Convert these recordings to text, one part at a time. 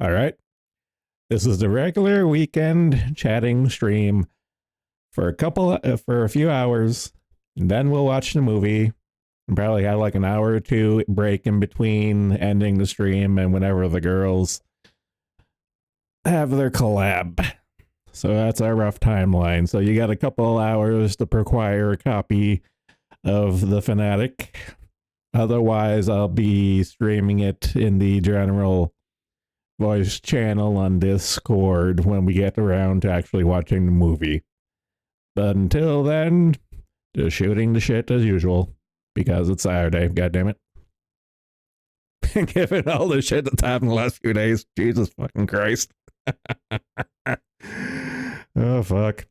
All right. This is the regular weekend chatting stream for a few hours, and then we'll watch the movie and probably have like an hour or two break in between ending the stream and whenever the girls have their collab. So that's our rough timeline. So you got a couple hours to acquire a copy of The Fanatic. Otherwise, I'll be streaming it in the general voice channel on Discord when we get around to actually watching the movie. But until then, just shooting the shit as usual because it's Saturday. God damn it! Given all the shit that's happened the last few days, Jesus fucking Christ! Oh fuck!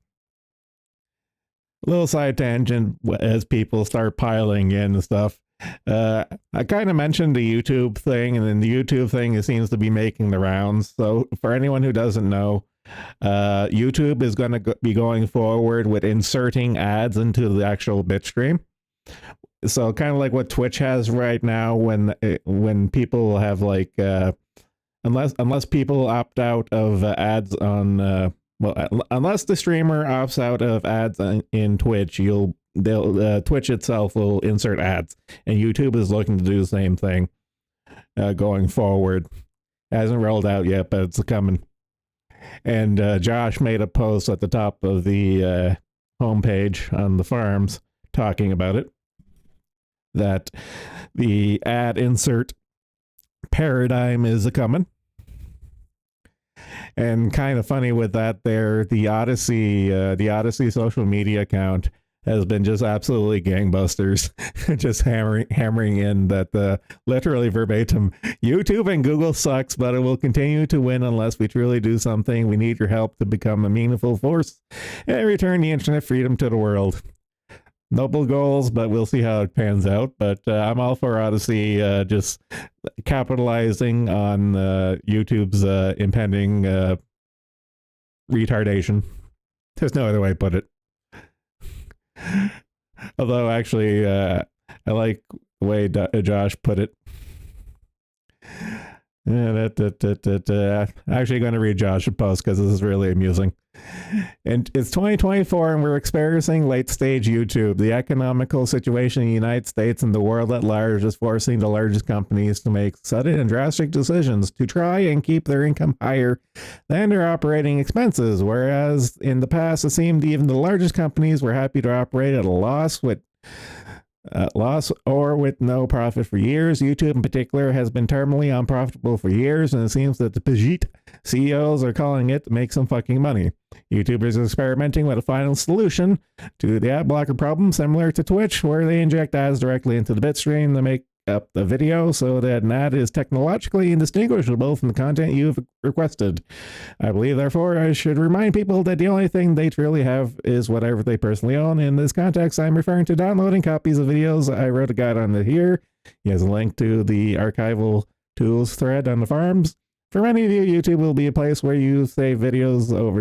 Little side tangent as people start piling in and stuff. I kind of mentioned the YouTube thing, and then the YouTube thing seems to be making the rounds. So for anyone who doesn't know, YouTube is going to be going forward with inserting ads into the actual bitstream. So kind of like what Twitch has right now, when people have like unless people opt out of ads on unless the streamer opts out of ads in Twitch, Twitch itself will insert ads, and YouTube is looking to do the same thing going forward. Hasn't rolled out yet, but it's coming. And Josh made a post at the top of the homepage on the farms talking about it, that the ad insert paradigm is a coming. And kind of funny with that there, the Odyssey social media account has been just absolutely gangbusters, just hammering in that literally verbatim, YouTube and Google sucks, but it will continue to win unless we truly do something. We need your help to become a meaningful force and return the internet freedom to the world. Noble goals, but we'll see how it pans out. But I'm all for Odyssey just capitalizing on YouTube's impending retardation. There's no other way to put it. Although, actually, I like the way Josh put it. Actually going to read Josh's post because this is really amusing. And it's 2024 and we're experiencing late stage YouTube. The economical situation in the United States and the world at large is forcing the largest companies to make sudden and drastic decisions to try and keep their income higher than their operating expenses. Whereas in the past, it seemed even the largest companies were happy to operate at a loss or with no profit for years. YouTube in particular has been terminally unprofitable for years, and it seems that the Pajit CEOs are calling it to make some fucking money. YouTubers are experimenting with a final solution to the ad blocker problem, similar to Twitch, where they inject ads directly into the bitstream to make up the video so that an ad is technologically indistinguishable from the content you've requested. I believe, therefore, I should remind people that the only thing they truly have is whatever they personally own. In this context, I'm referring to downloading copies of videos. I wrote a guide on it here. He has a link to the archival tools thread on the farms. For many of you, YouTube will be a place where you save videos over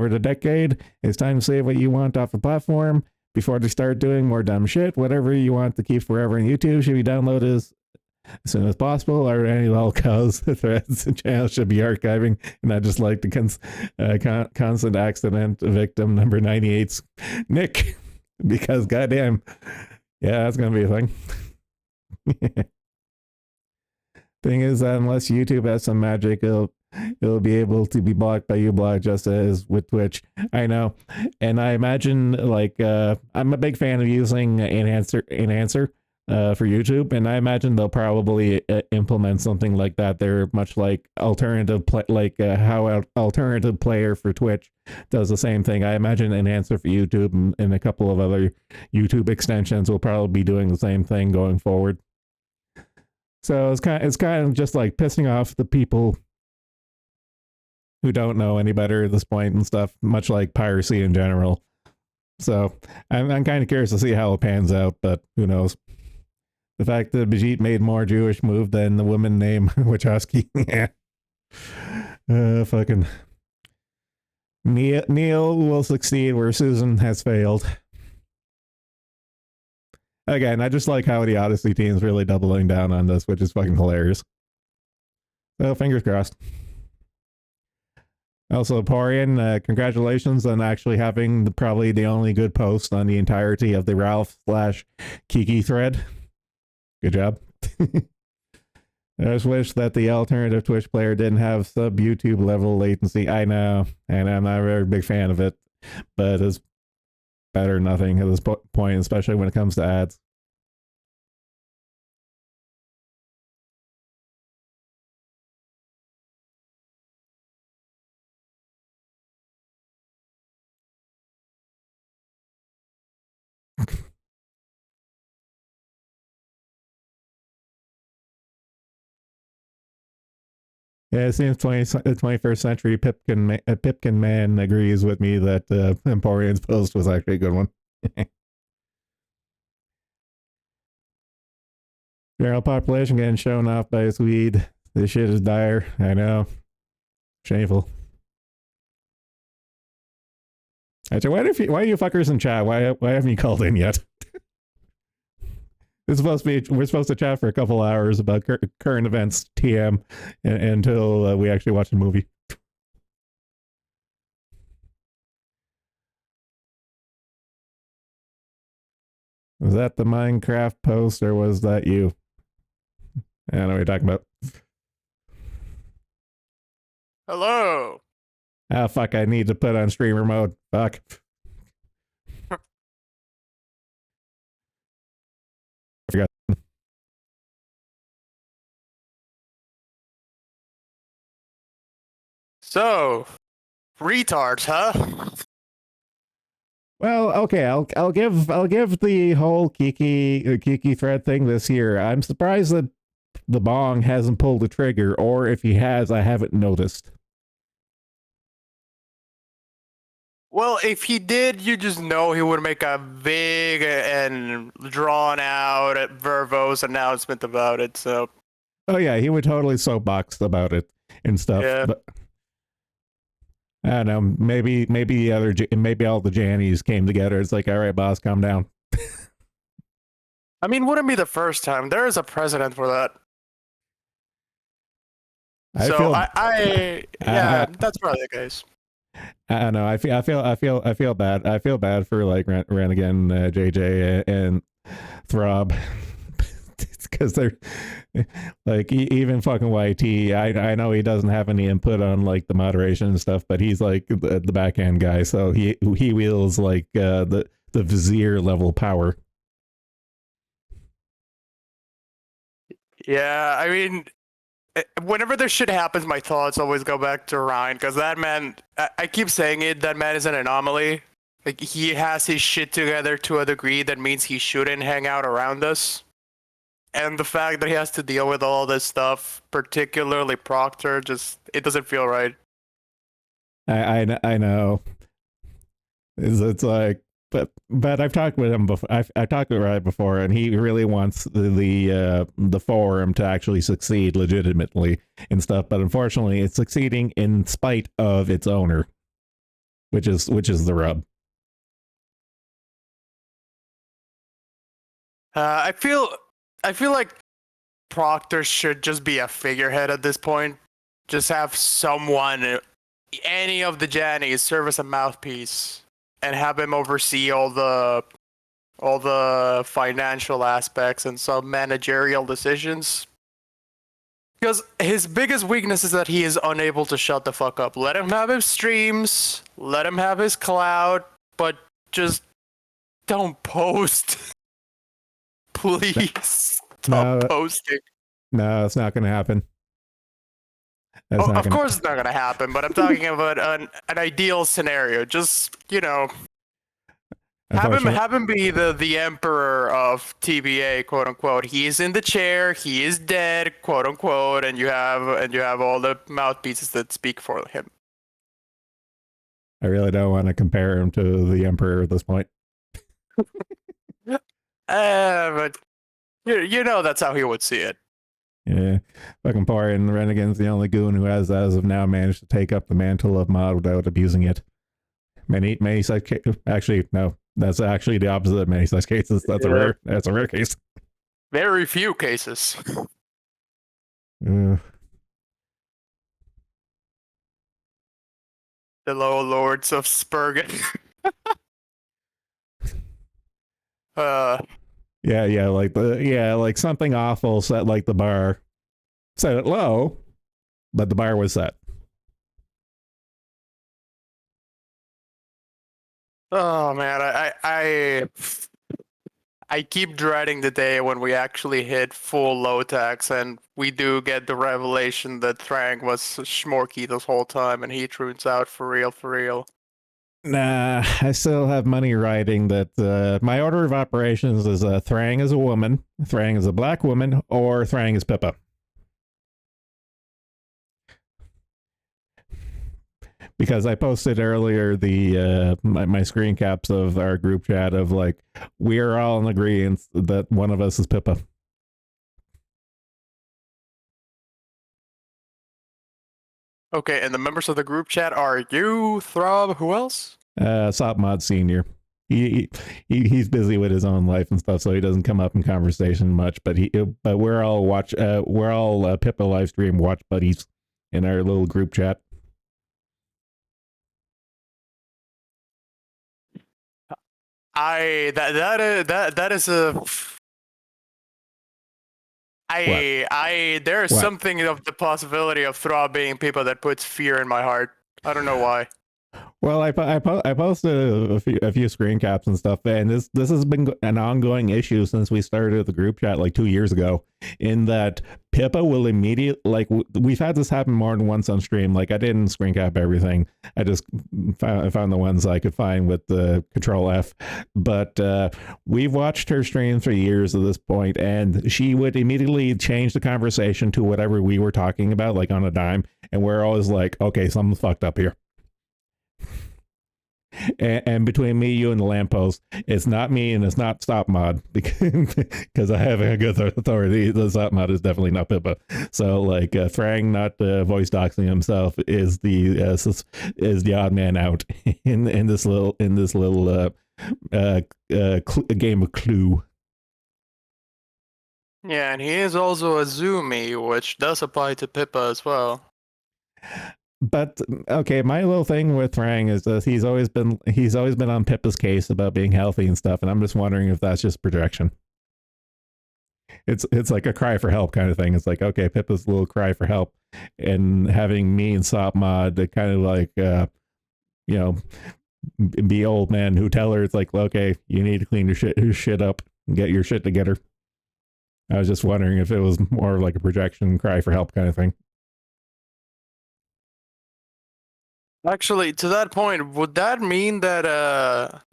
the decade. It's time to save what you want off the platform before they start doing more dumb shit. Whatever you want to keep forever in YouTube should be downloaded as soon as possible, or any lolcows. The threads and channels should be archiving, and I just like the constant accident victim number 98's Nick, because goddamn, yeah, that's gonna be a thing. Thing is that unless YouTube has some magic, it'll be able to be blocked by uBlock, just as with Twitch. I know, and I imagine I'm a big fan of using Enhancer for YouTube, and I imagine they'll probably implement something like that. They're much like how Alternative Player for Twitch does the same thing. I imagine Enhancer for YouTube and a couple of other YouTube extensions will probably be doing the same thing going forward. So it's kind of just like pissing off the people who don't know any better at this point and stuff, much like piracy in general. So I'm kind of curious to see how it pans out, but who knows? The fact that Bajit made more Jewish move than the woman named Wachowski. Yeah. Fucking Neil will succeed where Susan has failed. Again, I just like how the Odyssey team is really doubling down on this, which is fucking hilarious. Well, fingers crossed. Also, Porian, congratulations on actually having probably the only good post on the entirety of the Ralph/Kiki thread. Good job. I just wish that the alternative Twitch player didn't have sub YouTube level latency. I know, and I'm not a very big fan of it, but it's better than nothing at this point, especially when it comes to ads. Yeah, it seems 21st century Pipkin man agrees with me that Emporian's post was actually a good one. General population getting shown off by its weed. This shit is dire. I know. Shameful. I said, why are you fuckers in chat? Why haven't you called in yet? We're supposed to chat for a couple hours about current events, TM, until we actually watch the movie. Was that the Minecraft post or was that you? I don't know what you're talking about. Hello. Ah, fuck, I need to put on streamer mode. Fuck. I forgot. So, retards, huh? Well, okay, I'll give the whole Kiki thread thing this year. I'm surprised that the bong hasn't pulled the trigger, or if he has, I haven't noticed. Well, if he did, you just know he would make a big and drawn out verbose announcement about it. So, oh yeah, he would totally soapbox about it and stuff. yeah. But I don't know. Maybe all the Jannies came together. It's like, all right, boss, calm down. I mean, wouldn't be the first time. There is a precedent for that. That's probably the case. I don't know. I feel bad. I feel bad for like Renigan, JJ, and Throb. Because they're like even fucking YT. I know he doesn't have any input on like the moderation and stuff, but he's like the backhand guy, so he wields like the vizier level power. Yeah, I mean, whenever this shit happens, my thoughts always go back to Ryan, because that man, I keep saying it, that man is an anomaly. Like, he has his shit together to a degree that means he shouldn't hang out around us. And the fact that he has to deal with all this stuff, particularly Proctor, it doesn't feel right. I know. It's like, but I've talked with him before. I've talked with Ryan before, and he really wants the forum to actually succeed legitimately and stuff. But unfortunately, it's succeeding in spite of its owner, which is the rub. I feel like Proctor should just be a figurehead at this point. Just have someone, any of the Jannies, serve as a mouthpiece and have him oversee all the financial aspects and some managerial decisions. Because his biggest weakness is that he is unable to shut the fuck up. Let him have his streams, let him have his cloud, but just don't post. Please stop posting. No, it's not going to happen. Of course it's not going to happen, but I'm talking about an ideal scenario. Just, have him be the emperor of TBA, quote unquote. He is in the chair, he is dead, quote unquote, and you have all the mouthpieces that speak for him. I really don't want to compare him to the emperor at this point. But that's how he would see it. Yeah, fucking Porian Renegades the only goon who has, as of now, managed to take up the mantle of mod without abusing it. Many such cases. Actually, no, that's actually the opposite of many such cases. That's a rare case. Very few cases. the low lords of Spurgen. like something awful set like the bar. Set it low, but the bar was set. Oh man, I keep dreading the day when we actually hit full low tax and we do get the revelation that Thrang was Schmorky this whole time and he turns out for real, for real. Nah, I still have money riding that my order of operations is Thrang is a woman, Thrang is a black woman, or Thrang is Pippa. Because I posted earlier the my screen caps of our group chat of like we are all in agreement that one of us is Pippa. Okay, and the members of the group chat are you, Throb, who else? Sopmod Senior. He's busy with his own life and stuff, so he doesn't come up in conversation much. But we're all Pippa live stream watch buddies in our little group chat. There's something of the possibility of Throb being people that puts fear in my heart. I don't know why. Well, I posted a few screen caps and stuff, and this has been an ongoing issue since we started the group chat like 2 years ago. In that Pippa will immediately we've had this happen more than once on stream. Like I didn't screen cap everything; I just found the ones I could find with the Control F. But we've watched her stream for years at this point, and she would immediately change the conversation to whatever we were talking about, like on a dime, and we're always like, "Okay, something's fucked up here." And between me, you, and the lamppost, it's not me and it's not Stop Mod because I have a good authority. The Stop Mod is definitely not Pippa. So like Thrang, not voice doxing himself, is the odd man out in this little game of Clue. Yeah, and he is also a Zoomy, which does apply to Pippa as well. But okay, my little thing with Thrang is that he's always been on Pippa's case about being healthy and stuff, and I'm just wondering if that's just projection. It's like a cry for help kind of thing. It's like, okay, Pippa's little cry for help, and having me and Sopmod to kind of like be old man who tell her it's like, okay, you need to clean your shit up and get your shit together. I was just wondering if it was more like a projection cry for help kind of thing. Actually, to that point, would that mean that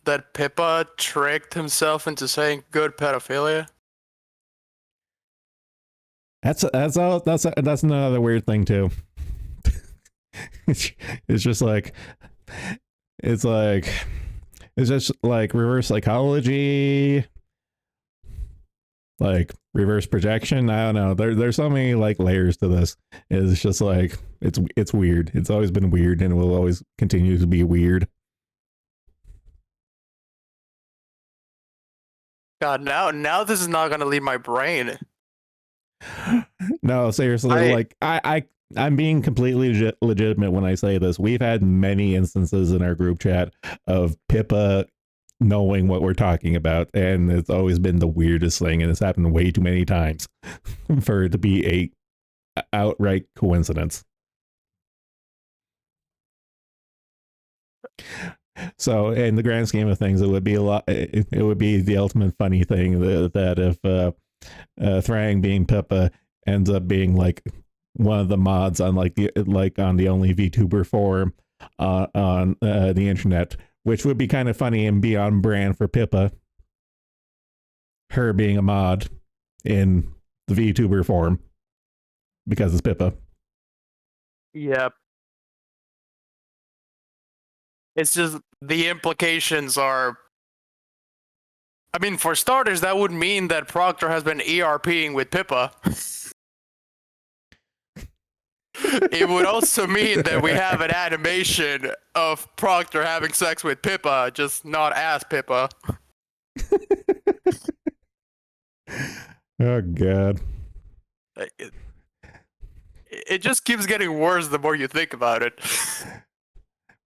that Pippa tricked himself into saying good pedophilia? That's another weird thing too. It's just like it's just like reverse psychology, like reverse projection. I don't know. There's so many like layers to this. It's just like it's weird. It's always been weird, and it will always continue to be weird. God, now this is not gonna leave my brain. No, seriously, I'm being completely legitimate when I say this. We've had many instances in our group chat of Pippa knowing what we're talking about, and it's always been the weirdest thing, and it's happened way too many times for it to be a outright coincidence. So, in the grand scheme of things, it would be it would be the ultimate funny thing that if Thrang being Pippa ends up being like one of the mods on on the only VTuber forum on the internet, which would be kind of funny and be on brand for Pippa, her being a mod in the VTuber forum because it's Pippa. Yep. It's just the implications are. I mean, for starters, that would mean that Proctor has been ERPing with Pippa. It would also mean that we have an animation of Proctor having sex with Pippa, just not as Pippa. Oh god. It just keeps getting worse the more you think about it.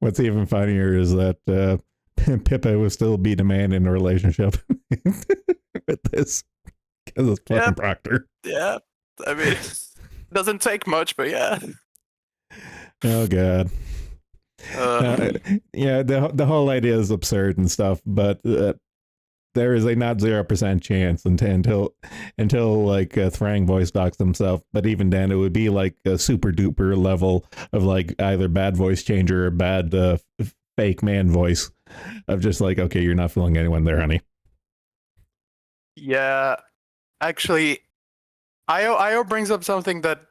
What's even funnier is that Pippa will still be demanding a relationship with this because it's fucking Yep. Proctor. Yeah. I mean, doesn't take much, but yeah. Oh god. Uh, Yeah, the whole idea is absurd and stuff, but there is a not 0% chance until like Thrang voice docks himself. But even then, it would be like a super duper level of like either bad voice changer or bad fake man voice of just like, okay, you're not fooling anyone there, honey. yeah. Actually, Io brings up something that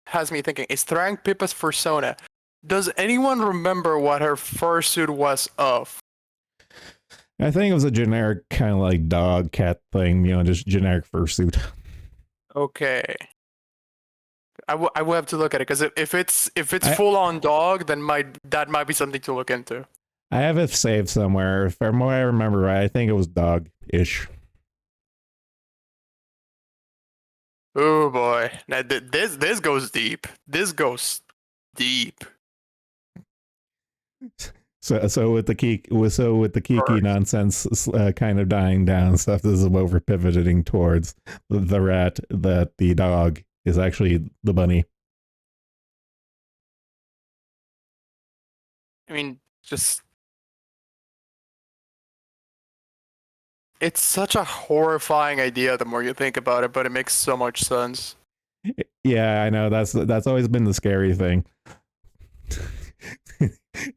has me thinking. Is Thrang Pippa's persona? Does anyone remember what her fursuit was of? I think it was a generic kind of like dog cat thing, just generic fursuit. Okay. I will have to look at it because if it's I, full on dog, then that might be something to look into. I have it saved somewhere. From what I remember right, I think it was dog ish. Oh boy, now this goes deep. This goes deep. So with the Kiki First. nonsense kind of dying down and stuff, this is what we're pivoting towards the rat that the dog is actually the bunny. I mean, just it's such a horrifying idea the more you think about it, but it makes so much sense. Yeah, I know that's always been the scary thing.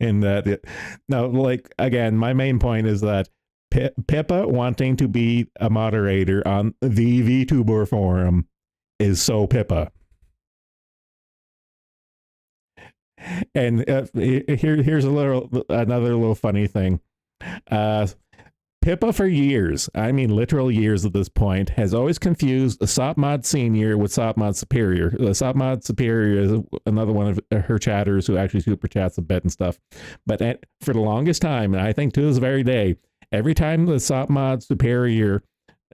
In that, no, like again, my main point is that Pippa wanting to be a moderator on the VTuber forum is so Pippa. And here's another little funny thing. Pippa for years, I mean literal years at this point, has always confused a Sopmod Senior with Sopmod Superior. The Sopmod Superior is another one of her chatters who actually super chats a bit and stuff. But for the longest time, and I think to this very day, every time the Sopmod Superior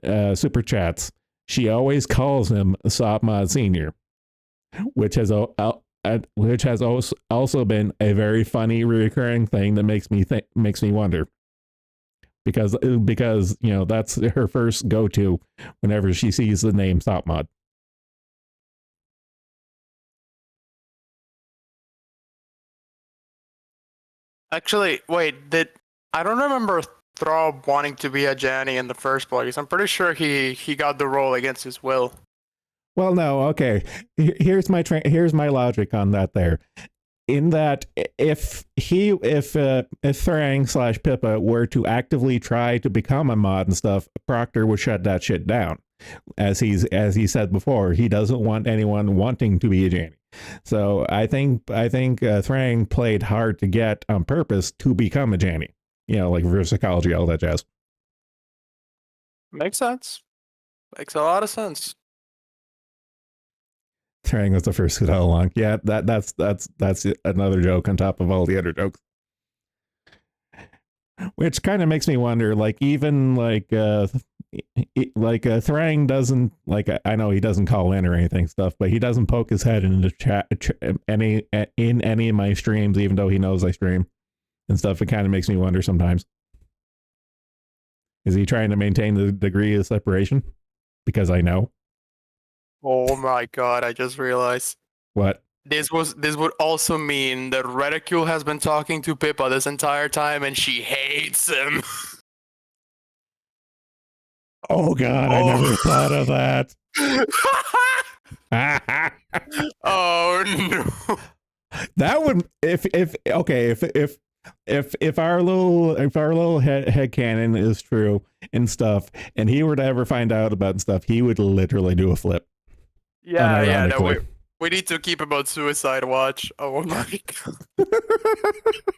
super chats, she always calls him Sopmod Senior, which has also been a very funny recurring thing that makes me wonder because that's her first go-to whenever she sees the name Sopmod. Actually, wait, I don't remember Throb wanting to be a Janny in the first place. I'm pretty sure he got the role against his will. Well, no, okay. Here's my logic on that. There, in that, if Thrang / Pippa were to actively try to become a mod and stuff, Proctor would shut that shit down. As he said before, he doesn't want anyone wanting to be a Janny. So I think Thrang played hard to get on purpose to become a Janny. Like reverse psychology, all that jazz. Makes sense. Makes a lot of sense. Thrang was the first to all along. Yeah, that's another joke on top of all the other jokes. Which kind of makes me wonder, like even Thrang doesn't I know he doesn't call in or anything stuff, but he doesn't poke his head into chat in any of my streams, even though he knows I stream and stuff. It kind of makes me wonder sometimes. Is he trying to maintain the degree of separation? Because I know. Oh my god, I just realized. What? This would also mean that Reticule has been talking to Pippa this entire time and she hates him. Oh god, I never thought of that. Oh no. That would if our little head canon is true and stuff, and he were to ever find out about stuff, he would literally do a flip. Yeah, no, we need to keep him on suicide watch. Oh my god.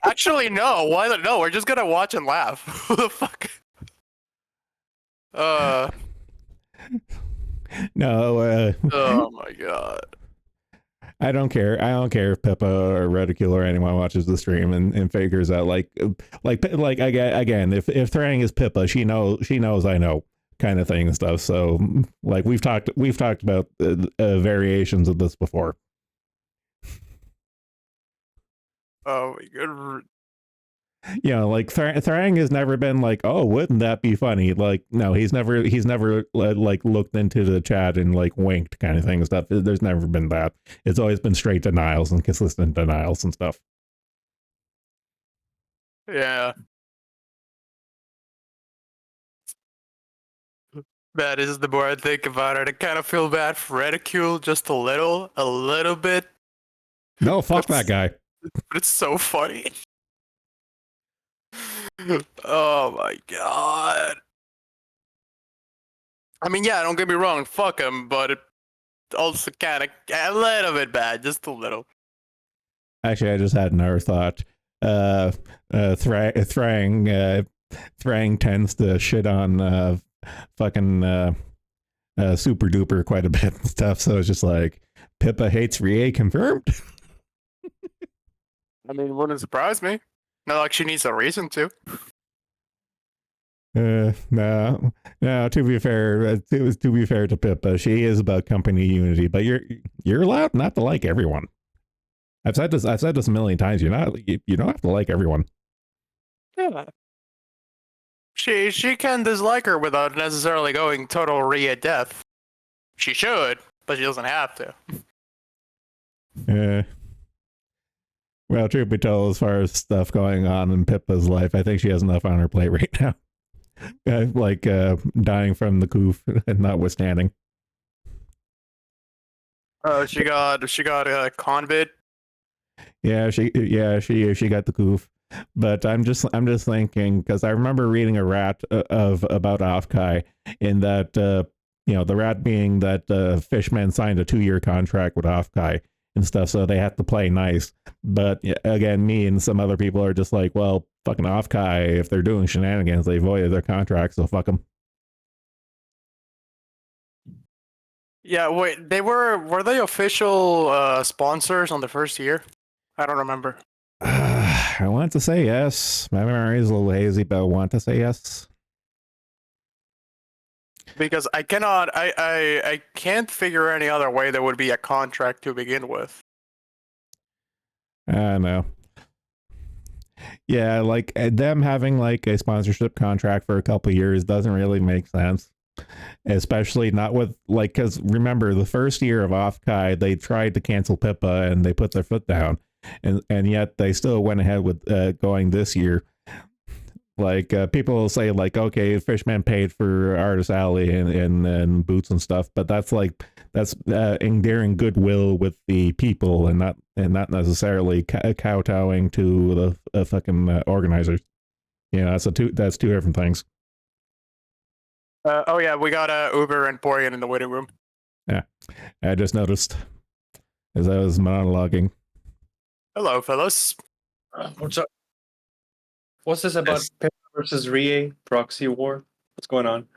Actually, no. Why not? No, we're just gonna watch and laugh. Who the fuck? No. Oh my god. I don't care. I don't care if Pippa or Reticule or anyone watches the stream and figures out again, if Thrang is Pippa, she knows I know kind of thing and stuff. So like we've talked about variations of this before. Oh my god. You know, like Thrang has never been like, oh, wouldn't that be funny? Like, no, he's never like looked into the chat and like winked kind of thing and stuff. There's never been that. It's always been straight denials and consistent denials and stuff. Yeah. That is the more I think about it. I kind of feel bad for Ridicule just a little bit. No, fuck But that guy. it's so funny. Oh my god. I mean, yeah, don't get me wrong, fuck him, but it also kind of a little bit bad, just a little. Actually, I just had another thought. Thrang tends to shit on fucking Super Duper quite a bit and stuff. So it's just like Pippa hates Rie confirmed. I mean, it wouldn't surprise me. Not like she needs a reason to. No. To be fair, to be fair to Pippa, she is about company unity. But you're allowed not to like everyone. I've said this a million times. You don't have to like everyone. Yeah. She can dislike her without necessarily going total Ria death. She should, but she doesn't have to. Well, truth be told, as far as stuff going on in Pippa's life, I think she has enough on her plate right now. Dying from the coof, notwithstanding. Oh, she got a convid. Yeah, she got the coof. But I'm just thinking, because I remember reading a rat about Offkai, in that the rat being that Fishman signed a 2-year contract with Offkai and stuff, so they have to play nice. But again, me and some other people are just like, well, fucking Offkai, if they're doing shenanigans, they voided their contract, so fuck them. Yeah, wait, were they official sponsors on the first year? I don't remember. I want to say yes. My memory is a little hazy, but I want to say yes. Because I can't figure any other way there would be a contract to begin with. I know. Yeah, like them having like a sponsorship contract for a couple of years doesn't really make sense. Especially not with like, because remember the first year of Offkai, they tried to cancel Pippa and they put their foot down, and yet they still went ahead with going this year. Like people will say like, okay, Fishman paid for Artist Alley and boots and stuff, but that's endearing goodwill with the people and not necessarily kowtowing to the fucking organizers. That's two different things. Oh yeah, we got Uber and Porian in the waiting room. Yeah, I just noticed as I was monologuing. Hello, fellas. What's up? What's this about Pippa versus Rie proxy war? What's going on?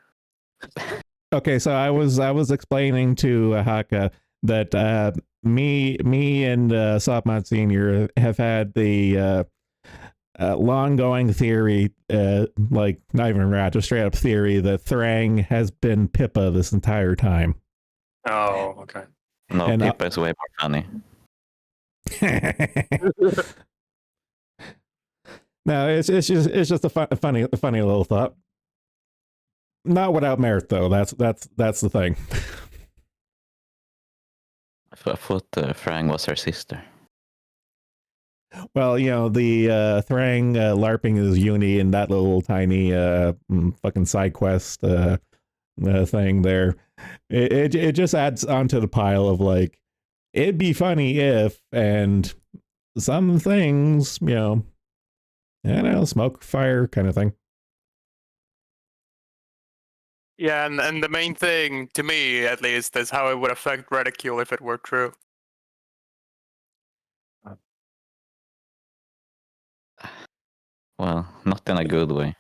Okay, so I was explaining to Haka that me and Sopmont Senior have had the long-going theory, like not even rat, just straight up theory that Thrang has been Pippa this entire time. Oh, okay. No, And, Pippa is way more funny. No, it's just a funny little thought. Not without merit though. That's the thing. I thought Frank was her sister. Well, the Thrang LARPing his uni and that little tiny fucking side quest thing there. It just adds onto the pile of like, it'd be funny if, and some things, smoke, fire kind of thing. Yeah, and the main thing, to me at least, is how it would affect Ridicule if it were true. Well, not in a good way.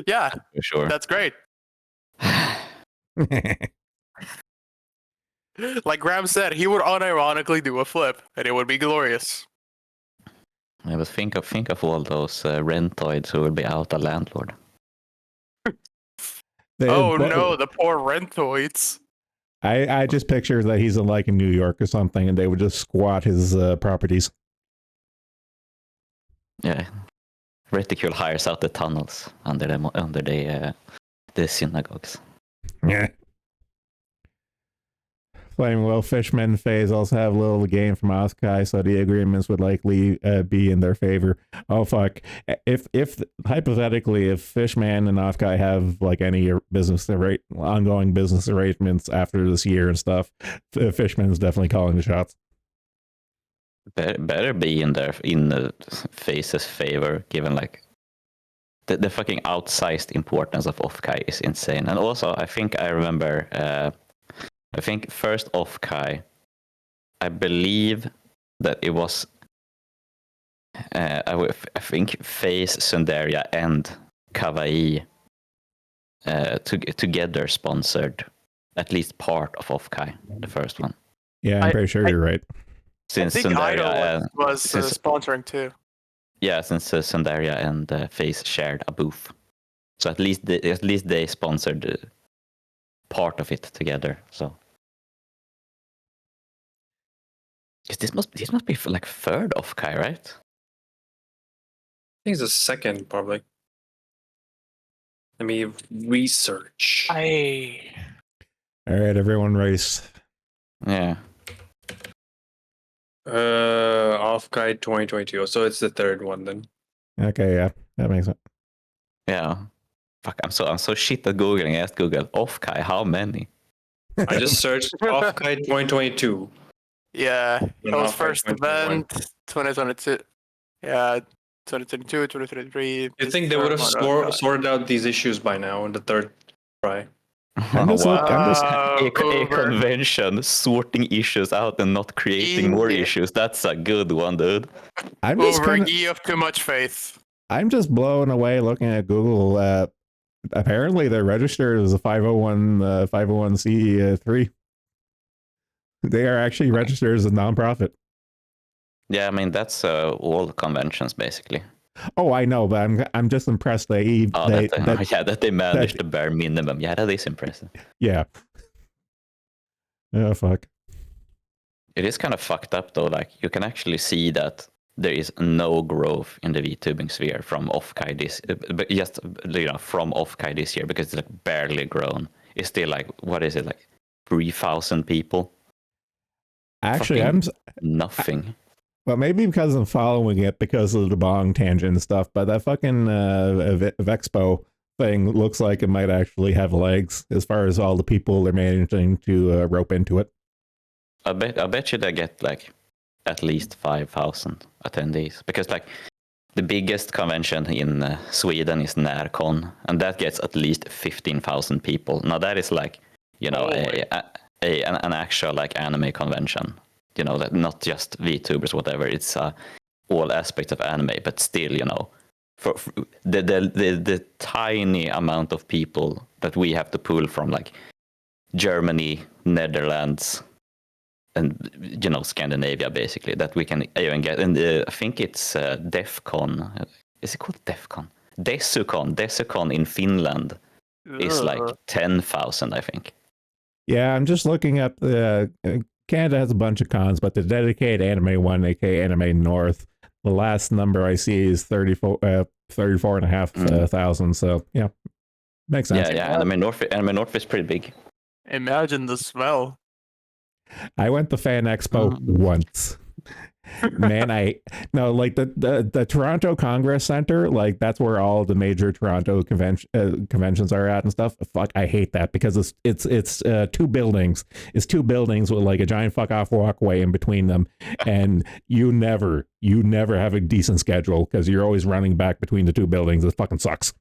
Yeah, For sure. that's great. Like Graham said, he would unironically do a flip, and it would be glorious. Yeah, but think of all those rentoids who will be out a landlord. No, the poor rentoids. I just picture that he's in New York or something, and they would just squat his properties. Yeah, reticule hires out the tunnels under the synagogues. Yeah. Flame Will Fishman phase also have a little gain from Oskai, so the agreements would likely be in their favor. Oh fuck! If hypothetically, if Fishman and Oskai have like any ongoing business arrangements after this year and stuff, Fishman's definitely calling the shots. Better be in the Face's favor, given like the fucking outsized importance of Offkai is insane. And also, I think I remember. I think first Offkai, I believe that it was. I think Face, Sundaria, and Kawaii together sponsored at least part of Offkai, the first one. Yeah, I'm pretty sure you're right. Since I think Sundaria Idol was sponsoring too. Yeah, since Sundaria and Face shared a booth, so at least they sponsored part of it together. So, because this must be like third Offkai, right? I think it's the second, probably. Let me research. All right, everyone, race. Yeah. Off Guide 2022. So it's the third one then. Okay, yeah, that makes sense. Yeah. Fuck, I'm so shit at Googling. I asked Google, Offkai, how many? I just searched Off Guide 2022. Yeah, And that was Off Guide first 2021. event, 2022. Yeah, 2022, 2023. You think they would have sorted out these issues by now in the third try? I'm just a Uber. convention sorting issues out and not creating more Yeah. issues. That's a good one, dude. I'm just Over kinda, ye of too much faith. I'm just blown away looking at Google. Apparently, they're registered as a 501c3. They are actually registered as a nonprofit. Yeah, I mean that's all conventions basically. Oh, I know, but I'm just impressed that they managed the bare minimum. Yeah, that is impressive. Yeah. Oh fuck. It is kind of fucked up though. Like you can actually see that there is no growth in the VTubing sphere from Offkai from Offkai this year because it's like barely grown. It's still like what is it like 3,000 people? Actually, Fucking nothing. Well, maybe because I'm following it because of the bong tangent and stuff, but that fucking Vexpo thing looks like it might actually have legs as far as all the people they're managing to rope into it. I bet you they get like at least 5,000 attendees because like the biggest convention in Sweden is Närcon, and that gets at least 15,000 people. Now that is like, you know, an actual like anime convention. You know, that not just VTubers, whatever. It's all aspects of anime, but still, you know, for the tiny amount of people that we have to pull from, like Germany, Netherlands, and you know Scandinavia, basically, that we can even get. And I think it's DEFCON. Is it called DEFCON? Desicon in Finland is like 10,000, I think. Yeah, I'm just looking up the. Canada has a bunch of cons, but the dedicated anime one, aka Anime North, the last number I see is 34,500. So yeah, makes sense. Yeah. Anime North is pretty big. Imagine the smell. I went to Fan Expo once. Man, like the Toronto Congress Center, like that's where all the major Toronto conventions are at and stuff. Fuck, I hate that because it's two buildings. It's two buildings with like a giant fuck off walkway in between them, and you never have a decent schedule because you're always running back between the two buildings. It fucking sucks.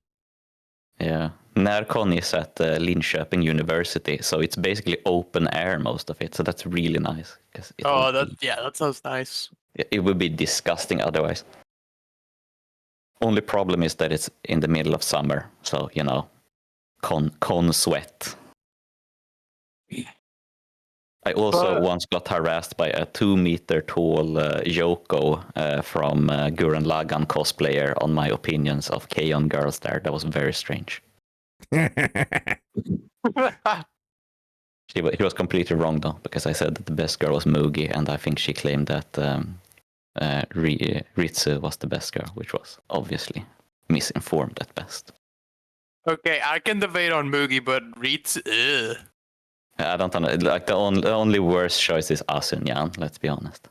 Yeah. Närcon is at Linköping University, so it's basically open air, most of it. So that's really nice. That sounds nice. It would be disgusting otherwise. Only problem is that it's in the middle of summer, so, you know, con sweat. I also once got harassed by a 2-meter tall Yoko from Gurren Lagann cosplayer on my opinions of K-On! Girls there. That was very strange. He was completely wrong though, because I said that the best girl was Mugi, and I think she claimed that Ritsu was the best girl, which was obviously misinformed at best. Okay, I can debate on Mugi, but Reeds, ugh. I don't know. Like the only worst choice is Asunyan. Let's be honest.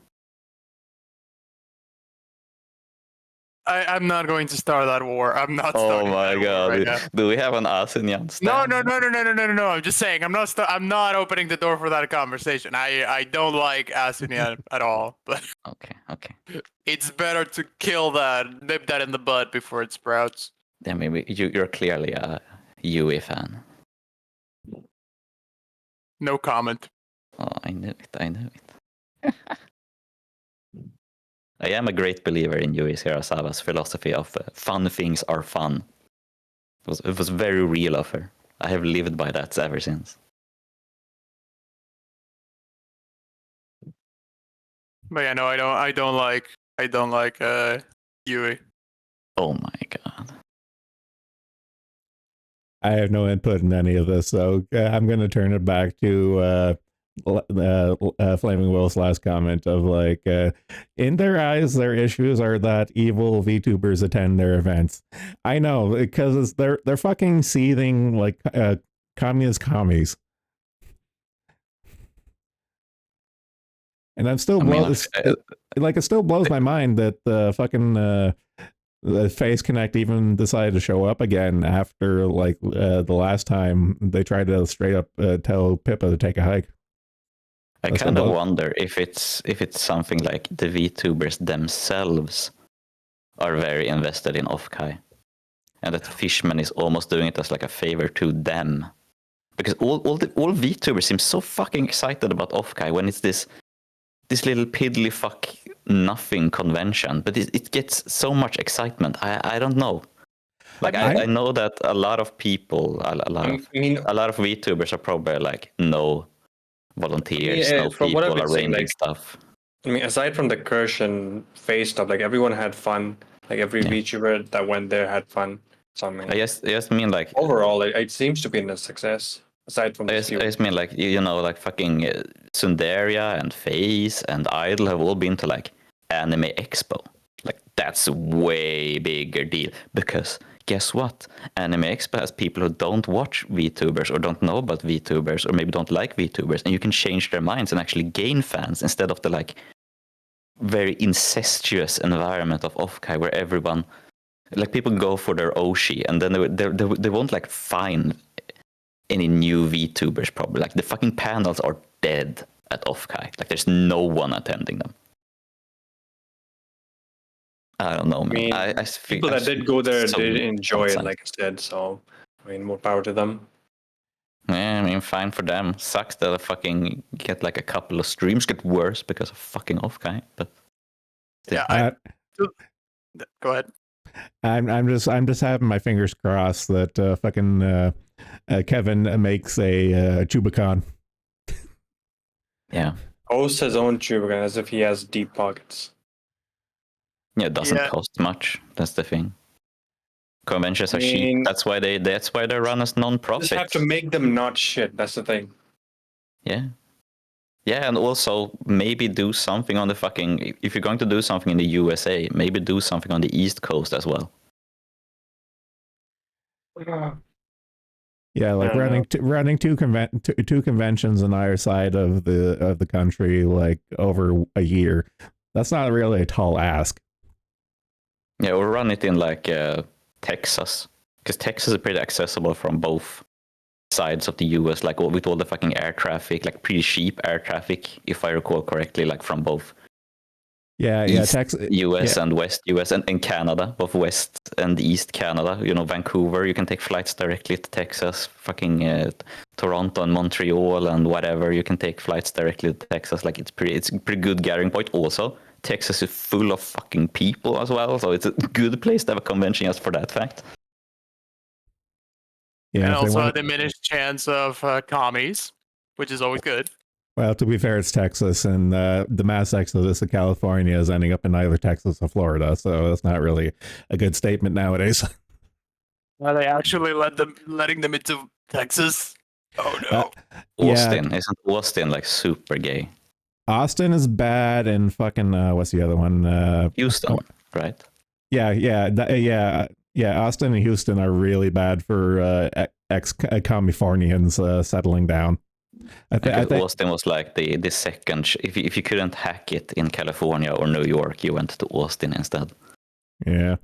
I'm not going to start that war. I'm not Oh starting my that war god! right now. Do we have an Asunyan No, stand? no. I'm just saying. I'm not opening the door for that conversation. I don't like Asunian at all. But Okay. it's better to kill that, nip that in the bud before it sprouts. Yeah, maybe you're clearly a Yui fan. No comment. Oh, I knew it. I am a great believer in Yui Hirasawa's philosophy of fun things are fun. It was very real of her. I have lived by that ever since. But yeah, no, I don't like Yui. Oh my god. I have no input in any of this, so I'm going to turn it back to Flaming Will's last comment of like, in their eyes, their issues are that evil VTubers attend their events. I know, because they're fucking seething like communist commies. And I'm still it still blows my mind that the fucking the Face Connect even decided to show up again after like the last time they tried to straight up tell Pippa to take a hike. I kind of wonder if it's something like the VTubers themselves are very invested in Offkai, and that Fishman is almost doing it as like a favor to them, because all VTubers seem so fucking excited about Offkai when it's this little piddly fuck nothing convention, but it gets so much excitement. I don't know. Like I know that a lot of people, a lot of VTubers are probably like no volunteers, no people arranging stuff. I mean, aside from the Kirsch and Face stuff, like everyone had fun. Like every VTuber that went there had fun. So I mean, I just mean like overall, it seems to be a success. Aside from I just mean like you know, like fucking Sundaria and Face and Idol have all been to like Anime Expo. Like that's a way bigger deal, because guess what? Anime Expo has people who don't watch VTubers or don't know about VTubers or maybe don't like VTubers, and you can change their minds and actually gain fans instead of the like very incestuous environment of Offkai where everyone, like people go for their Oshi and then they won't like find any new VTubers probably. Like the fucking panels are dead at Offkai. Like there's no one attending them. I don't know, man. I mean, people that did go there did enjoy it, like I said. So, I mean, more power to them. Yeah, I mean, fine for them. Sucks that I fucking get like a couple of streams get worse because of fucking Offkai. But yeah, go ahead. I'm just having my fingers crossed that fucking Kevin makes a Chubacon. Yeah. Hosts his own Chubacon as if he has deep pockets. Yeah, it doesn't cost much. That's the thing. Conventions are cheap. That's why they run as non-profit. You just have to make them not shit. That's the thing. Yeah. Yeah, and also maybe do something on the fucking. If you're going to do something in the USA, maybe do something on the East Coast as well. Yeah, like running two conventions on either side of the country, like over a year. That's not really a tall ask. Yeah, or run it in like Texas, because Texas is pretty accessible from both sides of the US, like with all the fucking air traffic, like pretty cheap air traffic, if I recall correctly, like from both. Texas, US and West US and Canada, both West and East Canada. You know, Vancouver, you can take flights directly to Texas. Fucking Toronto and Montreal and whatever, you can take flights directly to Texas. Like it's a pretty good gathering point. Also, Texas is full of fucking people as well, so it's a good place to have a convention just for that fact. Yeah, and also a diminished chance of commies, which is always good. Well, to be fair, it's Texas, and the mass exodus of California is ending up in either Texas or Florida, so that's not really a good statement nowadays. Are they actually letting them into Texas? Oh no! Austin, isn't Austin like super gay? Austin is bad, and fucking what's the other one? Houston, right? Yeah. Austin and Houston are really bad for ex-Californians settling down. I Because think Austin was like the second. If you couldn't hack it in California or New York, you went to Austin instead. yeah.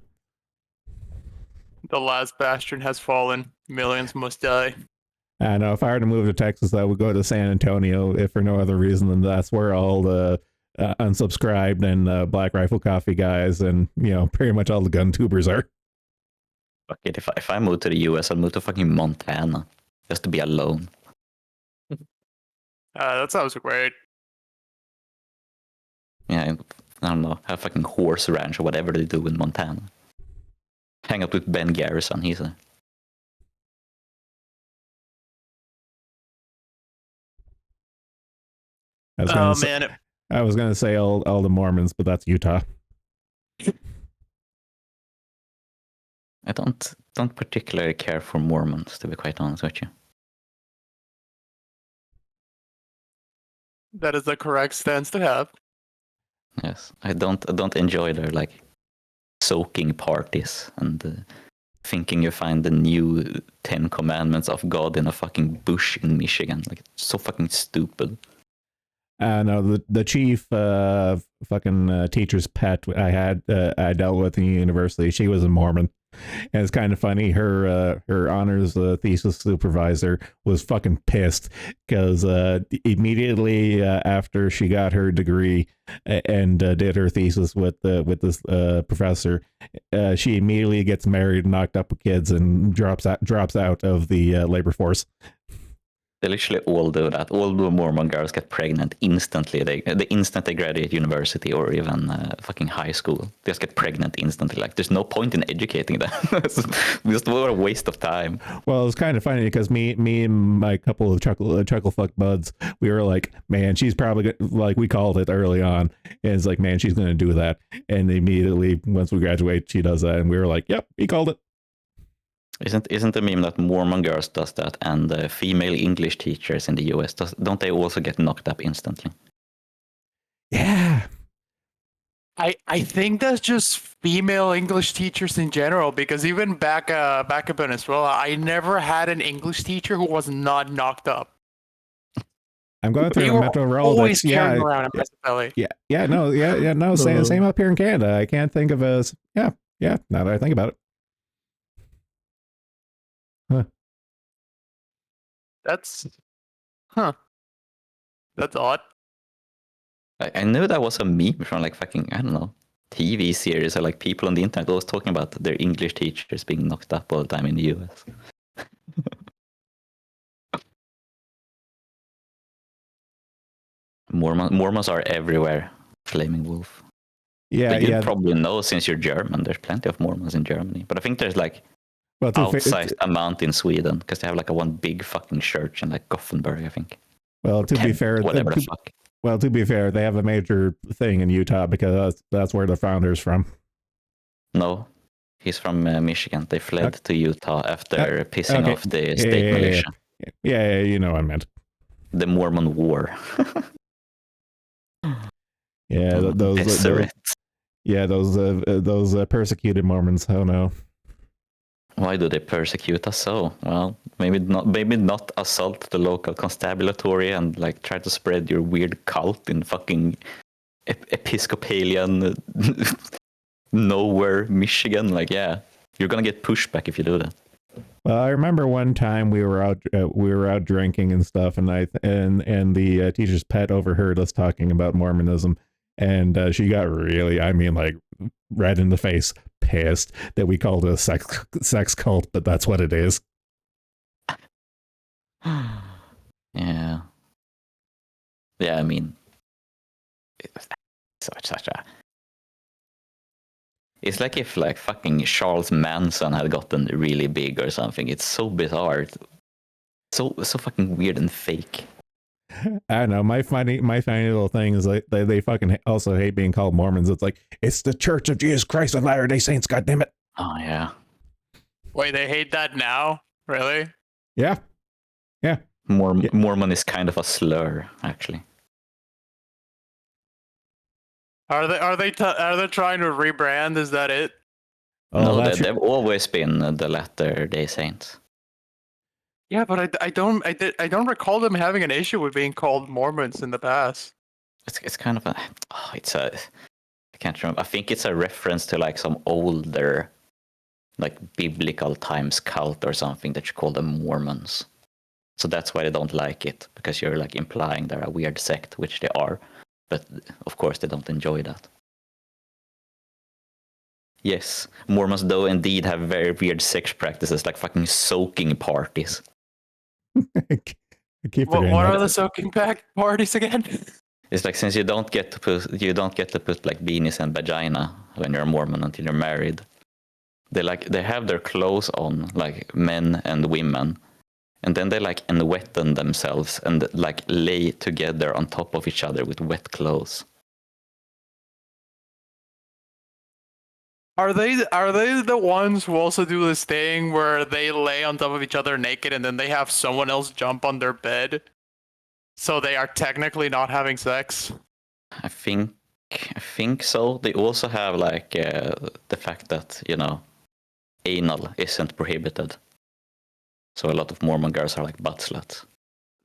The last bastion has fallen. Millions must die. I know if I were to move to Texas, I would go to San Antonio, if for no other reason than that's where all the unsubscribed and Black Rifle Coffee guys and pretty much all the gun tubers are. Fuck it. If I move to the US, I'll move to fucking Montana just to be alone. That sounds great. Yeah, I don't know. Have a fucking horse ranch or whatever they do in Montana. Hang out with Ben Garrison. He's a Oh man, I was gonna say all the Mormons, but that's Utah. I don't particularly care for Mormons, to be quite honest with you. that is the correct stance to have. Yes, I don't enjoy their like soaking parties and thinking you find the new 10 commandments of God in a fucking bush in Michigan. Like, it's so fucking stupid. No, the chief fucking teacher's pet I dealt with in university. She was a Mormon, and it's kind of funny. Her honors thesis supervisor was fucking pissed because immediately after she got her degree and did her thesis with this professor, she immediately gets married, knocked up with kids, and drops out of the labor force. They literally all do that. All the Mormon girls get pregnant instantly. The instant they graduate university or even fucking high school, they just get pregnant instantly. Like, there's no point in educating them. It's just what a waste of time. Well, it's kind of funny because me and my couple of chuckle fuck buds, we were like, man, she's probably like, we called it early on, and it's like, man, she's going to do that. And immediately once we graduate, she does that, and we were like, yep, he called it. Isn't the meme that Mormon girls does that and female English teachers in the US don't they also get knocked up instantly? Yeah. I think that's just female English teachers in general, because even back in Venezuela, I never had an English teacher who was not knocked up. I'm going through You a were mental always Rolodex. carrying around a belly. No, same up here in Canada. I can't think of a now that I think about it. Huh. That's odd. I knew that was a meme from like fucking, I don't know, TV series or like people on the internet always talking about their English teachers being knocked up all the time in the US. Mormons are everywhere. Flaming Wolf. Yeah, But you probably know since you're German. There's plenty of Mormons in Germany, but I think there's like outsized amount in Sweden because they have like a one big fucking church in like Gothenburg, I think. Well, to be fair, whatever the fuck. Well, to be fair, they have a major thing in Utah because that's where the founder's from. No, he's from Michigan. They fled to Utah after pissing off the state militia. Yeah, you know what I meant. The Mormon War. Yeah, those persecuted Mormons. Oh no. Why do they persecute us so? Well, maybe not assault the local constabulary and like try to spread your weird cult in fucking Episcopalian nowhere Michigan. Like, yeah, you're gonna get pushback if you do that. Well, I remember one time we were out drinking and stuff, and the teacher's pet overheard us talking about Mormonism, and she got really, I mean, like red in the face, pissed that we called it a sex cult, but that's what it is. Yeah. I mean, it's like if like fucking Charles Manson had gotten really big or something. It's so bizarre. So fucking weird and fake. I don't know. My funny little thing is like they fucking also hate being called Mormons. It's like, it's the Church of Jesus Christ of Latter-day Saints. God damn it. Oh yeah. Wait, they hate that now? Really? Yeah. Mormon is kind of a slur, actually. Are they trying to rebrand? Is that it? Oh, No, that's they've always been the Latter-day Saints. Yeah, but I don't recall them having an issue with being called Mormons in the past. It's kind of I can't remember. I think it's a reference to like some older, like biblical times cult or something that you call them Mormons. So that's why they don't like it, because you're like implying they're a weird sect, which they are. But of course they don't enjoy that. Yes, Mormons though indeed have very weird sex practices, like fucking soaking parties. I keep What forgetting are that. the soaking pack parties again? It's like, since you don't get to put like beanies and vagina when you're a Mormon until you're married. They have their clothes on, like men and women, and then they like unwetten themselves and like lay together on top of each other with wet clothes. Are they the ones who also do this thing where they lay on top of each other naked and then they have someone else jump on their bed? So they are technically not having sex? I think so. They also have like the fact that, anal isn't prohibited. So a lot of Mormon girls are like butt sluts.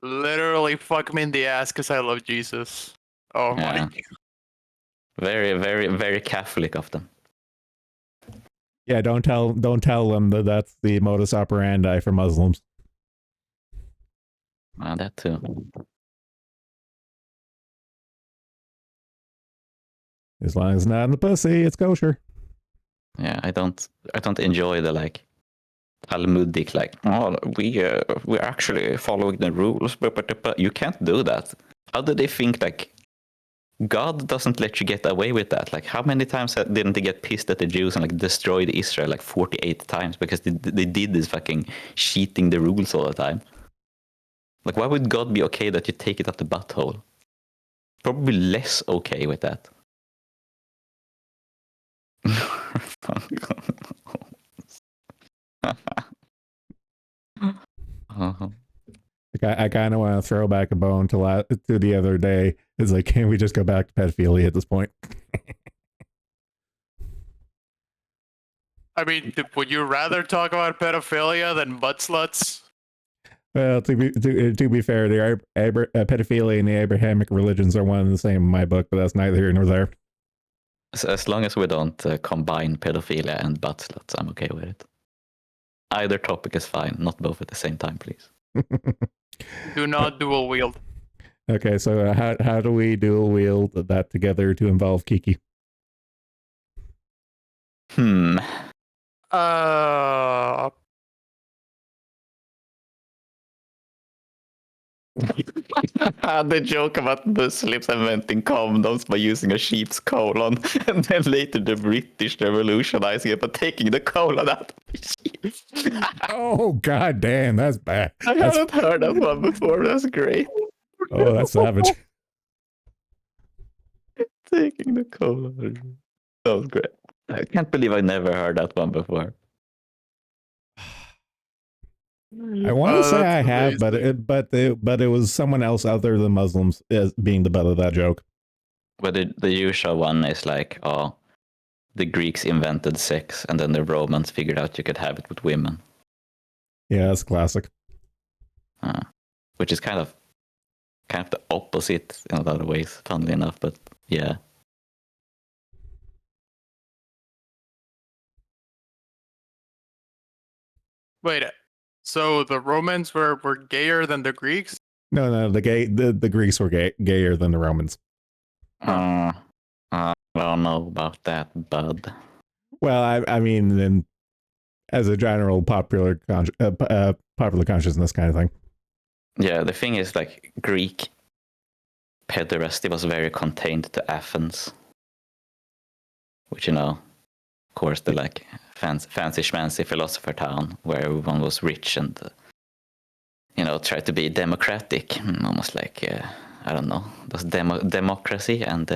Literally fuck me in the ass because I love Jesus. Oh my. Yeah. Very, very, very Catholic of them. Yeah, don't tell them that that's the modus operandi for Muslims. That too. As long as it's not in the pussy, it's kosher. Yeah, I don't enjoy the like Talmudic, like, oh, we're actually following the rules, but you can't do that. How do they think like God doesn't let you get away with that? Like, how many times didn't they get pissed at the Jews and like destroyed Israel like 48 times because they did this fucking cheating the rules all the time? Like, why would God be okay that you take it up the butthole? Probably less okay with that. Like, I kind of want to throw back a bone to the other day. It's like, can't we just go back to pedophilia at this point? I mean, would you rather talk about pedophilia than butt sluts? Well, to be fair, the pedophilia and the Abrahamic religions are one and the same in my book, but that's neither here nor there. As long as we don't combine pedophilia and butt sluts, I'm okay with it. Either topic is fine, not both at the same time, please. Do not dual wield. Okay, so how do we dual wield that together to involve Kiki? The joke about Muslims inventing condoms by using a sheep's colon, and then later the British revolutionizing it by taking the colon out of the sheep. Oh, god damn, that's bad. I haven't heard that one before. That's great. Oh, that's savage. Taking the colon. That was great. I can't believe I never heard that one before. I want to say I that's have, but it was someone else other than Muslims as being the butt of that joke. But the usual one is like, oh, the Greeks invented sex, and then the Romans figured out you could have it with women. Yeah, that's classic. Which is kind of the opposite in a lot of ways, funnily enough. But yeah. Wait, so the Romans were gayer than the Greeks? No, the Greeks were gayer than the Romans. I don't know about that, bud. Well, I mean, as a general popular consciousness kind of thing. Yeah, the thing is, like, Greek pederasty was very contained to Athens, which, of course, the like fancy schmancy philosopher town where everyone was rich and tried to be democratic, almost like I don't know, does democracy and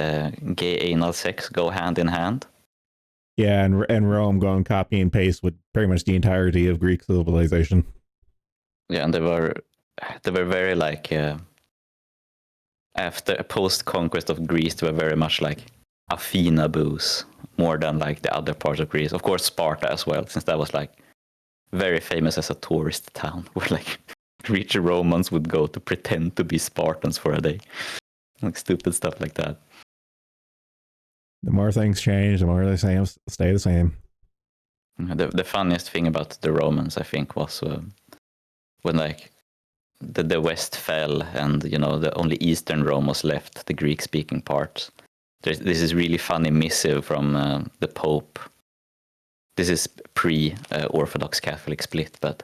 gay anal sex go hand in hand? Yeah, and Rome going copy and paste with pretty much the entirety of Greek civilization. Yeah, and they were very like after post conquest of Greece, they were very much like, Athena booze more than like the other parts of Greece. Of course, Sparta as well, since that was like very famous as a tourist town where like rich Romans would go to pretend to be Spartans for a day. Like stupid stuff like that. The more things change, the more they stay the same. The funniest thing about the Romans, I think, was when like the West fell and the only Eastern Rome was left, the Greek-speaking part. This is really funny missive from the Pope. This is pre-Orthodox Catholic split, but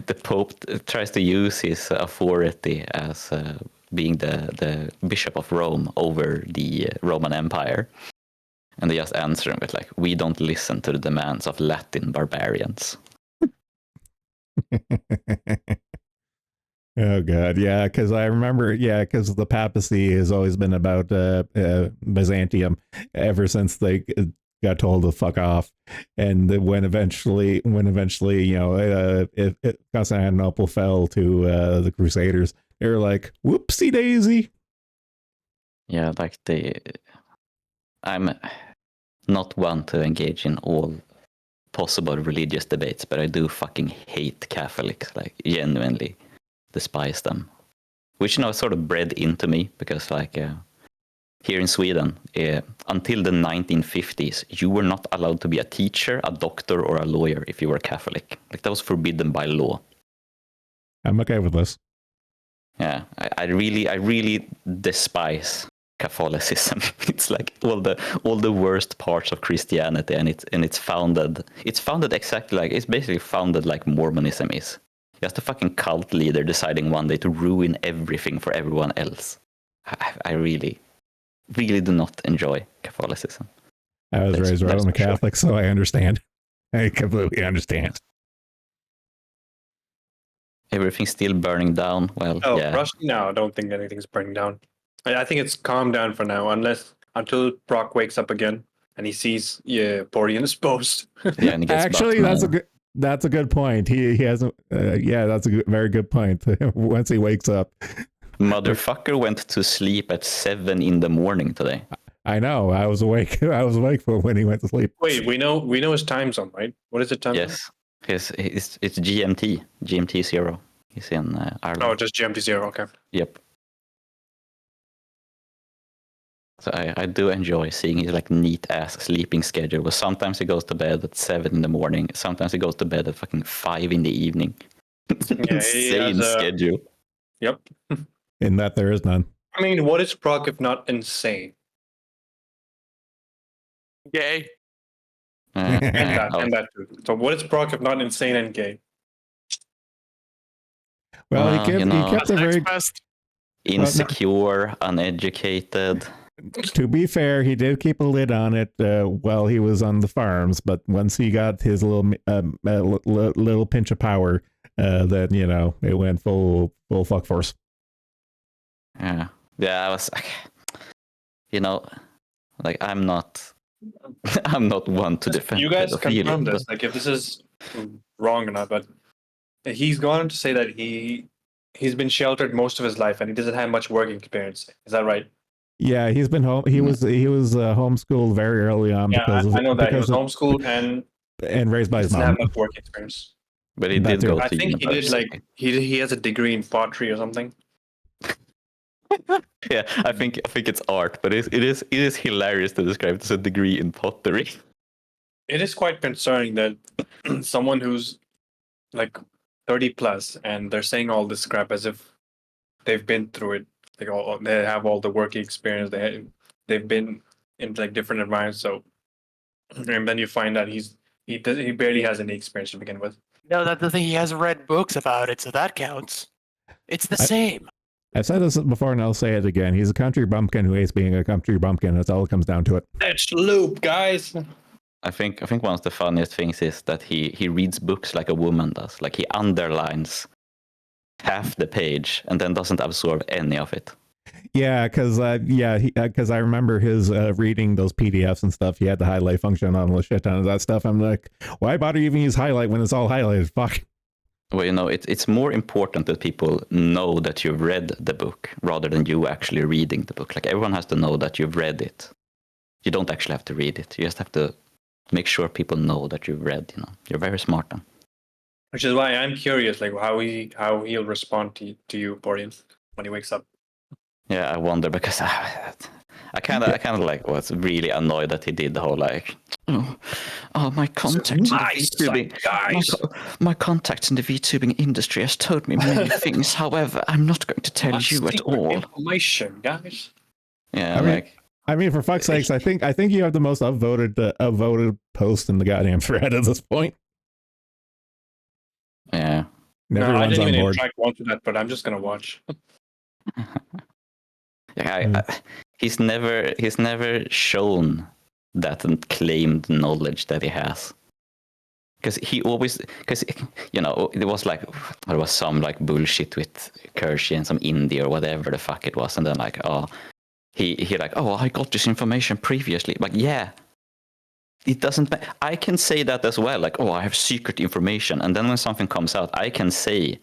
the Pope tries to use his authority as being the Bishop of Rome over the Roman Empire. And they just answer him with like, we don't listen to the demands of Latin barbarians. Oh god, yeah, because I remember, because the papacy has always been about Byzantium ever since they got told to fuck off, and when eventually, if Constantinople fell to the Crusaders, they were like, "Whoopsie daisy." Yeah, like I'm not one to engage in all possible religious debates, but I do fucking hate Catholics, like genuinely despise them, which sort of bred into me because like here in Sweden until the 1950s you were not allowed to be a teacher, a doctor, or a lawyer if you were Catholic. Like that was forbidden by law. I'm okay with this. Yeah, I really despise Catholicism. It's like all the worst parts of Christianity, and it's founded exactly like, it's basically founded like Mormonism is. Just a fucking cult leader deciding one day to ruin everything for everyone else. I really do not enjoy Catholicism. I was raised Roman Catholic, so I understand. I completely understand. Everything's still burning down. Well, yeah. Russia? No, I don't think anything's burning down. I think it's calmed down for now, until Brock wakes up again and he sees Borean's post. Yeah, and he gets Actually, that's a good point. He hasn't. That's a very good point. Once he wakes up, motherfucker went to sleep at 7 a.m. today. I know. I was awake. I was awake for when he went to sleep. Wait, we know his time zone, right? What is the time? Yes, it's GMT 0. He's in Ireland. Oh, just GMT 0. Okay. Yep. So I do enjoy seeing his like neat ass sleeping schedule. Where sometimes he goes to bed at 7 a.m. Sometimes he goes to bed at fucking 5 p.m. Insane schedule. Yep. In that there is none. I mean, what is Brock if not insane? Gay. And that too. So what is Brock if not insane and gay? Well, he kept a very insecure, uneducated. To be fair, he did keep a lid on it while he was on the farms, but once he got his little pinch of power, then it went full fuck force. Yeah, I was like I'm not one to defend. You guys confirm this, like if this is wrong or not, but he's gone on to say that he's been sheltered most of his life and he doesn't have much working experience. Is that right? Yeah, he's been home. He was homeschooled very early on because I know that he was homeschooled and raised by his mom. mom. Doesn't have much work experience. But he did go to university. I think he did like he has a degree in pottery or something. Yeah, I think it's art, but it is hilarious to describe it as a degree in pottery. It is quite concerning that someone who's like 30 plus and they're saying all this crap as if they've been through it. Like they have all the working experience. They've been in like different environments. So, and then you find out he barely has any experience to begin with. No, that's the thing. He has read books about it, so that counts. It's the same. I've said this before, and I'll say it again. He's a country bumpkin who hates being a country bumpkin. That's all it comes down to it. Let's loop, guys. I think one of the funniest things is that he reads books like a woman does. Like he underlines half the page and then doesn't absorb any of it. Yeah, because I remember his reading those PDFs and stuff. He had the highlight function on a shit ton of that stuff. I'm like, why bother even use highlight when it's all highlighted? Fuck. Well, it's more important that people know that you've read the book rather than you actually reading the book. Like everyone has to know that you've read it You don't actually have to read it. You just have to make sure people know that you've read. You're very smart then. Which is why I'm curious, like how he'll respond to you, Borean, when he wakes up. Yeah, I wonder because I kind of like was really annoyed that he did the whole like, my contacts in the VTubing, my contacts in the VTubing industry has told me many things. However, I'm not going to tell you at all. Information, guys. Yeah, I mean, for fuck's sakes, I think you have the most upvoted post in the goddamn thread at this point. Yeah. No, I didn't even interact once with that, but I'm just gonna watch. Yeah, he's never shown that claimed knowledge that he has. Because it was like there was some like bullshit with Kershi and some indie or whatever the fuck it was, and then like he like I got this information previously, but yeah. It doesn't. I can say that as well. Like, I have secret information, and then when something comes out, I can say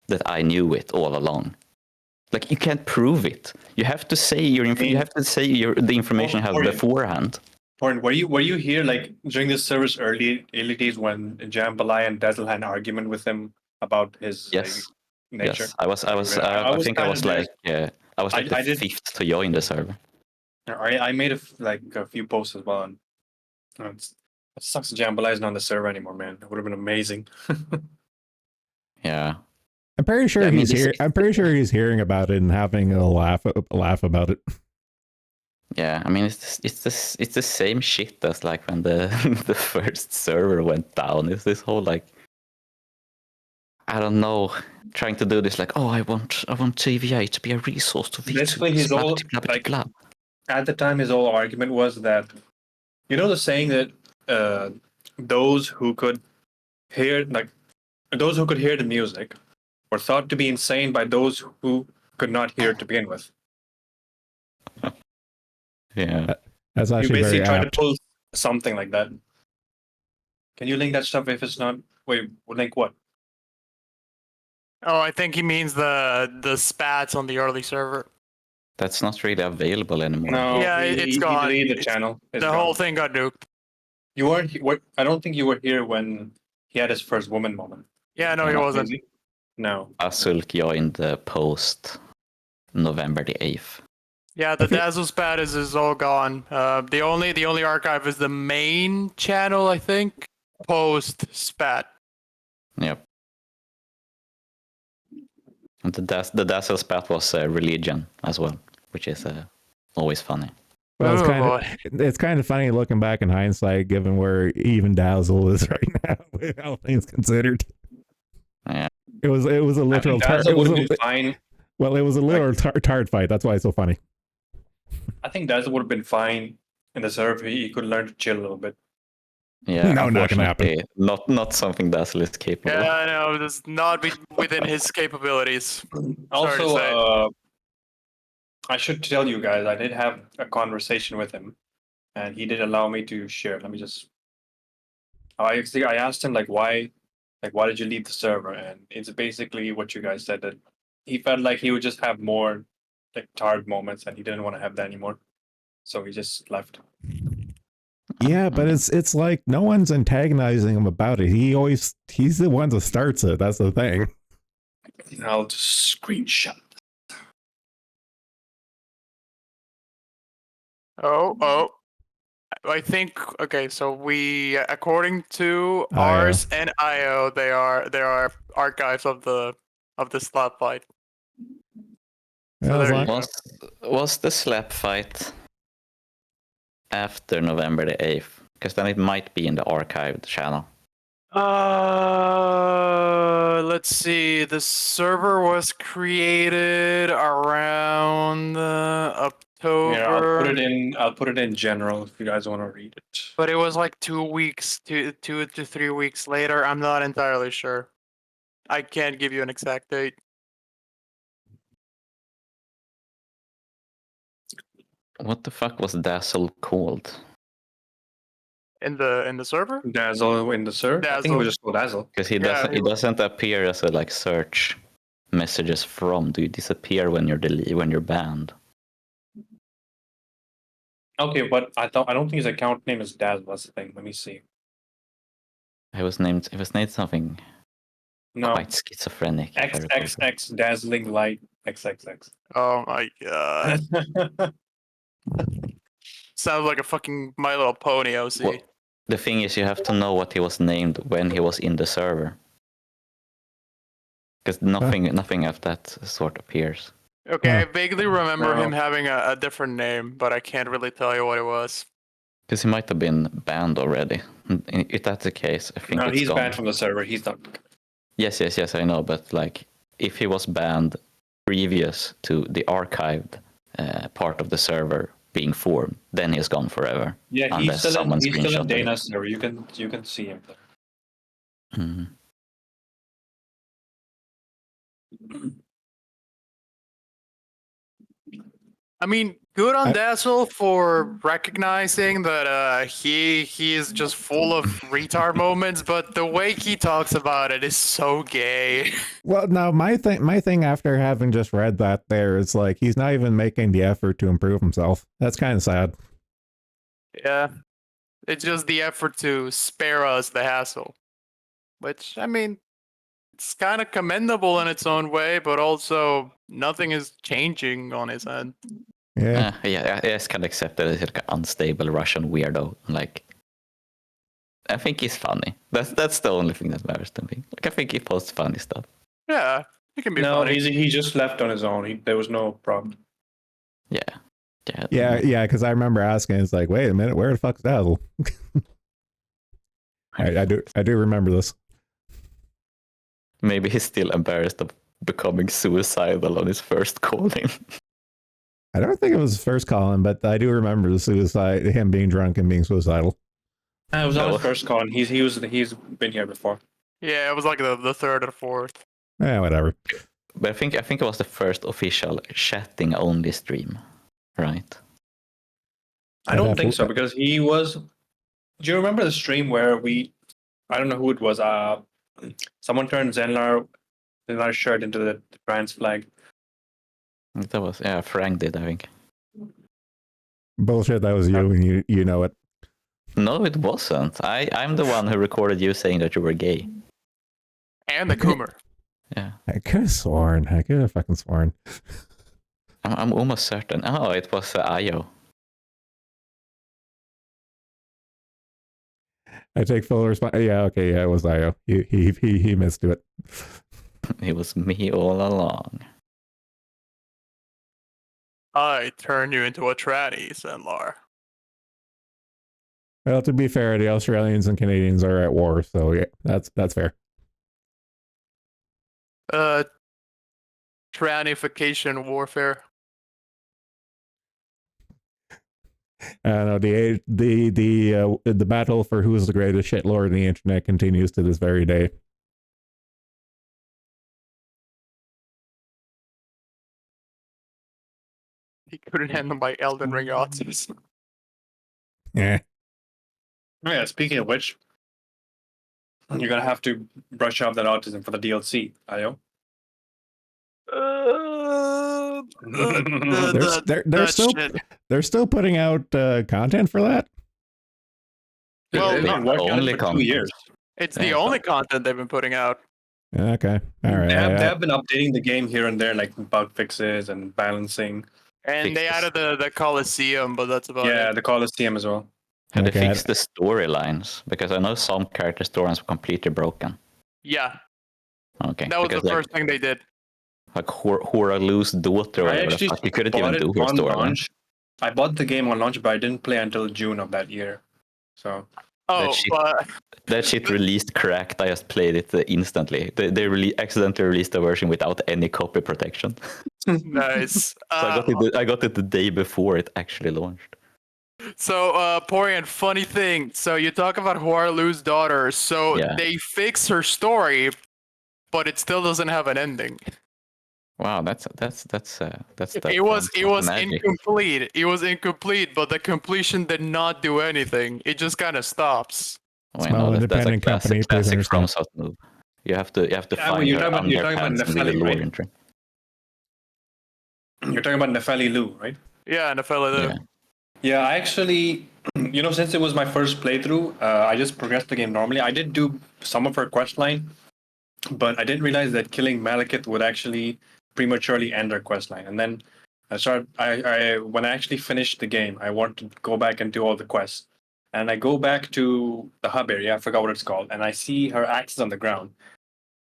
that I knew it all along. Like, you can't prove it. You have to say the information you have beforehand. Were you here like during the server's early days when Jambalaya and Dazzle had an argument with him about his nature? Yes, I was the fifth to join the server. I made a few posts as well. It sucks Jambalaya is not on the server anymore, man. It would have been amazing. Yeah. I'm pretty sure he's here. I'm pretty sure he's hearing about it and having a laugh about it. Yeah, I mean it's the same shit as like when the the first server went down. It's this whole like, I don't know, trying to do this like, I want TVA to be a resource to basically his whole like at the time his whole argument was that, the saying that those who could hear the music were thought to be insane by those who could not hear it to begin with. Yeah, that's actually you basically very try apt. to pull something like that. Can you link that stuff if it's not? Wait, link what? Oh, I think he means the spats on the early server. That's not really available anymore. No, yeah, it's gone. He deleted the channel. The whole thing got nuked. You weren't. I don't think you were here when he had his first woman moment. Yeah, no, he wasn't. No. Azul joined the post November the 8th. Yeah, the Dazzle spat is all gone. The only archive is the main channel, I think. Post spat. Yep. And the Dazzle spat was religion as well, which is always funny. Well, it's kind of funny looking back in hindsight, given where even Dazzle is right now, all things considered. Yeah. It was a literal. Dazzle would have been fine. Well, it was a literal tard fight. That's why it's so funny. I think Dazzle would have been fine in the server. He could learn to chill a little bit. Yeah, no, not gonna happen. Not something Dazzle is capable. Yeah, no, that's not within his capabilities. Also, I should tell you guys, I did have a conversation with him, and he did allow me to share. Let me just. I asked him why did you leave the server? And it's basically what you guys said, that he felt like he would just have more tard moments, and he didn't want to have that anymore, so he just left. Yeah, but it's like no one's antagonizing him about it. He's the one that starts it. That's the thing. I'll just screenshot. Oh. I think so we, according to Ars and IO, they are archives of the slap fight. So was the slap fight after November the 8th? Because then it might be in the archived channel. Let's see. The server was created around October. Yeah, I'll put it in general if you guys want to read it. But it was like 2 weeks, 2 to 3 weeks later. I'm not entirely sure. I can't give you an exact date. What the fuck was Dazzle called? In the server? Dazzle in the server? I think it was just called Dazzle. Because he doesn't appear as a search messages from. Do you disappear when you're banned? Okay, but I don't think his account name is Daz. What's the thing? Let me see. He was named something No, quite schizophrenic. If I recall. XXX Dazzling Light XXX. Oh my god. Sounds like a fucking My Little Pony OC. Well, the thing is, you have to know what he was named when he was in the server, because nothing of that sort appears. Okay, I Huh. vaguely remember No. him having a different name, but I can't really tell you what it was. Because he might have been banned already. If that's the case, I think No, it's he's gone. banned from the server. He's not. Yes, I know, but like, if he was banned previous to the archived part of the server being formed, then he's gone forever. Yeah, Unless someone he's still in screenshotted it. Dana's server. You can see him there. Mhm. I mean, good on Dazzle for recognizing that he is just full of retard moments, but the way he talks about it is so gay. Well, no, my thing after having just read that there is like he's not even making the effort to improve himself. That's kind of sad. Yeah. It's just the effort to spare us the hassle. Which, I mean, it's kind of commendable in its own way, but also nothing is changing on his end. Yeah. I just can't accept that he's like an unstable Russian weirdo. Like, I think he's funny. That's the only thing that matters to me. Like, I think he posts funny stuff. Yeah, it can be No, funny. he just left on his own. There was no problem. Yeah, because I remember asking, it's like, wait a minute, where the fuck's Dazzle? I do remember this. Maybe he's still embarrassed of becoming suicidal on his first calling. I don't think it was his first calling, but I do remember the suicide, him being drunk and being suicidal. It was on No. his first call, and he's been here before. Yeah, it was like the third or fourth. Whatever. But I think it was the first official chatting only stream, right? I don't think so because he was. Do you remember the stream where I don't know who it was. Someone turned Zenlar's shirt into the brand's flag. That was Frank did, I think. Bullshit, that was you, and you know it. No, it wasn't. I'm the one who recorded you saying that you were gay. And the Coomer. Yeah, I could have sworn. I could have fucking sworn. I'm almost certain. Oh, it was Ayo. I take full response. Yeah, okay, yeah, it was Io. He missed it. It was me all along. I turned you into a tranny, Zenlar. Well, to be fair, the Australians and Canadians are at war, so yeah, that's fair. Trannification warfare. No, the battle for who's the greatest shitlord in the internet continues to this very day. He couldn't handle my Elden Ring autism. Yeah. Oh, yeah, speaking of which, you're gonna have to brush up that autism for the DLC, Ayo. They're still putting out content for that. Well, They've been working on only it for 2 content. years. It's the only content they've been putting out. Okay, all right. They have been updating the game here and there, like bug fixes and balancing. And they Fixes. added the Coliseum, but that's about Yeah, it. the Coliseum as well. Have they Okay. fixed the storylines? Because I know some character storylines were completely broken. Yeah, Okay. that was because, the first thing they did. Like Horalu's daughter or I whatever the actually fuck, you couldn't even bought do it her on storyline. launch. I bought the game on launch, but I didn't play until June of that year. So Oh, shit- but That shit released cracked. I just played it instantly. They accidentally released a version without any copy protection. nice. So I got it the day before it actually launched. So, Porian, funny thing. So you talk about Huarlu's daughter. So Yeah. they fix her story, but it still doesn't have an ending. Wow, that's It was magic. incomplete. It was incomplete, but the completion did not do anything. It just kind of stops. Oh, I Small know, that's a independent company, please classic understand. FromSoft move. You have to Yeah, find well, you're her talking about underpants and really Nefeli, lure right? into her. you're talking about Nefeli Lu, right? Yeah, and I fell in Yeah. Yeah, I actually, since it was my first playthrough, I just progressed the game normally. I did do some of her quest line, but I didn't realize that killing Malekith would actually prematurely end her quest line. And then when I actually finished the game, I wanted to go back and do all the quests. And I go back to the hub area, I forgot what it's called, and I see her axe on the ground.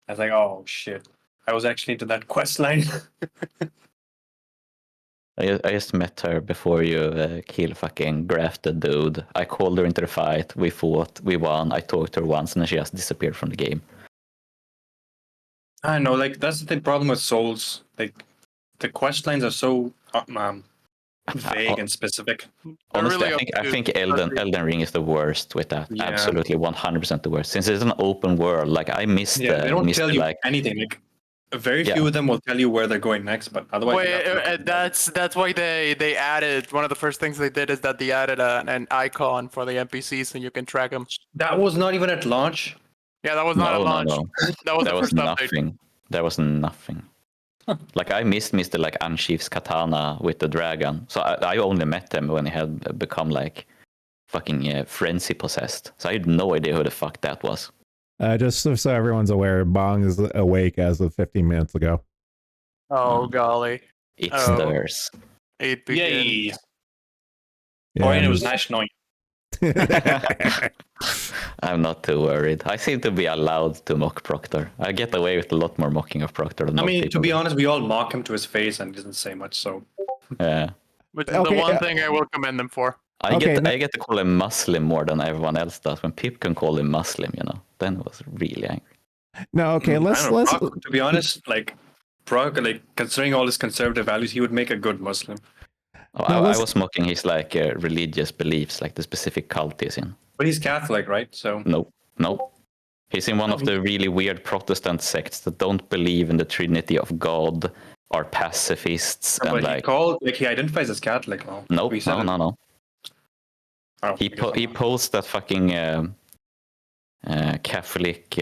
I was like, oh shit. I was actually into that quest line. I just met her before you kill fucking grafted dude. I called her into the fight. We fought. We won. I talked to her once, and then she just disappeared from the game. I know, like that's the problem with Souls. Like the quest lines are so vague and specific. Honestly, really I think Elden Ring is the worst with that. Yeah. Absolutely, 100% the worst. Since it's an open world, like I missed. Yeah, they don't tell you like anything. Like very few of them will tell you where they're going next, but otherwise. Wait, that's why they added one of the first things they did is that they added an icon for the NPCs so you can track them. That was not even at launch. Yeah, that was not at launch. No. That was There the was first update. nothing. There was nothing. Like I missed Mr. like Unsheath's katana with the dragon. So I only met him when he had become like fucking frenzy possessed. So I had no idea who the fuck that was. Just so everyone's aware, Bong is awake as of 15 minutes ago. Oh golly, It's Oh. theirs. it begins. Yay! Yeah, Boy, and it I'm was nice knowing. I'm not too worried. I seem to be allowed to mock Proctor. I get away with a lot more mocking of Proctor than I most mean, people. to be honest, we all mock him to his face and he doesn't say much. So Yeah. Which is Okay, the one thing I will commend them for. I Okay, I get to call him Muslim more than everyone else does. When people can call him Muslim, then I was really angry. No, okay, I let's don't know, Brock, to be honest, like Brock, like considering all his conservative values, he would make a good Muslim. Oh, No, I was mocking his like religious beliefs, like the specific cult he's in. But he's Catholic, right? So No. He's in one of the really weird Protestant sects that don't believe in the Trinity of God, are pacifists, and but he identifies as Catholic now. Nope, We said it. no. Oh, He posts that fucking Catholic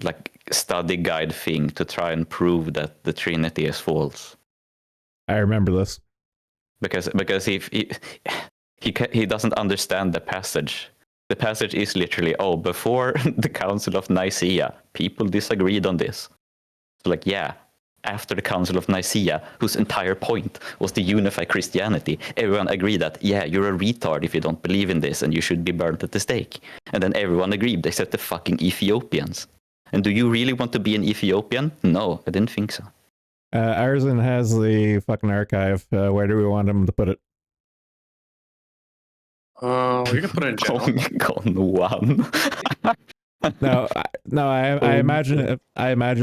like study guide thing to try and prove that the Trinity is false. I remember this. Because he doesn't understand the passage. The passage is literally, before the Council of Nicaea, people disagreed on this. So like, yeah, after the Council of Nicaea, whose entire point was to unify Christianity, everyone agreed that, yeah, you're a retard if you don't believe in this and you should be burnt at the stake. And then everyone agreed, except the fucking Ethiopians. And do you really want to be an Ethiopian? No, I didn't think so. Arzen has the fucking archive. Where do we want him to put it? You can put it in general. Con one. I imagine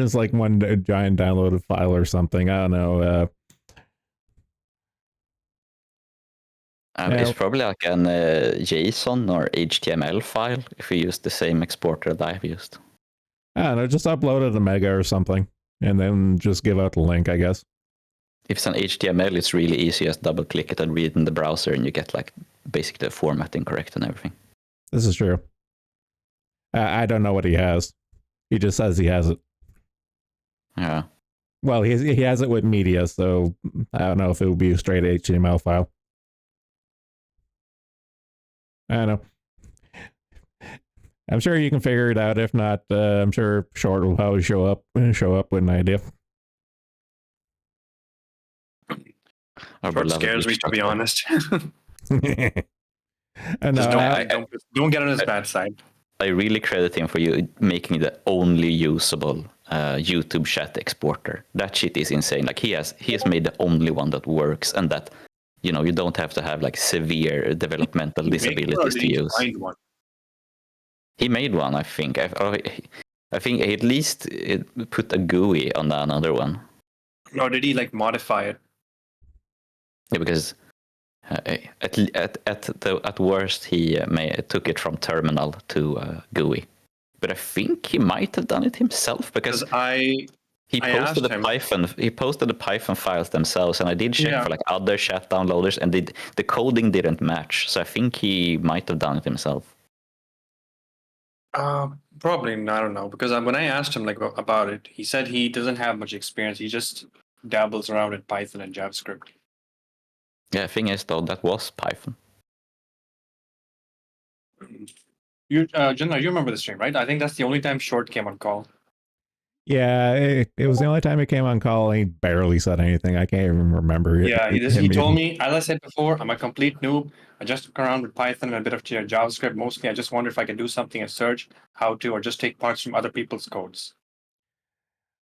it's like one giant downloaded file or something. I don't know. It's probably like an JSON or HTML file if you use the same exporter that I've used. I don't know. Just upload it to Mega or something, and then just give out the link, I guess. If it's an HTML, it's really easy. Just double click it and read it in the browser, and you get like basically the formatting correct and everything. This is true. I don't know what he has. He just says he has it. Yeah. Well, he has it with media, so I don't know if it would be a straight HTML file. I don't know. I'm sure you can figure it out. If not, I'm sure Short will probably show up with an idea. Short scares me, to be honest. And don't get on his bad side. I really credit him for making the only usable YouTube chat exporter. That shit is insane. Like he has made the only one that works, and that you don't have to have like severe developmental disabilities to use. He made one, I think. I think he at least put a GUI on another one. No, did he like modify it? Yeah, because at worst he took it from terminal to GUI. But I think he might have done it himself because he posted the Python files themselves, and I did check for like other chat downloaders, and the coding didn't match. So I think he might have done it himself. Probably, I don't know, because when I asked him like about it, he said he doesn't have much experience. He just dabbles around in Python and JavaScript. Yeah, the thing is though, that was Python. Jenna, you remember the stream, right? I think that's the only time Short came on call. Yeah, it was the only time he came on call. And he barely said anything. I can't even remember it. Yeah, he told me, as I said before, I'm a complete noob. I just look around with Python and a bit of JavaScript. Mostly, I just wonder if I can do something and search how to, or just take parts from other people's codes.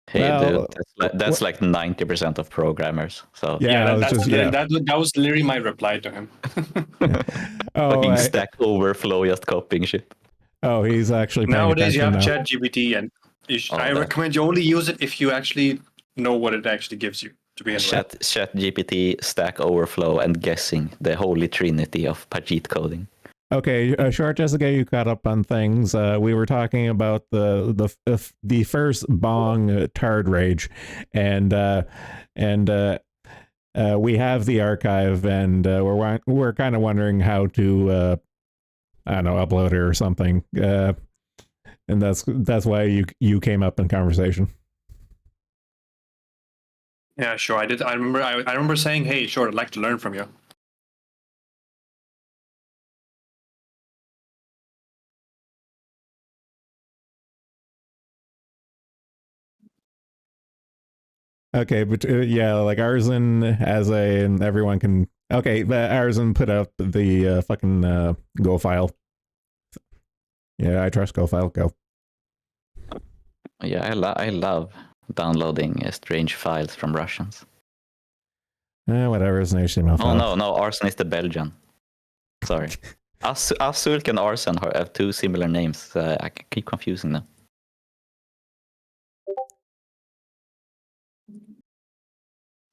Hey, Well, dude, that's like 90% of programmers. So yeah, that was literally my reply to him. fucking Stack Overflow, just copying shit. Oh, he's actually paying Nowadays, you attention have now. ChatGPT, and I recommend you only use it if you actually know what it actually gives you. To be ChatGPT, Stack Overflow, and guessing, the holy trinity of Pajit coding. Okay, Short, just to get you caught up on things, we were talking about the first bong tard rage, and we have the archive, and we're kind of wondering how to I don't know, upload it or something, and that's why you came up in conversation. Yeah, sure. I did. I remember saying, "Hey, sure, I'd like to learn from you." Okay, but yeah, like Arzen and everyone can. Okay, but Arzen put up the fucking Go file. Yeah, I trust Go file. Go. Yeah, I love downloading strange files from Russians. Whatever, it's an HTML file. Oh no, Arsen is the Belgian. Sorry. Asulk and Arsen have two similar names. I keep confusing them.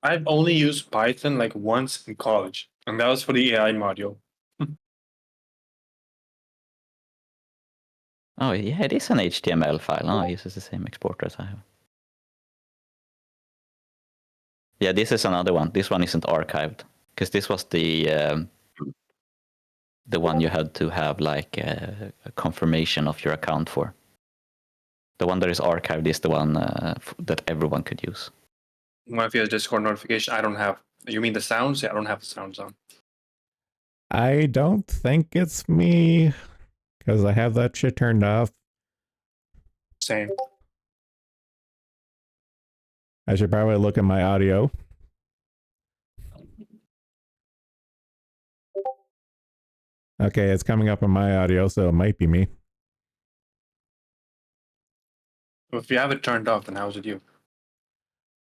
I've only used Python like once in college, and that was for the AI module. Oh yeah, it is an HTML file. Oh, it uses the same exporter as I have. Yeah, this is another one. This one isn't archived because this was the one you had to have like a confirmation of your account for. The one that is archived is the one that everyone could use. One of your Discord notification. I don't have. You mean the sounds? Yeah, I don't have the sounds on. I don't think it's me because I have that shit turned off. Same. I should probably look at my audio. Okay, it's coming up on my audio, so it might be me. If you have it turned off, then how's it you?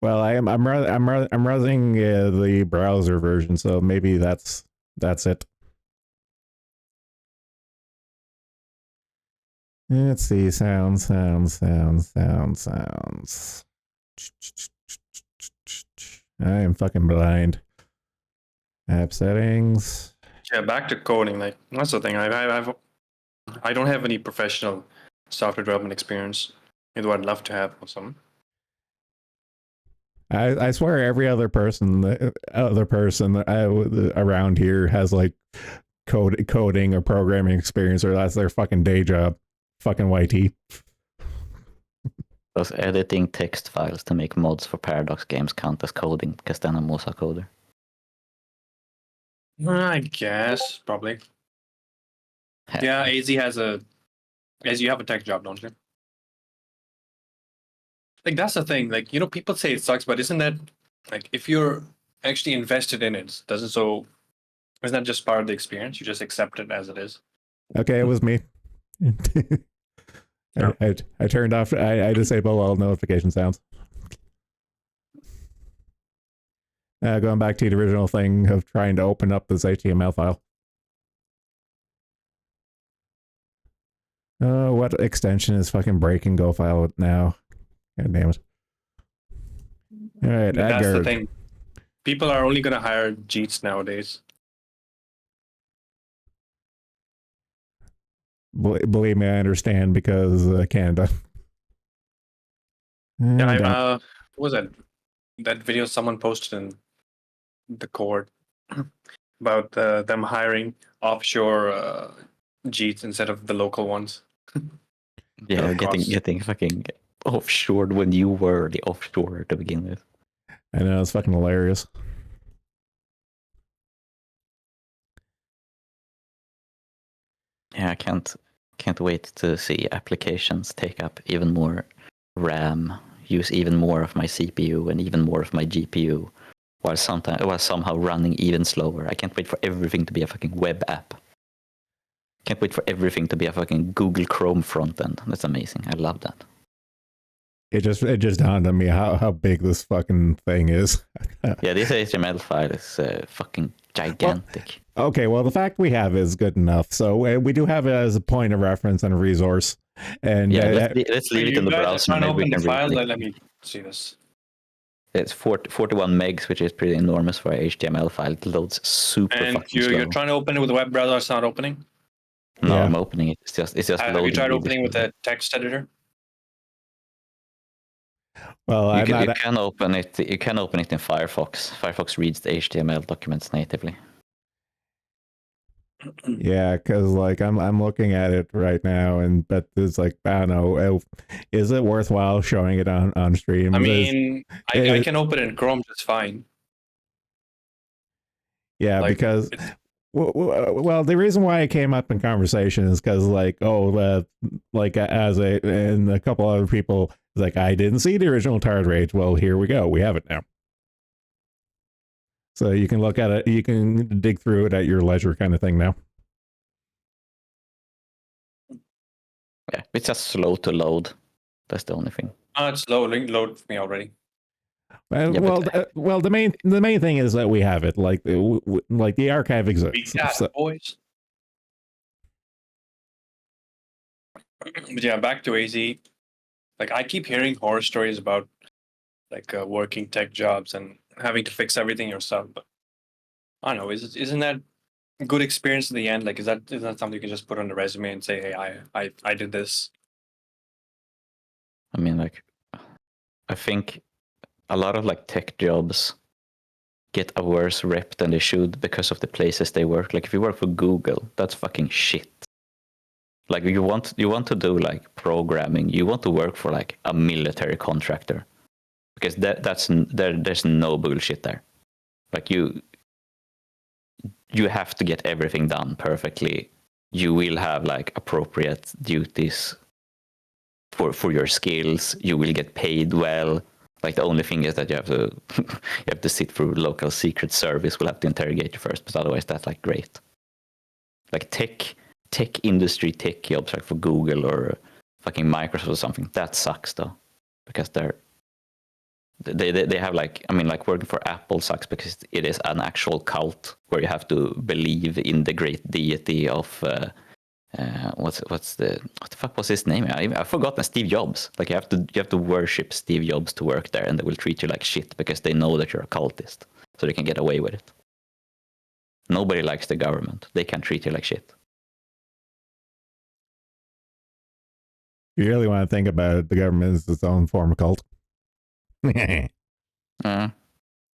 Well, I'm running the browser version, so maybe that's it. Let's see, sounds. I am fucking blind. App settings. Yeah, back to coding. Like that's the thing. I don't have any professional software development experience. Although I'd love to have some. I swear every other person around here has like coding or programming experience, or that's their fucking day job. Fucking YT. Does editing text files to make mods for Paradox games count as coding? Because then I'm also a coder. I guess probably. Yeah, AZ you have a tech job, don't you? Like that's the thing. Like people say it sucks, but isn't that like if you're actually invested in it, isn't that just part of the experience? You just accept it as it is. Okay, it was me. I turned off. I disabled all notification sounds. Going back to the original thing of trying to open up this HTML file. What extension is fucking breaking Go file now? God damn it. All right, that's the thing. People are only going to hire Jeets nowadays. Believe me, I understand because Canada. Yeah, what was that? That video someone posted in the court about them hiring offshore Jeets instead of the local ones. Yeah, getting fucking offshored when you were the offshore to begin with. I know, it's fucking hilarious. Yeah, I can't Can't wait to see applications take up even more RAM, use even more of my CPU and even more of my GPU, while somehow running even slower. I can't wait for everything to be a fucking web app. Can't wait for everything to be a fucking Google Chrome front end. That's amazing. I love that. It just dawned on me how big this fucking thing is. Yeah, this HTML file is fucking gigantic. Okay, well, the fact we have is good enough. So we do have it as a point of reference and a resource. And yeah, let's leave it in the browser. Trying to Maybe open we the can file. read it. Let me see this. It's 41 megs, which is pretty enormous for an HTML file. It loads super And fucking slow. you're trying to open it with a web browser. It's not opening. No, Yeah. I'm opening it. It's just Have loading. you tried really opening with slow. a text editor? well, You can open it. You can open it in Firefox. Firefox reads the HTML documents natively. yeah, because like I'm looking at it right now, but it's like I don't know, is it worthwhile showing it on stream? I mean, I can open it in Chrome just fine. Yeah, Like, because well, the reason why it came up in conversation is because like as and a couple other people like I didn't see the original Tard Rage. Well, here we go, we have it now. So you can look at it, you can dig through it at your leisure, kind of thing now. Yeah, it's just slow to load. That's the only thing. it's loading for me already. Well, Yeah, well, the main thing is that we have it. Like the archive Big exists. data, So, boys. But yeah, back to AZ. Like, I keep hearing horror stories about like working tech jobs and having to fix everything yourself. But I don't know. Isn't that a good experience in the end? Like, isn't that something you can just put on the resume and say, hey, I did this? I mean, like, I think a lot of like tech jobs get a worse rep than they should because of the places they work. Like if you work for Google, that's fucking shit. Like you want to do like programming, you want to work for like a military contractor because there's no bullshit there. Like you have to get everything done perfectly. You will have like appropriate duties for your skills. You will get paid well. Like the only thing is that you have to sit through local secret service. Will have to interrogate you first, but otherwise that's like great. Like tech industry tech jobs like for Google or fucking Microsoft or something, that sucks though, because they have like, I mean, like working for Apple sucks because it is an actual cult where you have to believe in the great deity of what the fuck was his name? I've forgotten. Steve Jobs. Like you have to worship Steve Jobs to work there, and they will treat you like shit because they know that you're a cultist, so they can get away with it. Nobody likes the government. They can treat you like shit. you really want to think about it, the government is its own form of cult. Yeah, I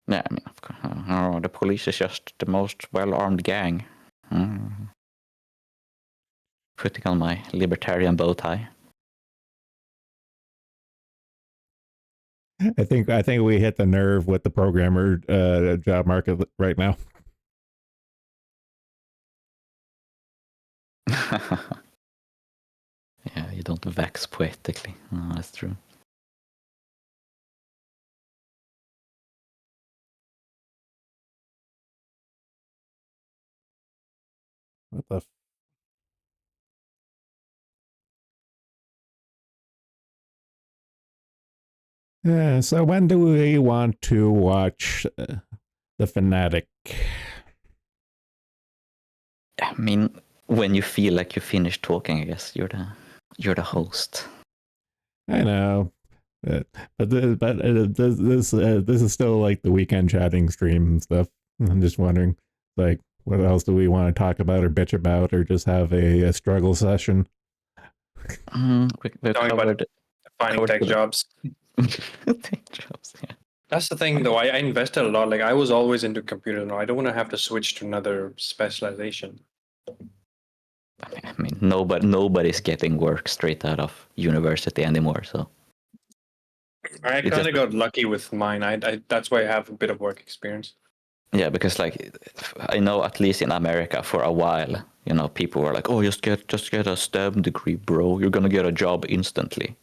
mean, of course, the police is just the most well-armed gang. Putting on my libertarian bow tie. I think we hit the nerve with the programmer job market right now. Yeah, you don't vex poetically. No, that's true. What the? Yeah. So when do we want to watch The Fanatic? I mean, when you feel like you finished talking, I guess you're the host. I know, but this is still like the weekend chatting stream and stuff. I'm just wondering, like, what else do we want to talk about or bitch about or just have a struggle session? We covered finding tech jobs. Tech jobs, yeah. That's the thing, though. I invested a lot. Like I was always into computer. Now I don't want to have to switch to another specialization. I mean, nobody's getting work straight out of university anymore. So I kind of got lucky with mine. I that's why I have a bit of work experience. Yeah, because like I know at least in America for a while, you know, people were like, "Oh, just get a STEM degree, bro. You're gonna get a job instantly."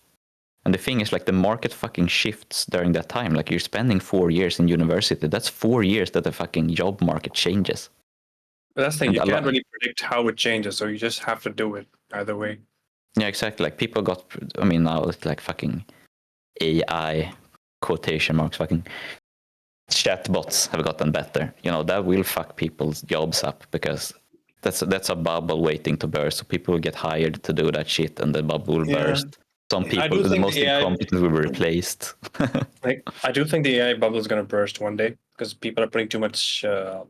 And the thing is, like, the market fucking shifts during that time. Like, you're spending 4 years in university. That's 4 years that the fucking job market changes. But that's the thing, And you a can't lot, really predict how it changes, so you just have to do it either way. yeah, exactly. Like, people got, I mean, now it's like fucking AI quotation marks, fucking chatbots have gotten better. You know, that will fuck people's jobs up because that's a bubble waiting to burst. So people will get hired to do that shit, and the bubble will Yeah. burst. Some I people, do the think most the AI incompetent, will be replaced. Like, I do think the AI bubble is going to burst one day because people are putting too much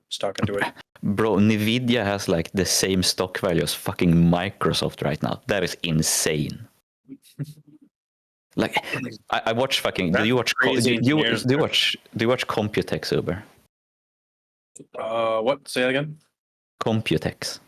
stock into it. Bro, Nvidia has like the same stock value as fucking Microsoft right now. That is insane. Like, I watch fucking. Do That's you watch? crazy engineers, Do you watch Computex, Uber? What? Say that again? Computex,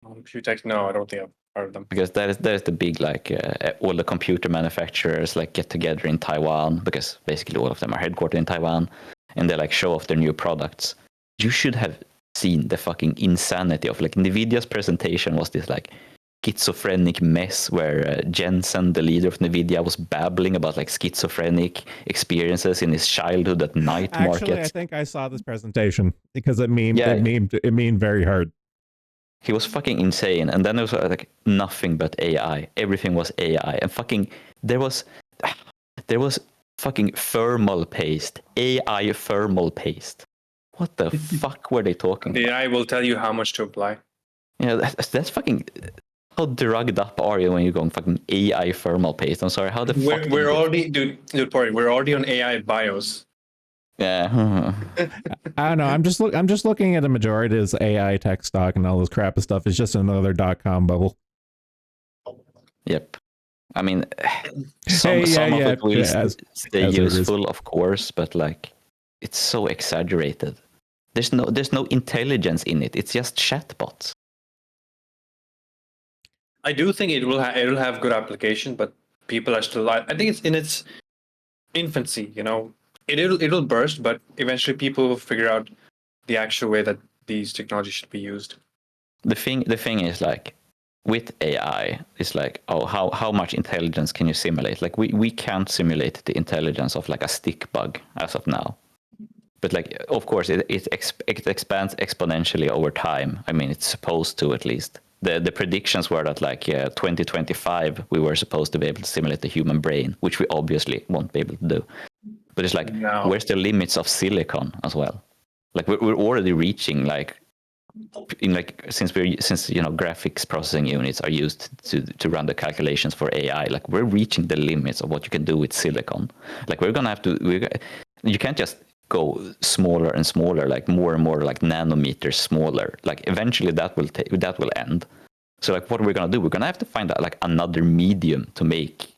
Computex? No, I don't think I've heard of them. because that is the big, like, all the computer manufacturers like get together in Taiwan, because basically all of them are headquartered in Taiwan, and they like show off their new products. You should have seen the fucking insanity of, like, Nvidia's presentation was this like schizophrenic mess where Jensen, the leader of Nvidia, was babbling about like schizophrenic experiences in his childhood at night Actually, I markets. think I saw this presentation because it Yeah. memed very hard. He was fucking insane, and then it was like nothing but AI. Everything was AI, and fucking there was fucking thermal paste, AI thermal paste. What the fuck were they talking The about? AI will tell you how much to apply. Yeah, that's fucking. How drugged up are you when you're going fucking AI thermal paste? I'm sorry, how the fuck? We're already, dude, Pori, we're already on AI bios. Yeah. I don't know. I'm just looking at the majority of this AI tech stock and all this crap and stuff. It's just another .com bubble. Yep. I mean, some of it will stay useful, of course, but like, it's so exaggerated. There's no intelligence in it. It's just chatbots. I do think it will have good application, but people are still. I think it's in its infancy. You know, it'll burst, but eventually people will figure out the actual way that these technologies should be used. The thing is, like, with AI, it's like, oh, how much intelligence can you simulate? Like, we can't simulate the intelligence of like a stick bug as of now. But like, of course, it expands exponentially over time. I mean, it's supposed to, at least. The predictions were that like 2025 we were supposed to be able to simulate the human brain, which we obviously won't be able to do. But it's like, No. where's the limits of silicon as well? Like, we're already reaching like, in like, since you know, graphics processing units are used to run the calculations for AI, like, we're reaching the limits of what you can do with silicon. Like, we're gonna have to, you can't just go smaller and smaller, like more and more like nanometers smaller. Like, eventually that will end. So like, what are we gonna do? We're gonna have to find out like another medium to make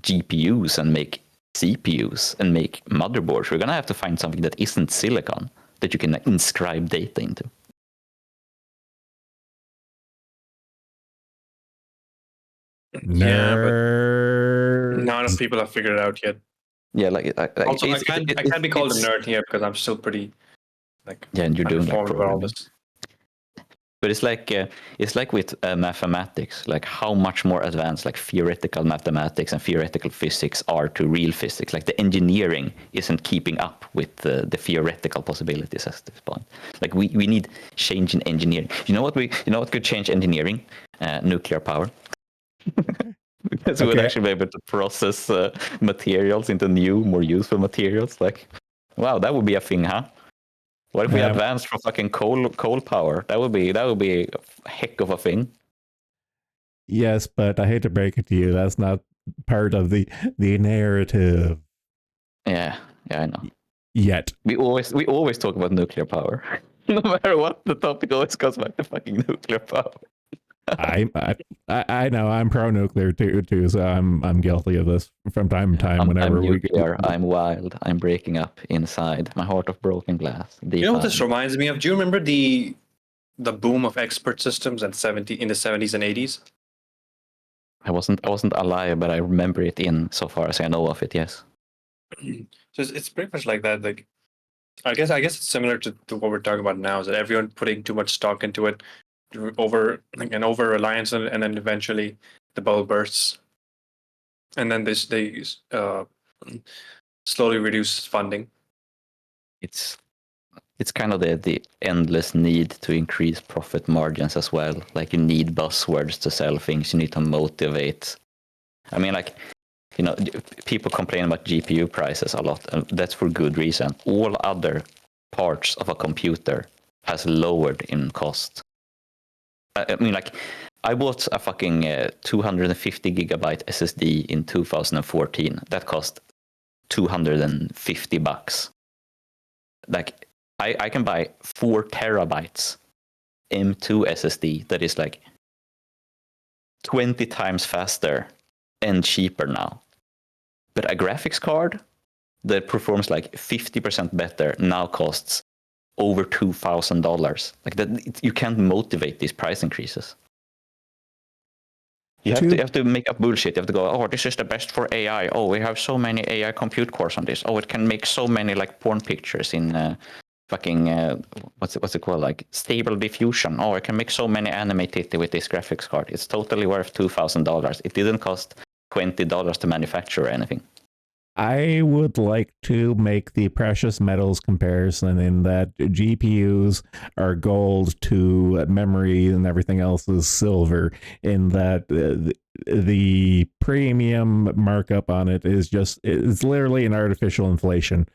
GPUs and make CPUs and make motherboards. We're gonna have to find something that isn't silicon that you can inscribe data into. Nerd. Yeah, but not enough people have figured it out yet. Yeah, like Also, I can't be called a nerd here because I'm still pretty like, yeah, and you're doing like informed about all programming. this. But it's like with mathematics, like how much more advanced like theoretical mathematics and theoretical physics are to real physics. Like, the engineering isn't keeping up with the theoretical possibilities at this point. Like, we need change in engineering. You know what could change engineering? Nuclear power. Because we would actually be able to process materials into new, more useful materials. Like, wow, that would be a thing, huh? What if we advanced from fucking coal power? That would be a heck of a thing. Yes, but I hate to break it to you, that's not part of the narrative. Yeah, I know. Yet. We always talk about nuclear power. No matter what, the topic always goes back to fucking nuclear power. I know I'm pro nuclear too, so I'm guilty of this from time to time. Whenever I'm nuclear, I'm wild, I'm breaking up inside. My heart of broken glass. You know what this reminds me of? Do you remember the boom of expert systems in the 70s and 80s? I wasn't alive, but I remember it in so far as I know of it. Yes. So it's pretty much like that. Like, I guess it's similar to what we're talking about now. Is that everyone putting too much stock into it, over reliance on it, and then eventually the bubble bursts, and then they slowly reduce funding. It's kind of the endless need to increase profit margins as well. Like you need buzzwords to sell things. You need to motivate. I mean, like, you know, people complain about GPU prices a lot, and that's for good reason. All other parts of a computer has lowered in cost. I mean, like, I bought a fucking 250 gigabyte SSD in 2014. That cost $250. Like, I can buy 4 terabytes M2 SSD that is like 20 times faster and cheaper now. But a graphics card that performs like 50% better now costs over $2,000. Like that, you can't motivate these price increases. You have to make up bullshit. You have to go, oh, this is the best for AI. Oh, we have so many AI compute cores on this. Oh, it can make so many like porn pictures in fucking what's it called, like stable diffusion. Oh, I can make so many anime titty with this graphics card. It's totally worth $2,000. It didn't cost $20 to manufacture or anything. I would like to make the precious metals comparison in that GPUs are gold to memory and everything else is silver, in that the premium markup on it is just, it's literally an artificial inflation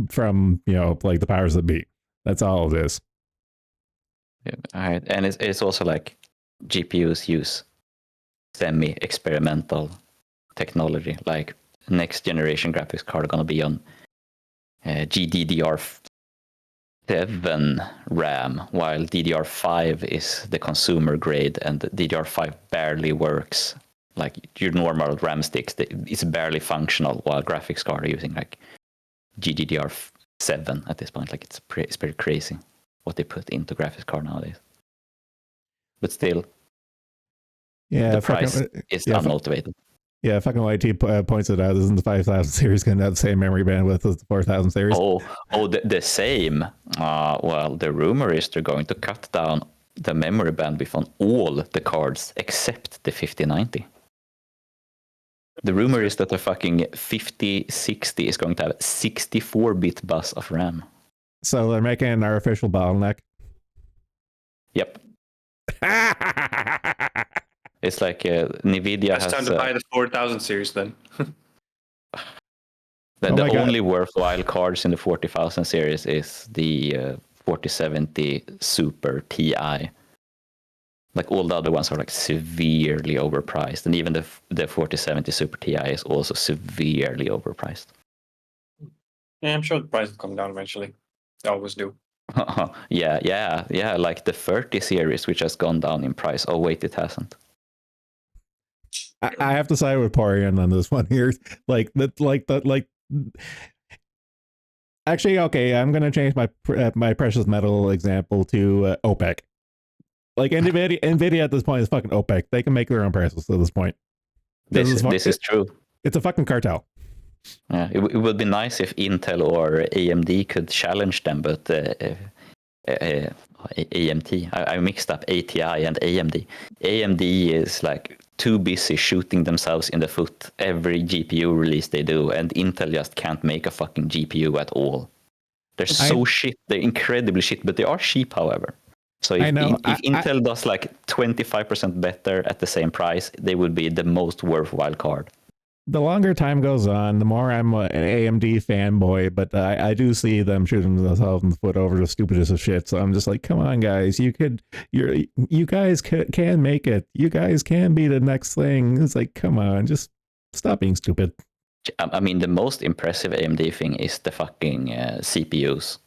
from, you know, like the powers that be. That's all it is. Yeah, all right. And it's also like GPUs use semi-experimental technology, like next generation graphics card are going to be on GDDR7 RAM, while DDR5 is the consumer grade, and the DDR5 barely works. Like your normal RAM sticks, it's barely functional, while graphics card are using like GDDR7 at this point. Like it's pretty crazy what they put into graphics card nowadays. But still, the price is unmotivated. Yeah, fucking YT points it out. Isn't the 5000 series going to have the same memory bandwidth as the 4000 series? Oh, the same. Well, the rumor is they're going to cut down the memory bandwidth on all the cards except the 5090. The rumor is that the fucking 5060 is going to have 64-bit bus of RAM. So they're making an artificial bottleneck? Yep. It's like NVIDIA has... It's time to buy the 4000 series then. The only worthwhile cards in the 40,000 series is the 4070 Super Ti. Like all the other ones are like severely overpriced, and even the 4070 Super Ti is also severely overpriced. Yeah, I'm sure the price will come down eventually. They always do. Yeah. Like the 30 series, which has gone down in price. Oh wait, it hasn't. I have to side with Porian on this one here. Actually, okay, I'm gonna change my precious metal example to OPEC. Like NVIDIA at this point is fucking OPEC. They can make their own prices at this point. This is true. It's a fucking cartel. Yeah, it would be nice if Intel or AMD could challenge them, but AMT. I mixed up ATI and AMD. AMD is like too busy shooting themselves in the foot every GPU release they do, and Intel just can't make a fucking GPU at all. They're so shit. They're incredibly shit, but they are cheap, however. So if Intel does like 25% better at the same price, they would be the most worthwhile card. The longer time goes on, the more I'm an AMD fanboy, but I do see them shooting themselves in the foot over the stupidest of shit. So I'm just like, come on, guys, you guys can make it. You guys can be the next thing. It's like, come on, just stop being stupid. I mean, the most impressive AMD thing is the fucking CPUs.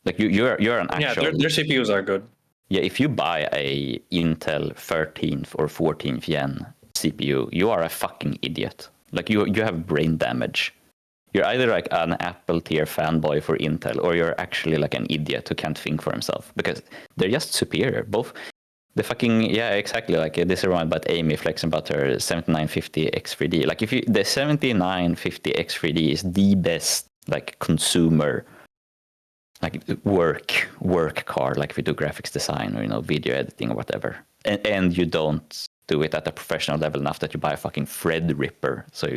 Like you're an actual. Yeah, their CPUs are good. Yeah, if you buy a Intel 13th or 14th gen CPU, you are a fucking idiot. Like you have brain damage. You're either like an Apple tier fanboy for Intel, or you're actually like an idiot who can't think for himself, because they're just superior. Both the fucking exactly, like this is around about Amy flexing about her 7950 X3D. Like the 7950 X3D is the best like consumer like work card, like if you do graphics design or video editing or whatever, and you don't do it at a professional level enough that you buy a fucking Threadripper, so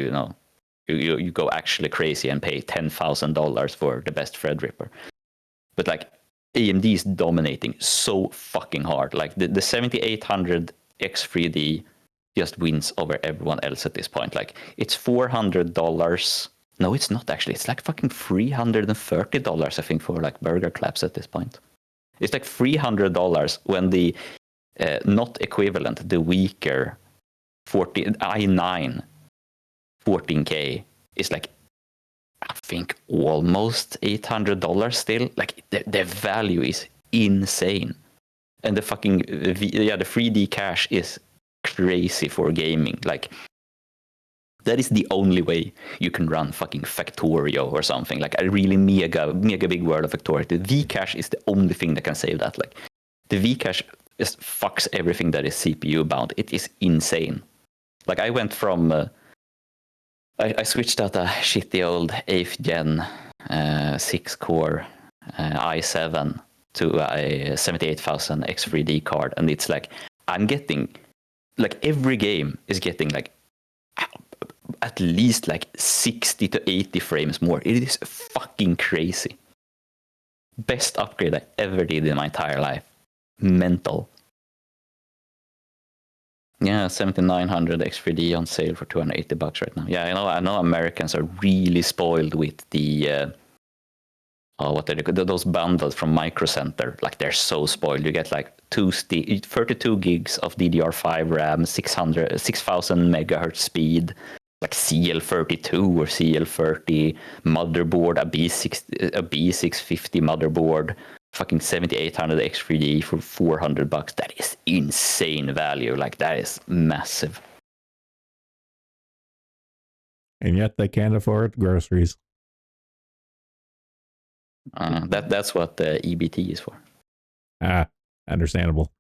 you go actually crazy and pay $10,000 for the best Threadripper. But like AMD is dominating so fucking hard. Like the 7800 X3D just wins over everyone else at this point. Like it's $400. No, it's not actually. It's like fucking $330, I think, for like burger claps at this point. It's like $300 when the not equivalent, the weaker i9 14K is like, I think, almost $800 still. Like the value is insane, and the fucking the 3D cache is crazy for gaming. Like that is the only way you can run fucking Factorio or something, like a really mega big world of Factorio. The V-cache is the only thing that can save that. Like the V-cache just fucks everything that is CPU bound. It is insane. Like I went from I switched out a shitty old 8th gen 6-core i7 to a 78,000 X3D card, and it's like I'm getting, like every game is getting like at least like 60 to 80 frames more. It is fucking crazy. Best upgrade I ever did in my entire life. Mental. Yeah, 7900 X3D on sale for $280 right now. Yeah, I know Americans are really spoiled with the what are they, those bundles from Micro Center. Like they're so spoiled. You get like 32 gigs of DDR5 RAM, 6,000 megahertz speed, like CL32 or CL30 motherboard, a B650 motherboard, fucking 7800 X3D for $400. That is insane value. Like that is massive. And yet they can't afford groceries. That's what the EBT is for. Understandable.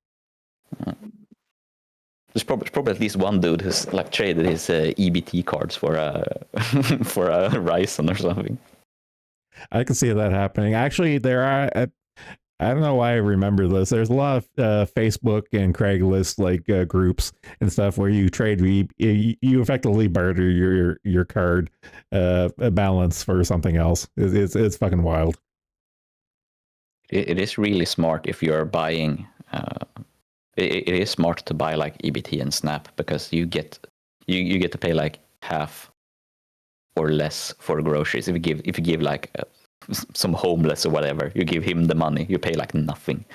There's probably at least one dude who's like traded his EBT cards for a for a Ryzen or something. I can see that happening. Actually, there are. I don't know why I remember this. There's a lot of Facebook and Craigslist like groups and stuff where you trade. You effectively barter your card balance for something else. It's fucking wild. It is really smart if you're buying. It is smart to buy like EBT and Snap because you get to pay like half or less for groceries. If you give like some homeless or whatever, you give him the money, you pay like nothing.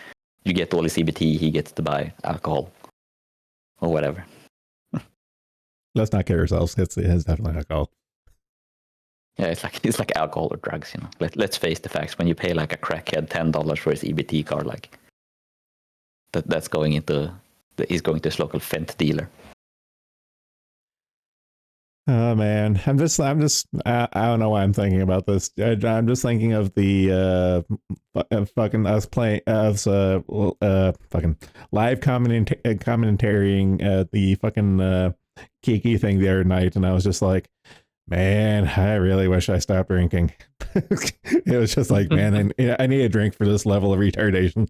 You get all his EBT, he gets to buy alcohol or whatever. Let's not kid ourselves. It's definitely alcohol. Yeah, it's like alcohol or drugs, you know. Let's face the facts. When you pay like a crackhead $10 for his EBT card, like that's going into he's going to his local Fent dealer. Oh man, I'm just I don't know why I'm thinking about this. I'm just thinking of the fucking us playing fucking live commentating the fucking Kiki thing the other night, and I was just like, man, I really wish I stopped drinking. It was just like, man, I need a drink for this level of retardation.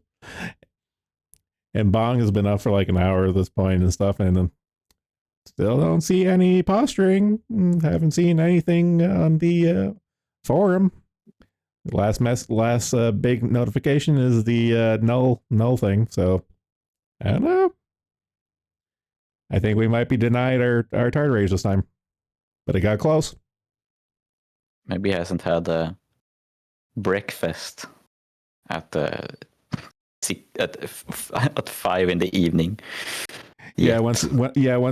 And Bong has been up for like an hour at this point and stuff, and still don't see any posturing. Haven't seen anything on the forum. Last big notification is the null thing. So I don't know. I think we might be denied our tard rage this time, but it got close. Maybe he hasn't had a breakfast at 5 in the evening. Yeah, once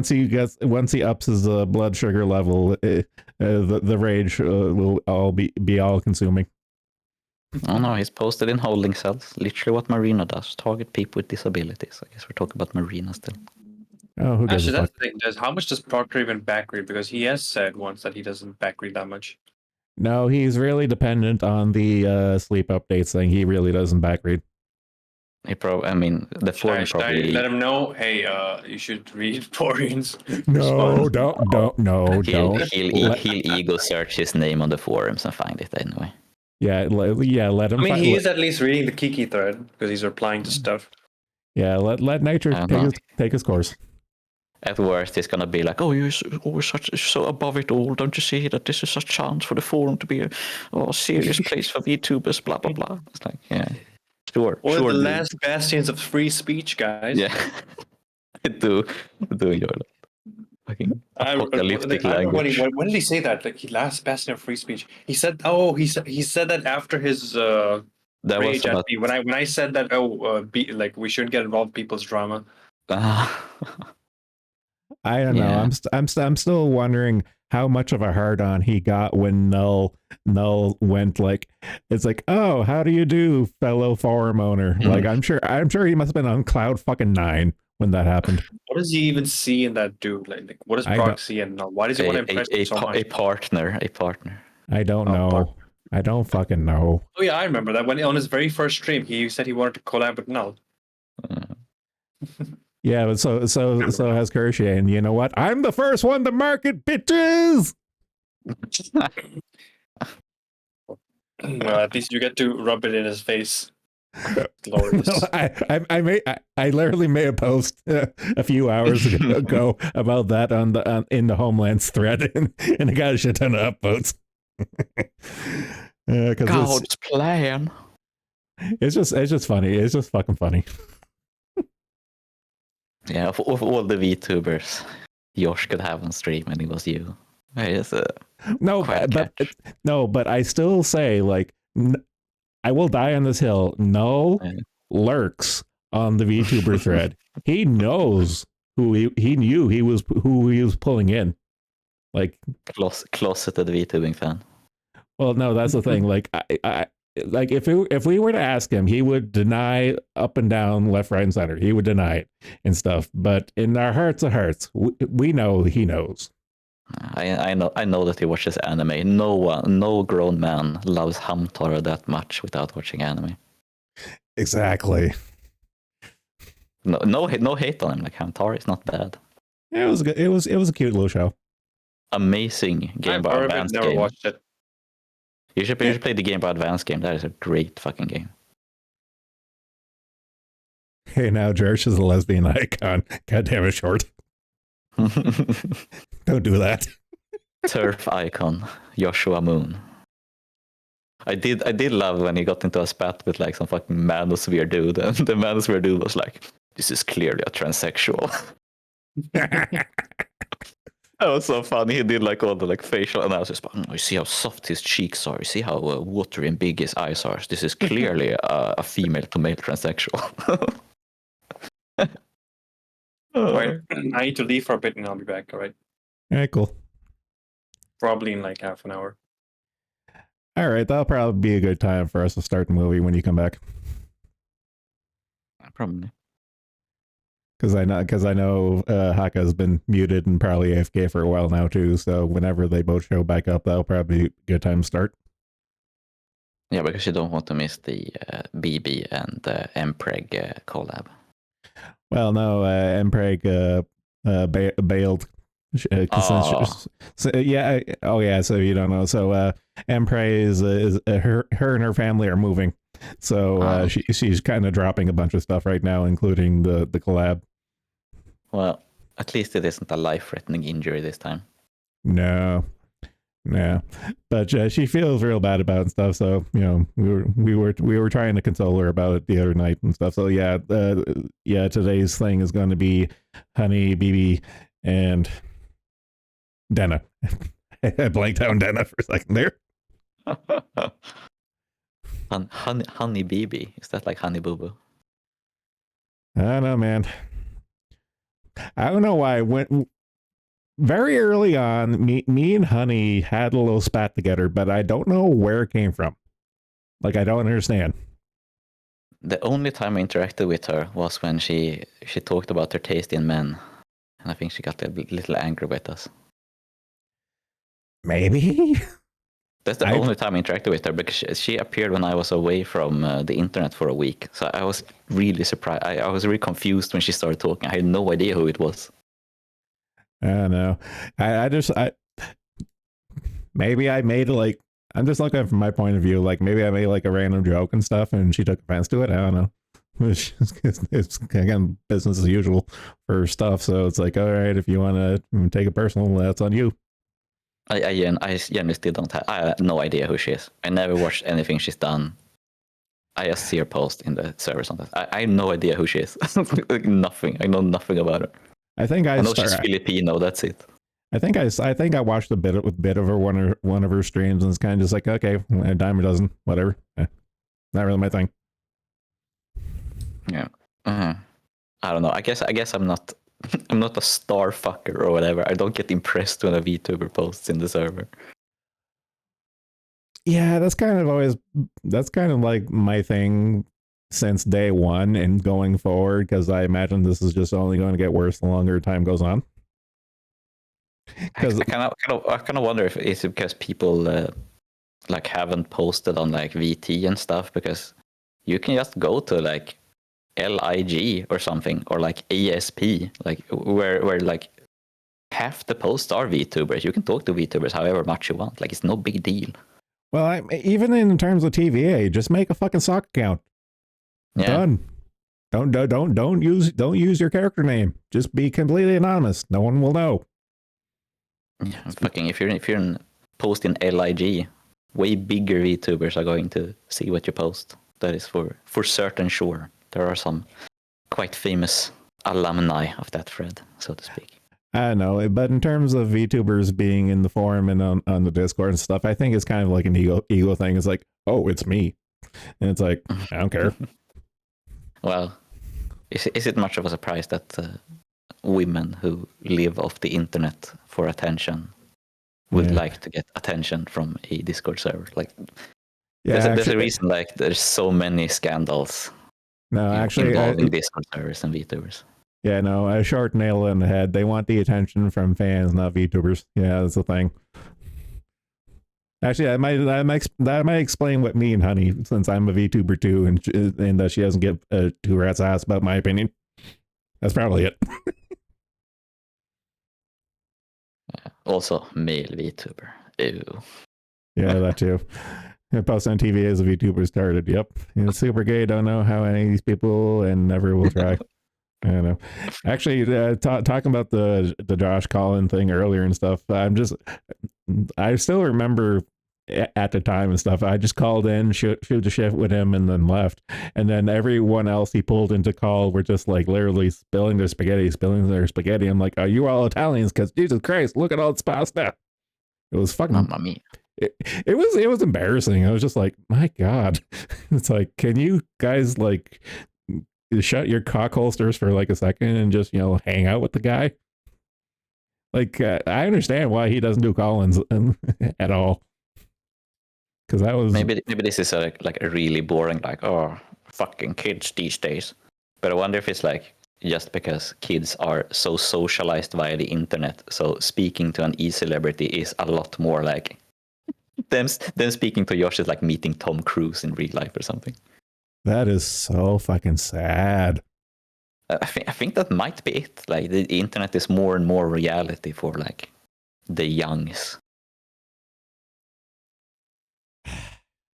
he ups his blood sugar level, the rage will all be all consuming. Oh no, he's posted in holding cells. Literally what Marina does: target people with disabilities. I guess we're talking about Marina still. Oh, who gives Actually, a that's fuck? the thing. How much does Proctor even backread? Because he has said once that he doesn't backread that much. No, he's really dependent on the sleep updates thing. He really doesn't backread. The forum Should I probably let him know? Hey, you should read Porian's No, response. don't. he'll ego search his name on the forums and find it anyway. Yeah, let him. I mean, he is at least reading the Kiki thread because he's replying to stuff. Yeah, let nature I don't know. take his course. At worst, it's gonna be like, "Oh, you're always so above it all. Don't you see that this is a chance for the forum to be a serious place for VTubers?" Blah blah blah. It's like, yeah, sure, One sure. of the dude. last bastions of free speech, guys. Yeah, I do enjoy that. Fucking apocalyptic I remember language. when did he say that? Like, he last bastion of free speech. He said, he said that after his That was rage at about. me when I said that we shouldn't get involved in people's drama. I don't know. Yeah. I'm still wondering how much of a hard on he got when Null went like, it's like, oh, how do you do, fellow forum owner? Like, I'm sure he must have been on cloud fucking 9 when that happened. What does he even see in that dude? Like what does Brock see, and why does he want to impress him so much? A partner. I don't know. I don't fucking know. Oh yeah, I remember that when on his very first stream, he said he wanted to collab with Null. Yeah, but so has Kershey, and you know what? I'm the first one to market, bitches. Well, at least you get to rub it in his face. Glorious. No, I literally made a post a few hours ago about that in the Homelands thread, and it got a shit ton of upvotes. God's plan. It's just funny. It's just fucking funny. Yeah, of all the VTubers Josh could have on stream, and it was you. But I still say, like, I will die on this hill. Null lurks on the VTuber thread. He knows who he knew who he was pulling in. Like, closeted VTubing fan. Well, no, that's the thing. Like, I like if we were to ask him, he would deny up and down, left, right, and center. He would deny it and stuff. But in our hearts of hearts, we know he knows. I know that he watches anime. No grown man loves Hamtaro that much without watching anime. Exactly. No hate on him. Like, Hamtaro is not bad. Yeah, it was good. It was a cute little show. Amazing Game Boy Advance never game. watched it. You should play the Game Boy Advance game. That is a great fucking game. Hey, now Jersh is a lesbian icon. God damn it, Short. Don't do that. Turf icon, Joshua Moon. I did love when he got into a spat with like some fucking manosphere dude, and the manosphere dude was like, "This is clearly a transsexual." That was so funny. He did like all the like facial analysis. But you see how soft his cheeks are. You see how watery and big his eyes are. This is clearly a female to male transsexual. Right. I need to leave for a bit and I'll be back. All right. All right, cool. Probably in like half an hour. All right, that'll probably be a good time for us to start the movie when you come back. Probably. Because I know Haka's been muted and probably AFK for a while now too. So whenever they both show back up, that'll probably be a good time to start. Yeah, because you don't want to miss the BB and Mpreg collab. Well, no, Mpreg bailed. So you don't know. So Mpreg is her and her family are moving. So she's kind of dropping a bunch of stuff right now, including the collab. Well, at least it isn't a life-threatening injury this time. No, but she feels real bad about it and stuff. So we were trying to console her about it the other night and stuff. So today's thing is going to be Honey, BB, and Denna. I blanked out on Denna for a second there. Honey BB, is that like Honey Boo Boo? I don't know, man. I don't know why. When very early on, me and Honey had a little spat together, but I don't know where it came from. Like, I don't understand. The only time I interacted with her was when she talked about her taste in men, and I think she got a little angry with us. Maybe. That's the only time I interacted with her, because she appeared when I was away from the internet for a week. So I was really surprised. I was really confused when she started talking. I had no idea who it was. I don't know. I maybe I made like I'm just looking from my point of view. Like maybe I made like a random joke and stuff, and she took offense to it. I don't know. It's again business as usual for stuff. So it's like, all right, if you want to take it personal, that's on you. I genuinely still don't have. I have no idea who she is. I never watched anything she's done. I just see her post in the server sometimes. I have no idea who she is. Like, nothing. I know nothing about her. I think I know she's Filipino. That's it. I think I watched a bit of her one of her streams, and it's kind of just like, okay, a dime a dozen, whatever. Not really my thing. Yeah. I don't know. I guess I'm not I'm not a star fucker or whatever. I don't get impressed when a VTuber posts in the server. Yeah, that's kind of like my thing since day one and going forward, because I imagine this is just only going to get worse the longer time goes on. I kind of wonder if it's because people like haven't posted on like VT and stuff, because you can just go to like LIG or something, or like ASP, like where like half the posts are VTubers. You can talk to VTubers however much you want. Like it's no big deal. Well, even in terms of TVA, just make a fucking sock account. Yeah. Done. Don't use your character name. Just be completely anonymous. No one will know. Yeah, fucking if you're posting LIG, way bigger VTubers are going to see what you post. That is for certain sure. There are some quite famous alumni of that thread, so to speak. I know, but in terms of VTubers being in the forum and on the Discord and stuff, I think it's kind of like an ego thing. It's like, oh, it's me, and it's like, I don't care. Well, is it much of a surprise that women who live off the internet for attention would like to get attention from a Discord server? Like, there's a reason. Like, there's so many scandals. No, actually, involving Discord servers and VTubers. Yeah, no, a short nail in the head. They want the attention from fans, not VTubers. Yeah, that's the thing. Actually, that might explain what me and Honey, since I'm a VTuber too, and she doesn't give two rats ass about my opinion. That's probably it. Also, male VTuber. Ew. Yeah, that too. Post on TV as a VTuber started. Yep, it's super gay. Don't know how any of these people, and never will try. I don't know. Actually, talking about the Josh Collin thing earlier and stuff, I still remember at the time and stuff. I just called in, shoot the shit with him, and then left. And then everyone else he pulled into call were just like literally spilling their spaghetti. I'm like, are you all Italians? Because Jesus Christ, look at all this pasta. It was fucking. Mamma mia. It was embarrassing. I was just like, my God. It's like, can you guys like shut your cock holsters for like a second and just, hang out with the guy? Like, I understand why he doesn't do call-ins at all. Because that was maybe this is like a really boring, like, oh, fucking kids these days. But I wonder if it's like just because kids are so socialized via the internet, so speaking to an e-celebrity is a lot more like them speaking to Josh is like meeting Tom Cruise in real life or something. That is so fucking sad. I think that might be it. Like the internet is more and more reality for like the youngs.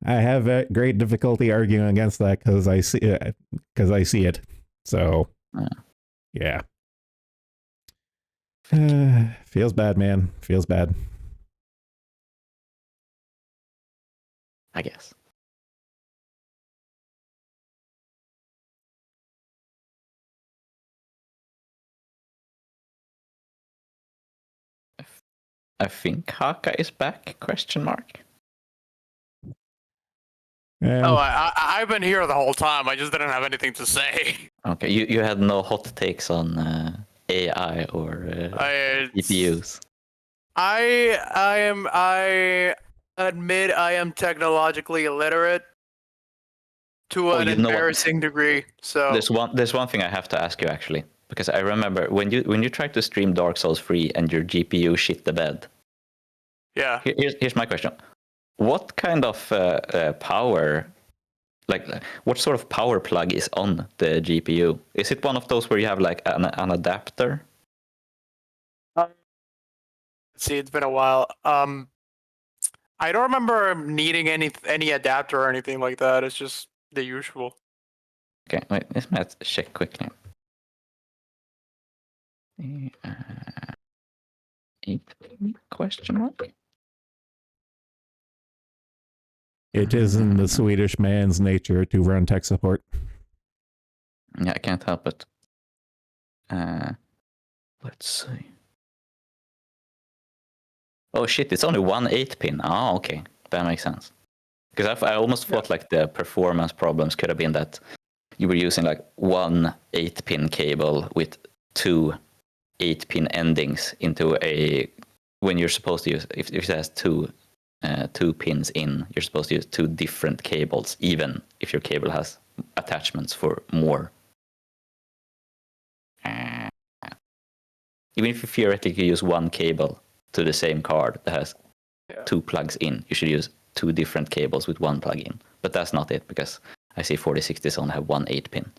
I have great difficulty arguing against that because I see it. So, yeah. Feels bad, man. Feels bad. I guess. I think Haka is back? Question mark. Oh, I've been here the whole time. I just didn't have anything to say. Okay, you had no hot takes on AI or GPUs. I admit I am technologically illiterate to an embarrassing degree. So there's one thing I have to ask you actually, because I remember when you tried to stream Dark Souls 3 and your GPU shit the bed. Yeah. Here's my question. What kind of power, like what sort of power plug is on the GPU? Is it one of those where you have like an adapter? Let's see, it's been a while. I don't remember needing any adapter or anything like that. It's just the usual. Okay, wait, let's check quickly. 8 question mark? It is in the Swedish man's nature to run tech support. Yeah, I can't help it. Let's see. Oh shit, it's only one 8-pin. Oh, okay. That makes sense. Because I almost thought like the performance problems could have been that you were using like one 8-pin cable with two 8-pin endings into a, when you're supposed to use, if it has two pins in, you're supposed to use two different cables, even if your cable has attachments for more. Even if you theoretically use one cable to the same card that has two plugs in, you should use two different cables with one plug in. But that's not it, because I see 4060s only have one 8-pin.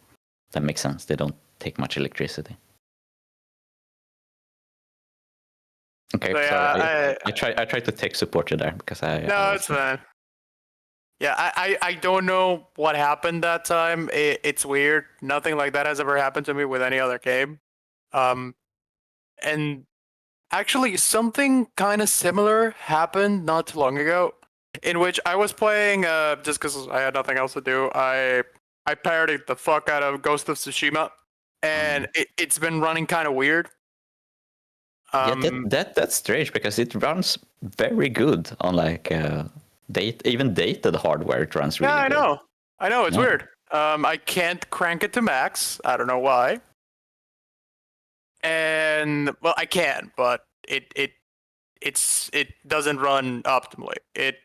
That makes sense. They don't take much electricity. Okay, So, sorry. I tried to tech support you there because No, it's fine. Yeah, I don't know what happened that time. It's weird. Nothing like that has ever happened to me with any other game. And actually, something kind of similar happened not too long ago, in which I was playing just because I had nothing else to do. I parodied the fuck out of Ghost of Tsushima, and it's been running kind of weird. Yeah, that's strange because it runs very good on like even dated hardware. It runs really good. Yeah, I know. It's weird. I can't crank it to max. I don't know why. And well, I can, but it doesn't run optimally. It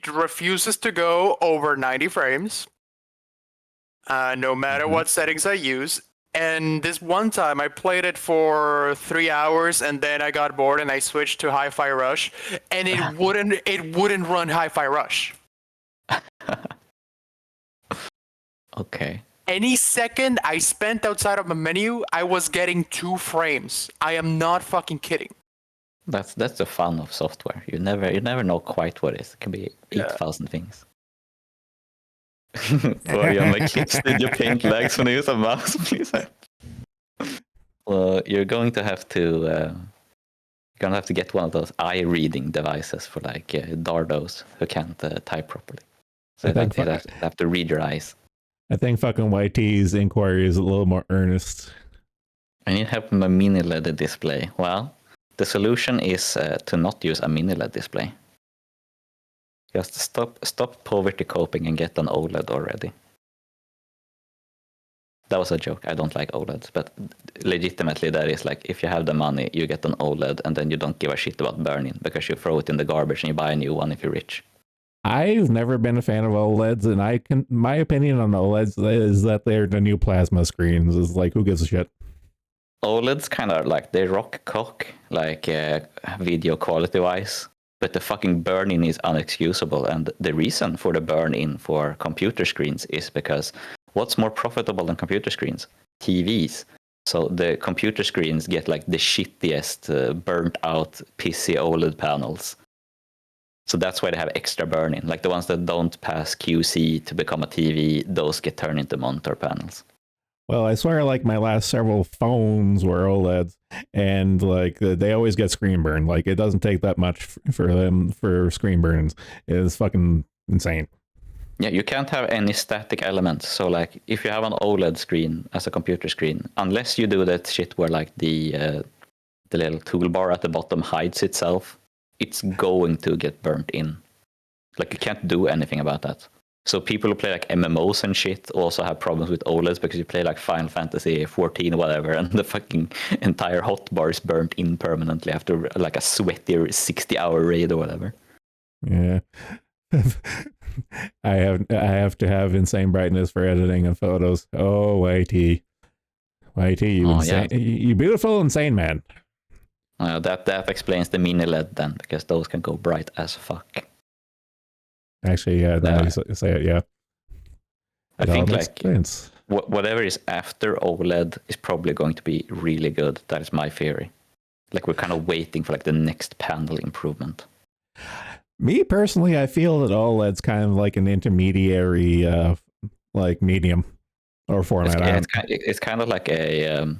refuses to go over 90 frames, no matter what settings I use. And this one time I played it for 3 hours and then I got bored and I switched to Hi-Fi Rush and it wouldn't run Hi-Fi Rush. Okay. Any second I spent outside of a menu, I was getting 2 frames. I am not fucking kidding. That's the fun of software. You never know quite what it is. It can be 8,000 things. Sorry, I'm like, did you paint legs when you use a mouse, please? Well, you're going to have to get one of those eye reading devices for like dardos who can't type properly. So I think you have to read your eyes. I think fucking YT's inquiry is a little more earnest. I need help with my mini LED display. Well, the solution is to not use a mini LED display. Just stop poverty coping and get an OLED already. That was a joke. I don't like OLEDs, but legitimately that is like, if you have the money, you get an OLED and then you don't give a shit about burning because you throw it in the garbage and you buy a new one if you're rich. I've never been a fan of OLEDs, and my opinion on OLEDs is that they're the new plasma screens. Is like, who gives a shit? OLEDs kind of like, they rock cock, like video quality wise, but the fucking burn-in is unexcusable. And the reason for the burn-in for computer screens is because what's more profitable than computer screens? TVs. So the computer screens get like the shittiest, burnt out, pissy OLED panels. So that's why they have extra burn-in. Like the ones that don't pass QC to become a TV, those get turned into monitor panels. Well, I swear, like my last several phones were OLEDs, and like they always get screen burn. Like it doesn't take that much for them for screen burns. It's fucking insane. Yeah, you can't have any static elements. So like if you have an OLED screen as a computer screen, unless you do that shit where like the little toolbar at the bottom hides itself, it's going to get burnt in. Like you can't do anything about that. So people who play like MMOs and shit also have problems with OLEDs because you play like Final Fantasy 14 or whatever, and the fucking entire hotbar is burnt in permanently after like a sweaty 60-hour raid or whatever. Yeah. I have to have insane brightness for editing of photos. Oh, YT, you insane, you beautiful insane man. That explains the mini LED then, because those can go bright as fuck. Actually, yeah, now you say it, yeah. I think like whatever is after OLED is probably going to be really good. That is my theory. Like we're kind of waiting for like the next panel improvement. Me personally, I feel that OLED's kind of like an intermediary, like medium or format. It's kind of like a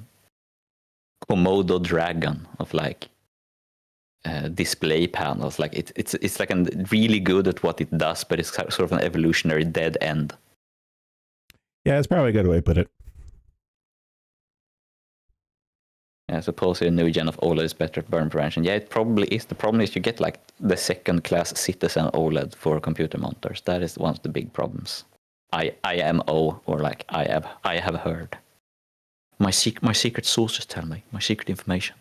Komodo dragon of like display panels. Like it's like really good at what it does, but it's sort of an evolutionary dead end. Yeah, it's probably a good way to put it. I suppose a new gen of OLED is better at burn prevention. Yeah, it probably is. The problem is you get like the second class citizen OLED for computer monitors. That is one of the big problems. IMO, or like I have heard. My secret sources tell me, my secret information.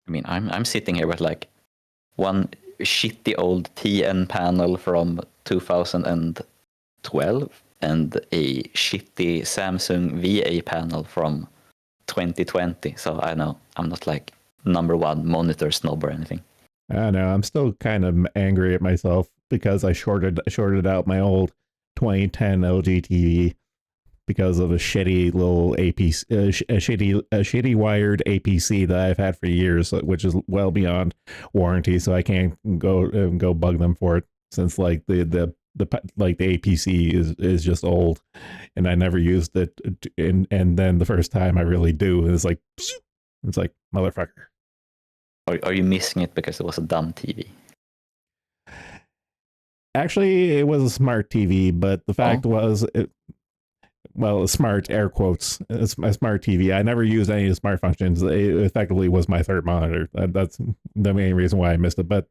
I mean, I'm sitting here with like one shitty old TN panel from 2012 and a shitty Samsung VA panel from 2020. So I know I'm not like #1 monitor snob or anything. I know. I'm still kind of angry at myself because I shorted out my old 2010 LG TV because of a shitty little APC, a shitty wired APC that I've had for years, which is well beyond warranty. So I can't go bug them for it, since like the APC is just old, and I never used it. And then the first time I really do, it's like motherfucker. Are you missing it because it was a dumb TV? Actually, it was a smart TV, but the fact was, a smart air quotes, a smart TV. I never used any of the smart functions. It effectively was my third monitor. That's the main reason why I missed it. But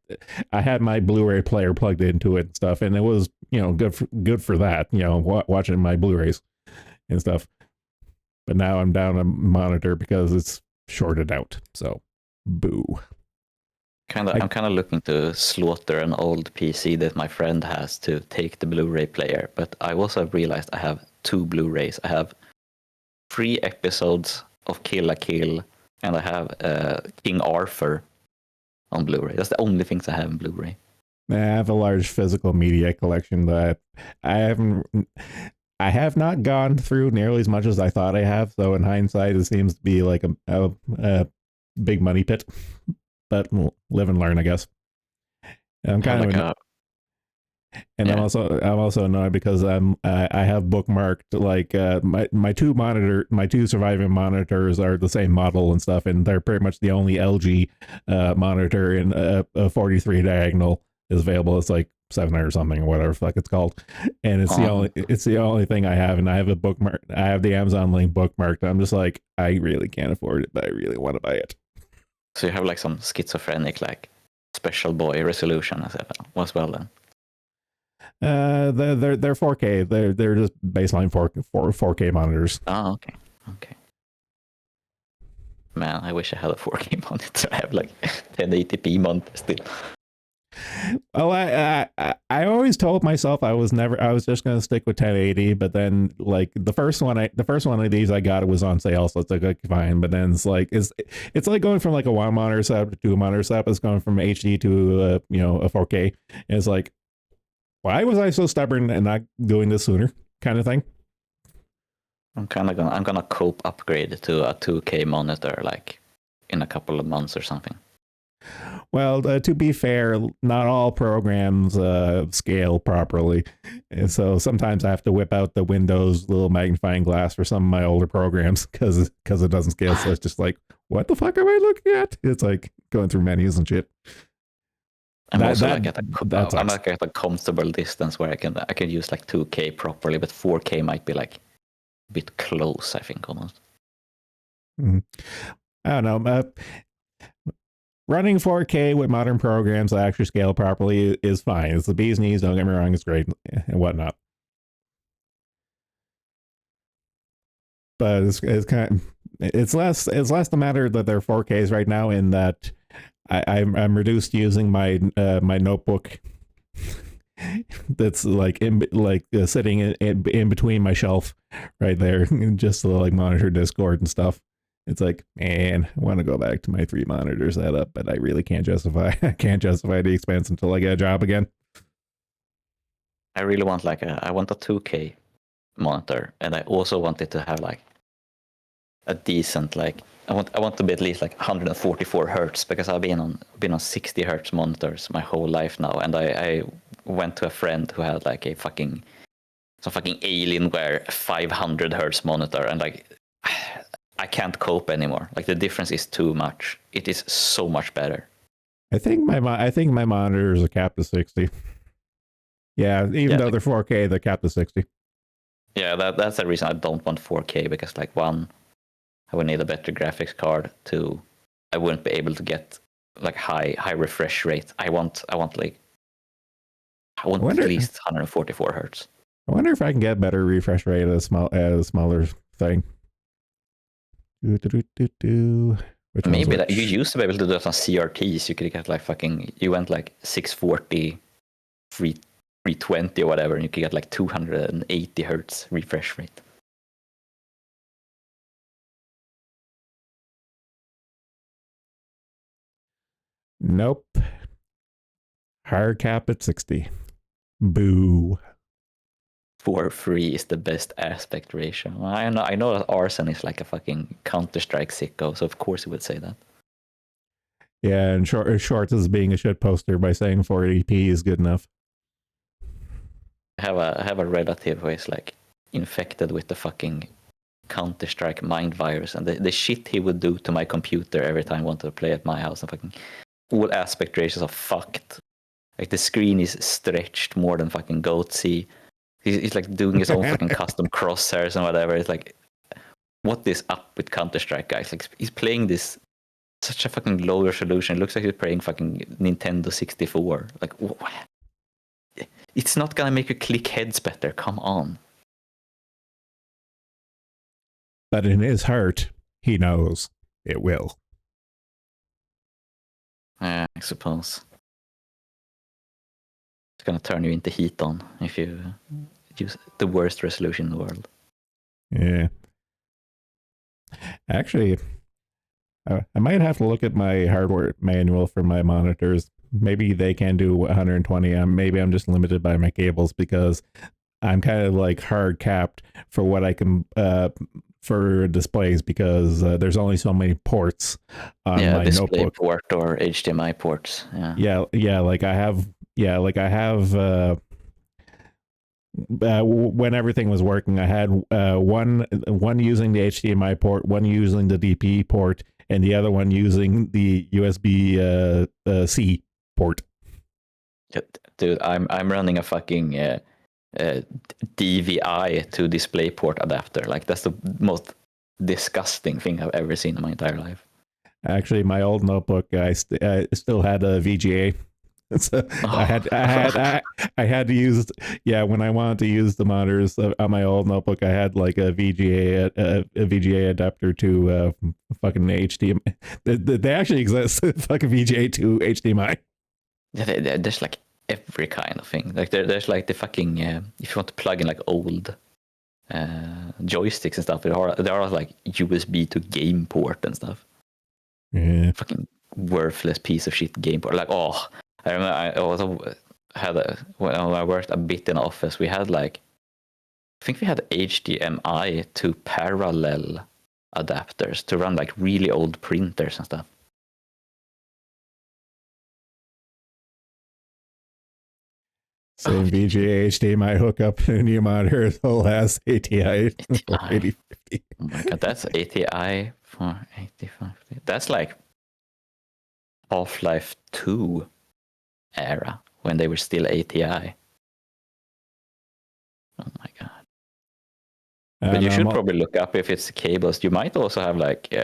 I had my Blu-ray player plugged into it and stuff, and it was good for that. Watching my Blu-rays and stuff. But now I'm down a monitor because it's shorted out. So, boo. I'm kind of looking to slaughter an old PC that my friend has to take the Blu-ray player, but I also realized I have 2 Blu-rays. I have 3 episodes of Kill la Kill, and I have King Arthur on Blu-ray. That's the only things I have in Blu-ray. I have a large physical media collection that I have not gone through nearly as much as I thought I have. So in hindsight, it seems to be like a big money pit. But we'll live and learn, I guess. I'm kind of, and I'm also annoyed because I have bookmarked like my two surviving monitors are the same model and stuff, and they're pretty much the only LG monitor in a 43 diagonal is available. It's like 700 or something, or whatever the fuck it's called, and it's the only thing I have, and I have a bookmark. I have the Amazon link bookmarked. I'm just like, I really can't afford it, but I really want to buy it. So you have like some schizophrenic, like special boy resolution as well then. They're 4K. They're just baseline 4K monitors. Oh, okay. Man, I wish I had a 4K monitor. I have like 1080p monitor still. Well, I always told myself I was just going to stick with 1080, but then like the first one of these I got, it was on sale, so it's like, okay, fine. But then it's like like going from like a 1 monitor setup to a monitor setup. It's going from HD to a 4K. And it's like, why was I so stubborn and not doing this sooner, kind of thing. I'm gonna cope upgrade to a 2K monitor like in a couple of months or something. Well, to be fair, not all programs scale properly. And so sometimes I have to whip out the Windows little magnifying glass for some of my older programs because it doesn't scale. So it's just like, what the fuck am I looking at? It's like going through menus and shit. I'm at a comfortable distance where I can use like 2K properly, but 4K might be like a bit close, I think, almost. Mm-hmm. I don't know. Running 4K with modern programs that actually scale properly is fine. It's the bee's knees, don't get me wrong, it's great and whatnot. But it's less the matter that they're 4Ks right now, in that I'm reduced to using my my notebook that's like sitting in between my shelf right there, just to like monitor Discord and stuff. It's like, man, I want to go back to my 3 monitor setup, but I really can't justify the expense until I get a job again. I really want I want a 2K monitor, and I also want it to have like a decent like I want to be at least like 144 hertz because I've been on 60 hertz monitors my whole life now, and I went to a friend who had like some fucking Alienware 500 hertz monitor, and like I can't cope anymore. Like the difference is too much. It is so much better. I think my monitors are capped to 60. Yeah, even though they're 4K, they're capped to 60. Yeah, that's the reason I don't want 4K, because like one, I would need a better graphics card. Two, I wouldn't be able to get like high refresh rate. I want at least 144 hertz. I wonder if I can get better refresh rate at a smaller thing. Maybe that you used to be able to do that on CRTs. You could get like you went like 640, 320 or whatever, and you could get like 280 hertz refresh rate. Nope. Hard cap at 60. Boo. 4:3 is the best aspect ratio. I know that Arson is like a fucking Counter-Strike sicko, so of course he would say that. Yeah, and Shorts is being a shit poster by saying 480p is good enough. I have a relative who is like infected with the fucking Counter-Strike mind virus, and the shit he would do to my computer every time I wanted to play at my house, and fucking all aspect ratios are fucked. Like the screen is stretched more than fucking Goatsy. He's like doing his own fucking custom crosshairs and whatever. It's like, what is up with Counter-Strike, guys? Like he's playing this such a fucking low resolution. It looks like he's playing fucking Nintendo 64. Like, it's not gonna make you click heads better. Come on. But in his heart, he knows it will. I suppose. It's gonna turn you into heat on if you use the worst resolution in the world. Yeah. Actually, I might have to look at my hardware manual for my monitors. Maybe they can do 120. Maybe I'm just limited by my cables because I'm kind of like hard capped for what I can for displays, because there's only so many ports on my display notebook. Port or HDMI ports. Yeah. Like I have. When everything was working, I had one using the HDMI port, one using the DP port, and the other one using the USB C port. Dude, I'm running a fucking DVI to DisplayPort adapter. Like that's the most disgusting thing I've ever seen in my entire life. Actually, my old notebook, I still had a VGA. So I had to use, when I wanted to use the monitors on my old notebook, I had like a VGA adapter to fucking HDMI. They actually exist. Fucking VGA to HDMI. Yeah, there's like every kind of thing. Like there's like the fucking if you want to plug in like old joysticks and stuff, there are like USB to game port and stuff. Yeah. Fucking worthless piece of shit game port. Like I remember I also had when I worked a bit in office, we had like, I think we had HDMI to parallel adapters to run like really old printers and stuff. Same VGA HDMI hookup in your monitor as whole as ATI 8050. Oh my god, that's ATI for 8050. That's like Half-Life 2 era when they were still ATI. Oh my god. But you should probably look up if it's cables. You might also have like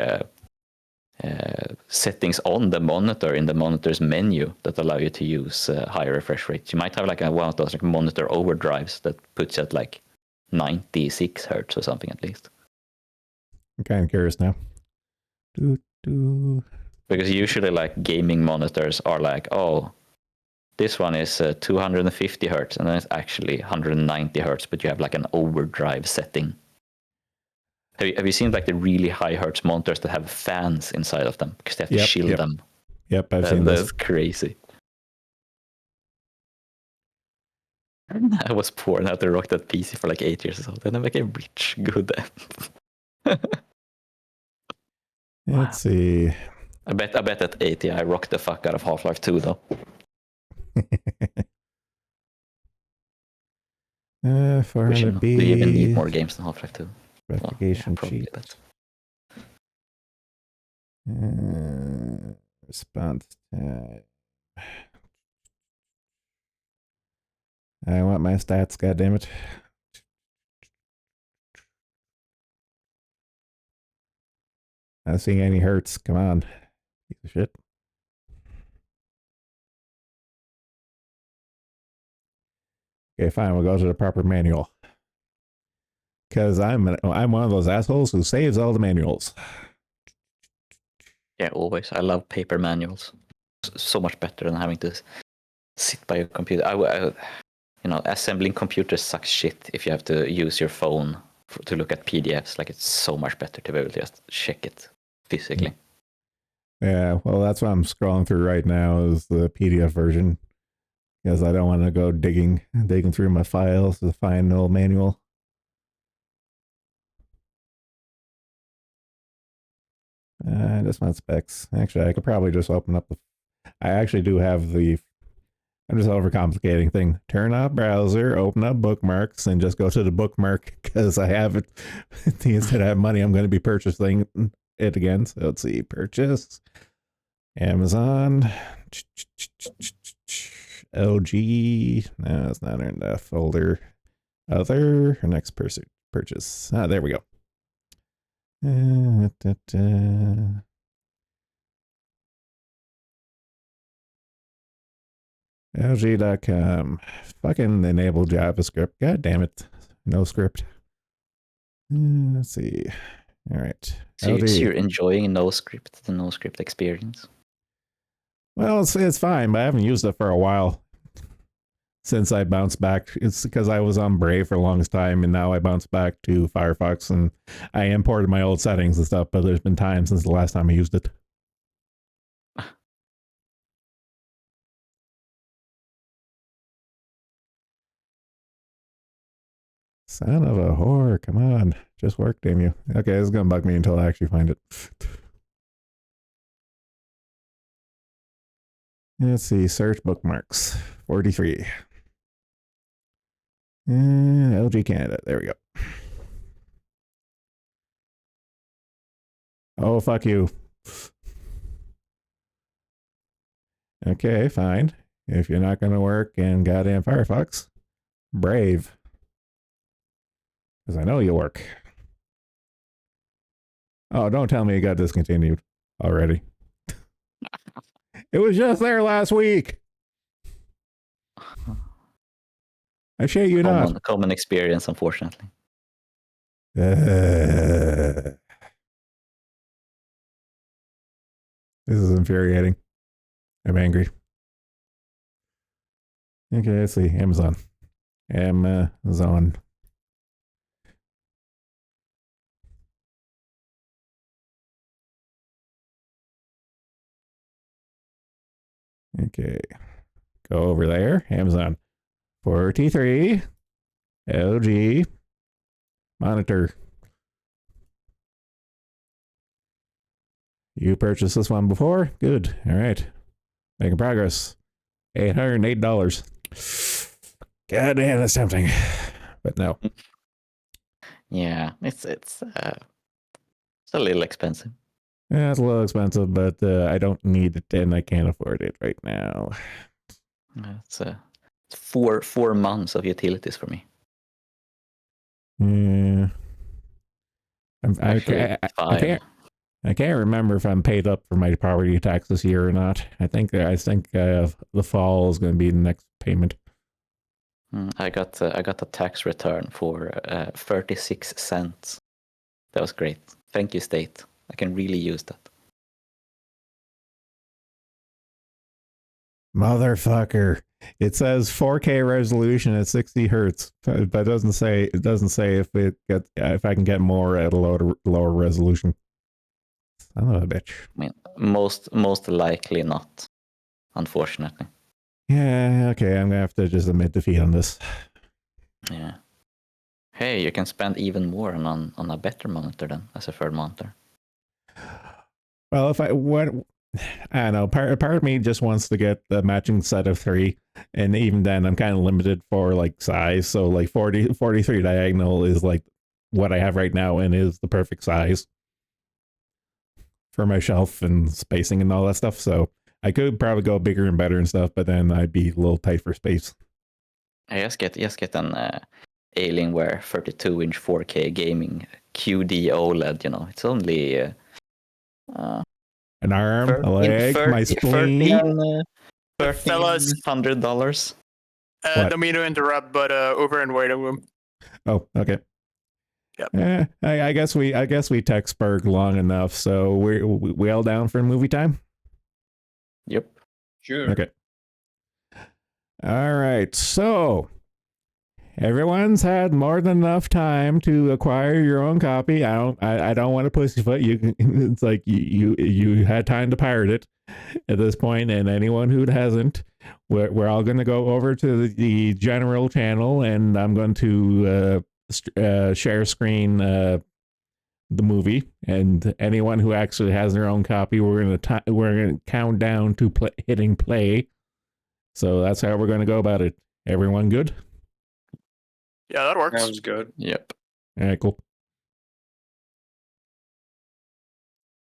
settings on the monitor in the monitor's menu that allow you to use higher refresh rates. You might have like one of those like monitor overdrives that puts at like 96 hertz or something at least. I'm kind of curious now. Because usually like gaming monitors are like, oh, this one is 250 hertz, and then it's actually 190 hertz, but you have like an overdrive setting. Have you seen like the really high hertz monitors that have fans inside of them because they have to shield them? Yep, I've seen this. That's crazy. I was poor and had to rock that PC for like 8 years or so. Then I became rich. Good. Let's see. I bet at 80 I rocked the fuck out of Half-Life 2 though. 400B. Do you even need more games than Half-Life 2? Specification probably, sheet. but Response time. I want my stats, goddammit. Not seeing any hurts. Come on. Piece of shit. Okay, fine. We'll go to the proper manual. Because I'm one of those assholes who saves all the manuals. yeah, always. I love paper manuals. So much better than having to sit by your computer. Assembling computers sucks shit if you have to use your phone to look at PDFs. Like, it's so much better to be able to just check it physically. Yeah, well, that's what I'm scrolling through right now is the PDF version. Because I don't want to go digging through my files to find an old manual. Just want specs. Actually, I could probably just open up the... I actually do have the... I'm just overcomplicating thing. Turn off browser, open up bookmarks, and just go to the bookmark because I have it. Instead I have money, I'm going to be purchasing it again. So let's see. Purchase. Amazon. LG. No, it's not in the folder. Other. Next purchase. Ah, there we go. LG.com. Fucking enable JavaScript. God damn it. No script. Let's see. All right. So you're enjoying the no script experience? Well, it's fine, but I haven't used it for a while. Since I bounced back. It's because I was on Brave for the longest time, and now I bounced back to Firefox, and I imported my old settings and stuff, but there's been time since the last time I used it. Son of a whore, come on. Just work, damn you. Okay, this is going to bug me until I actually find it. Let's see, search bookmarks. 43. LG Canada, there we go. Oh, fuck you. Okay, fine. If you're not going to work in goddamn Firefox, Brave. Because I know you work. Oh, don't tell me it got discontinued already. It was just there last week. I shit you not. Common experience, unfortunately. This is infuriating. I'm angry. Okay, let's see. Amazon. Amazon. Okay. Go over there. Amazon. 43. LG. Monitor. You purchased this one before? Good. All right. Making progress. $808. God damn, that's tempting. But no. Yeah, it's a little expensive. Yeah, it's a little expensive, but I don't need it and I can't afford it right now. It's 4 months of utilities for me. Yeah. I can't remember if I'm paid up for my property tax this year or not. I think the fall is going to be the next payment. I got a tax return for 36 cents. That was great. Thank you, state. I can really use that. Motherfucker! It says 4K resolution at 60 hertz, but it doesn't say if I can get more at a lower resolution. Son of a bitch. I mean, most likely not, unfortunately. Yeah, okay, I'm gonna have to just admit defeat on this. Yeah. Hey, you can spend even more on a better monitor then, as a third monitor. Well, if I don't know. Part of me just wants to get the matching set of 3, and even then, I'm kind of limited for like size. So like 43 diagonal is like what I have right now, and is the perfect size for my shelf and spacing and all that stuff. So I could probably go bigger and better and stuff, but then I'd be a little tight for space. I just get an Alienware 32-inch 4K gaming QD OLED. You know, it's only An arm, a leg, my spleen. Fellas, $1,300. What? don't mean to interrupt, but over in waiting room. Oh, okay. Yep. I guess we text Berg long enough, so we all down for movie time. Yep. Sure. Okay. All right. So everyone's had more than enough time to acquire your own copy. I don't want to pussyfoot. It's like you had time to pirate it at this point, and anyone who hasn't, we're all going to go over to the general channel, and I'm going to share screen the movie, and anyone who actually has their own copy, we're gonna count down to hitting play. So that's how we're going to go about it. Everyone good? Yeah, that works. Sounds good. Yep. All right, cool.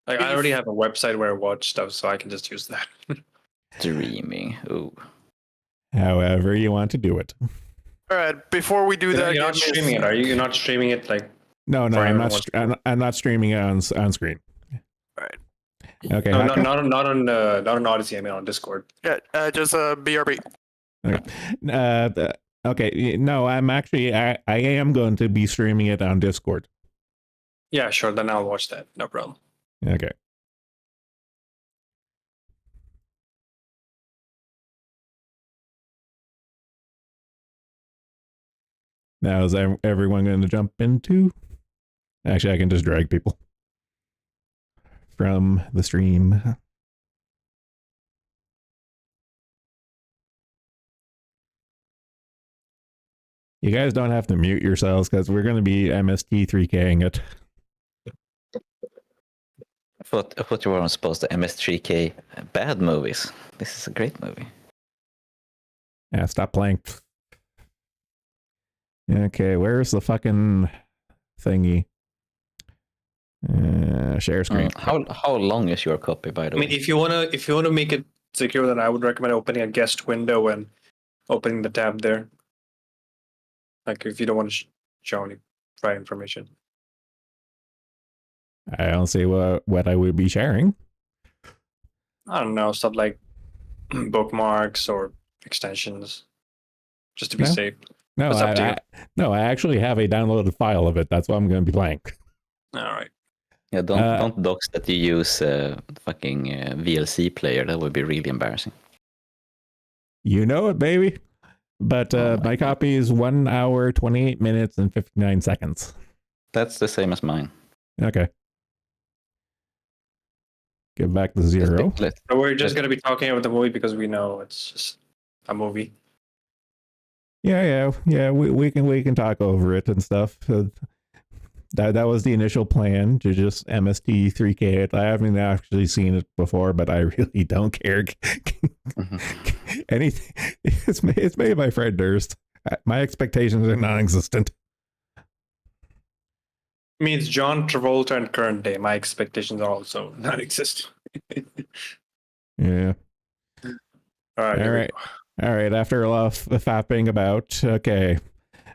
Like, I already have a website where I watch stuff, so I can just use that. Streaming. Ooh. However you want to do it. All right, before we do that, You're not streaming it, are you? You're not streaming it like. No, For I'm everyone not. I'm not streaming it on screen. All right. Okay. No, Haka? not on Odyssey. I mean on Discord. Yeah, just BRB. Okay. Okay. No, I'm actually. I am going to be streaming it on Discord. Yeah, sure. Then I'll watch that. No problem. Okay. Now is everyone going to jump into? Actually, I can just drag people from the stream. You guys don't have to mute yourselves because we're going to be MST3King it. I thought you weren't supposed to MS3K bad movies. This is a great movie. Yeah, stop playing. Okay, where's the fucking thingy? Share screen. How long is your copy, by the I way? mean, if you wanna make it secure, then I would recommend opening a guest window and opening the tab there. Like if you don't want to show any private information. I don't see what I would be sharing. I don't know, stuff like bookmarks or extensions, just to be No. safe. No, It's up to you. I actually have a downloaded file of it. That's what I'm going to be playing. All right. Yeah, don't dox that you use fucking VLC player. That would be really embarrassing. You know it, baby. But my copy is 1 hour, 28 minutes, and 59 seconds. That's the same as mine. Okay. Get back to 0. So we're just gonna be talking about the movie because we know it's just a movie. Yeah. We can talk over it and stuff. That was the initial plan, to just MST3K it. I haven't actually seen it before, but I really don't care. Anything. It's made by Fred Durst. My expectations are non-existent. I mean, it's John Travolta and current day. My expectations are also non-existent. Yeah. All right. All right. All right. After a lot of fapping about, okay,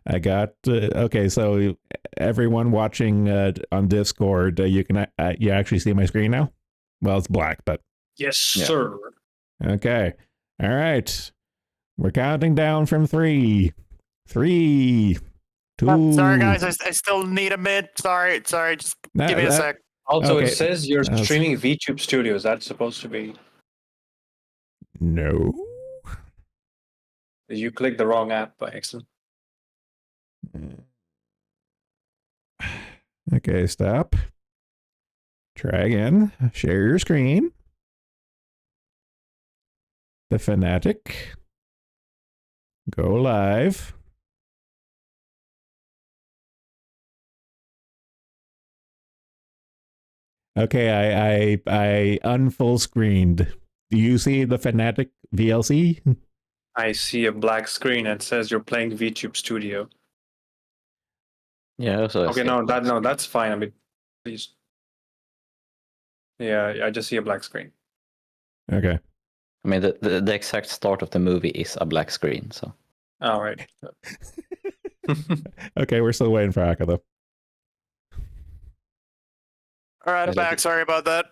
I got okay. So everyone watching on Discord, you can you actually see my screen now. Well, it's black, but Yes, sir. okay. All right. We're counting down from 3, 3, 2. Sorry, guys. I still need a minute. Sorry. Just give me a sec. Also, Okay. it says you're streaming VTube Studios. That's supposed to be. No. Did you click the wrong app by accident? Okay, stop. Try again. Share your screen. The Fanatic. Go live. Okay, I unfull screened. Do you see the Fanatic VLC? I see a black screen that says you're playing VTube Studio. Yeah. Also, Okay, that's fine. I mean, please. Yeah, I just see a black screen. Okay. I mean, the exact start of the movie is a black screen. So. All right. Okay, we're still waiting for Aka though. All right, I'm back. Sorry about that.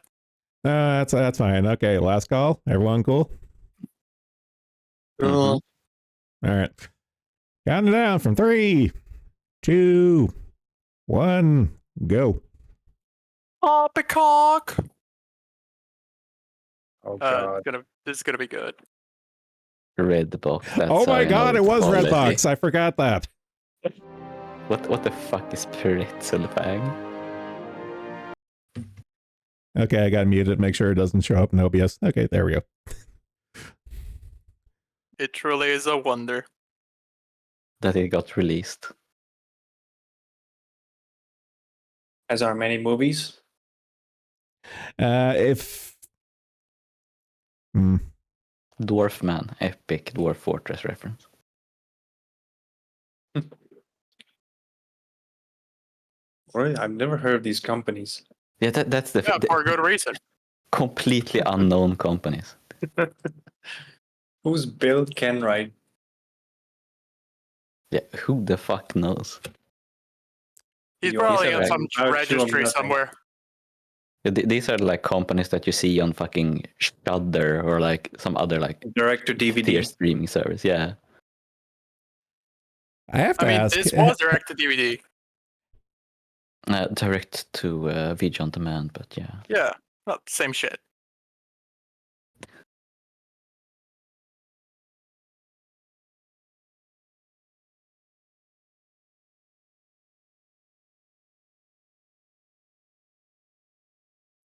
That's fine. Okay, last call. Everyone cool? Mhm. All right. Counting down from 3, 2, 1, go. Poppycock. Oh god. This is gonna be good. Red box. That's Oh my god, it was quality. Redbox. I forgot that. What the fuck is Pretzelfang? Okay, I got muted. Make sure it doesn't show up in OBS. Okay, there we go. It truly is a wonder. That it got released. As are many movies. If Dwarf Man, epic Dwarf Fortress reference. Really? I've never heard of these companies. Yeah, that's the For a good reason. completely unknown companies. Who's Bill Kenwright? Yeah, who the fuck knows? He's You probably also on like some vouch for registry nothing. somewhere. These are like companies that you see on fucking Shudder or like some other like Direct to tier DVD. streaming service. Yeah. I have to ask, this was direct to DVD. Direct to video on demand, but yeah. Yeah, well, same shit.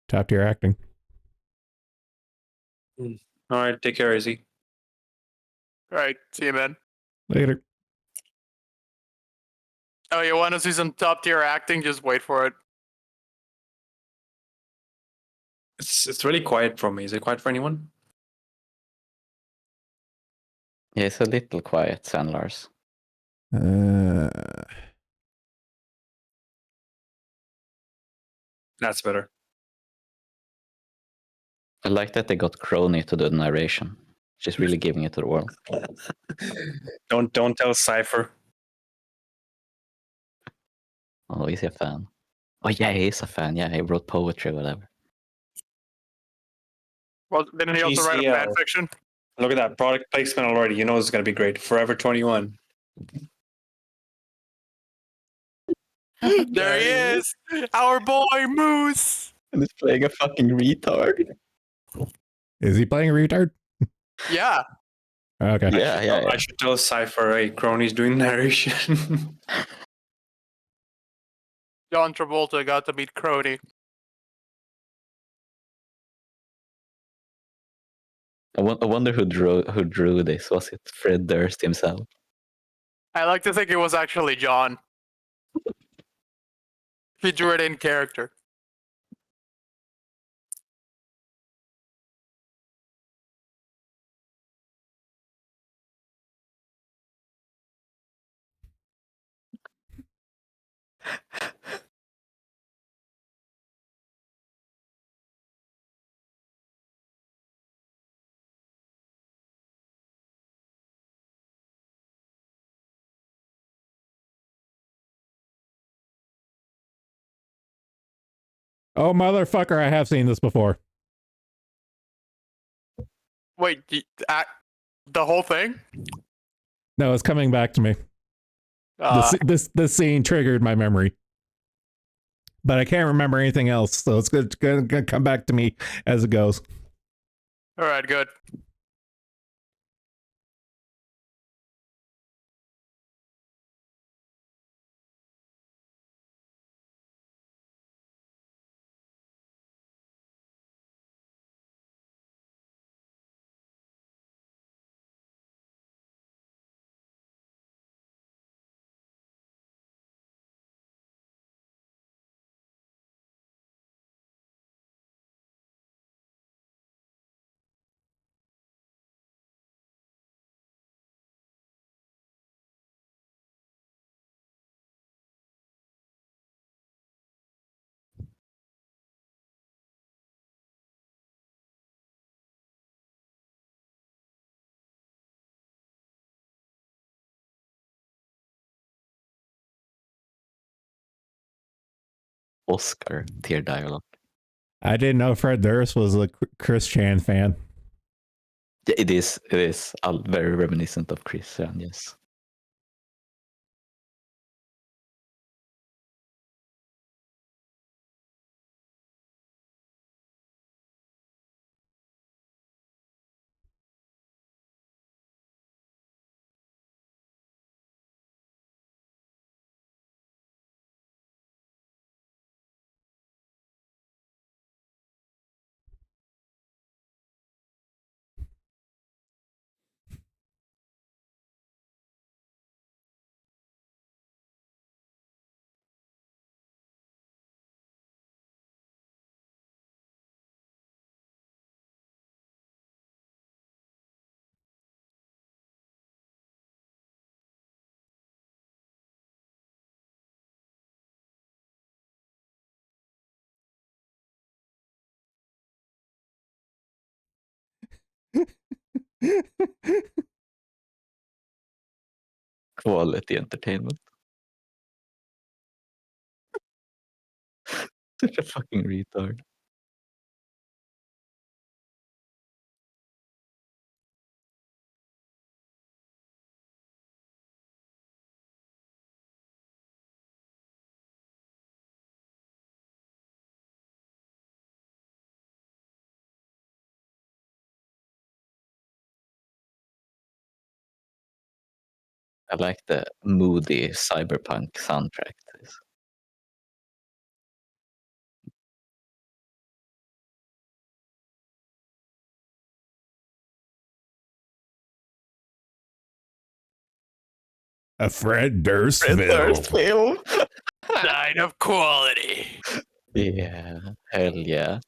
top tier acting. All right, take care, Izzy. All right, see you, man. Later. Oh, you want to see some top tier acting? Just wait for it. It's really quiet for me. Is it quiet for anyone? Yeah, it's a little quiet, San Lars. That's better. I like that they got Crony to do the narration. She's really giving it to the world. Don't tell Cypher. Oh, is he a fan? Oh yeah, he is a fan. Yeah, he wrote poetry or whatever. Well, didn't he also write a fan GCL. fiction? Look at that product placement already. You know it's gonna be great. Forever 21. There he is, our boy Moose. And he's playing a fucking retard. Is he playing a retard? Yeah, Okay. Yeah. I should tell Cypher, hey, Crony's doing narration. John Travolta got to meet Crony. I wonder who drew this. Was it Fred Durst himself? I like to think it was actually John. He drew it in character. Oh, motherfucker, I have seen this before. Wait, the whole thing? No, it's coming back to me. This scene triggered my memory. But I can't remember anything else, so it's going to come back to me as it goes. All right, good. Oscar tier dialogue. I didn't know Fred Durst was a Chris Chan fan. Yeah, it is very reminiscent of Chris Chan, yes. Quality entertainment. Such a fucking retard. I like the moody cyberpunk soundtrack to this. A Fred Durst Fred film. Durst film. Sign of quality. Yeah, hell yeah.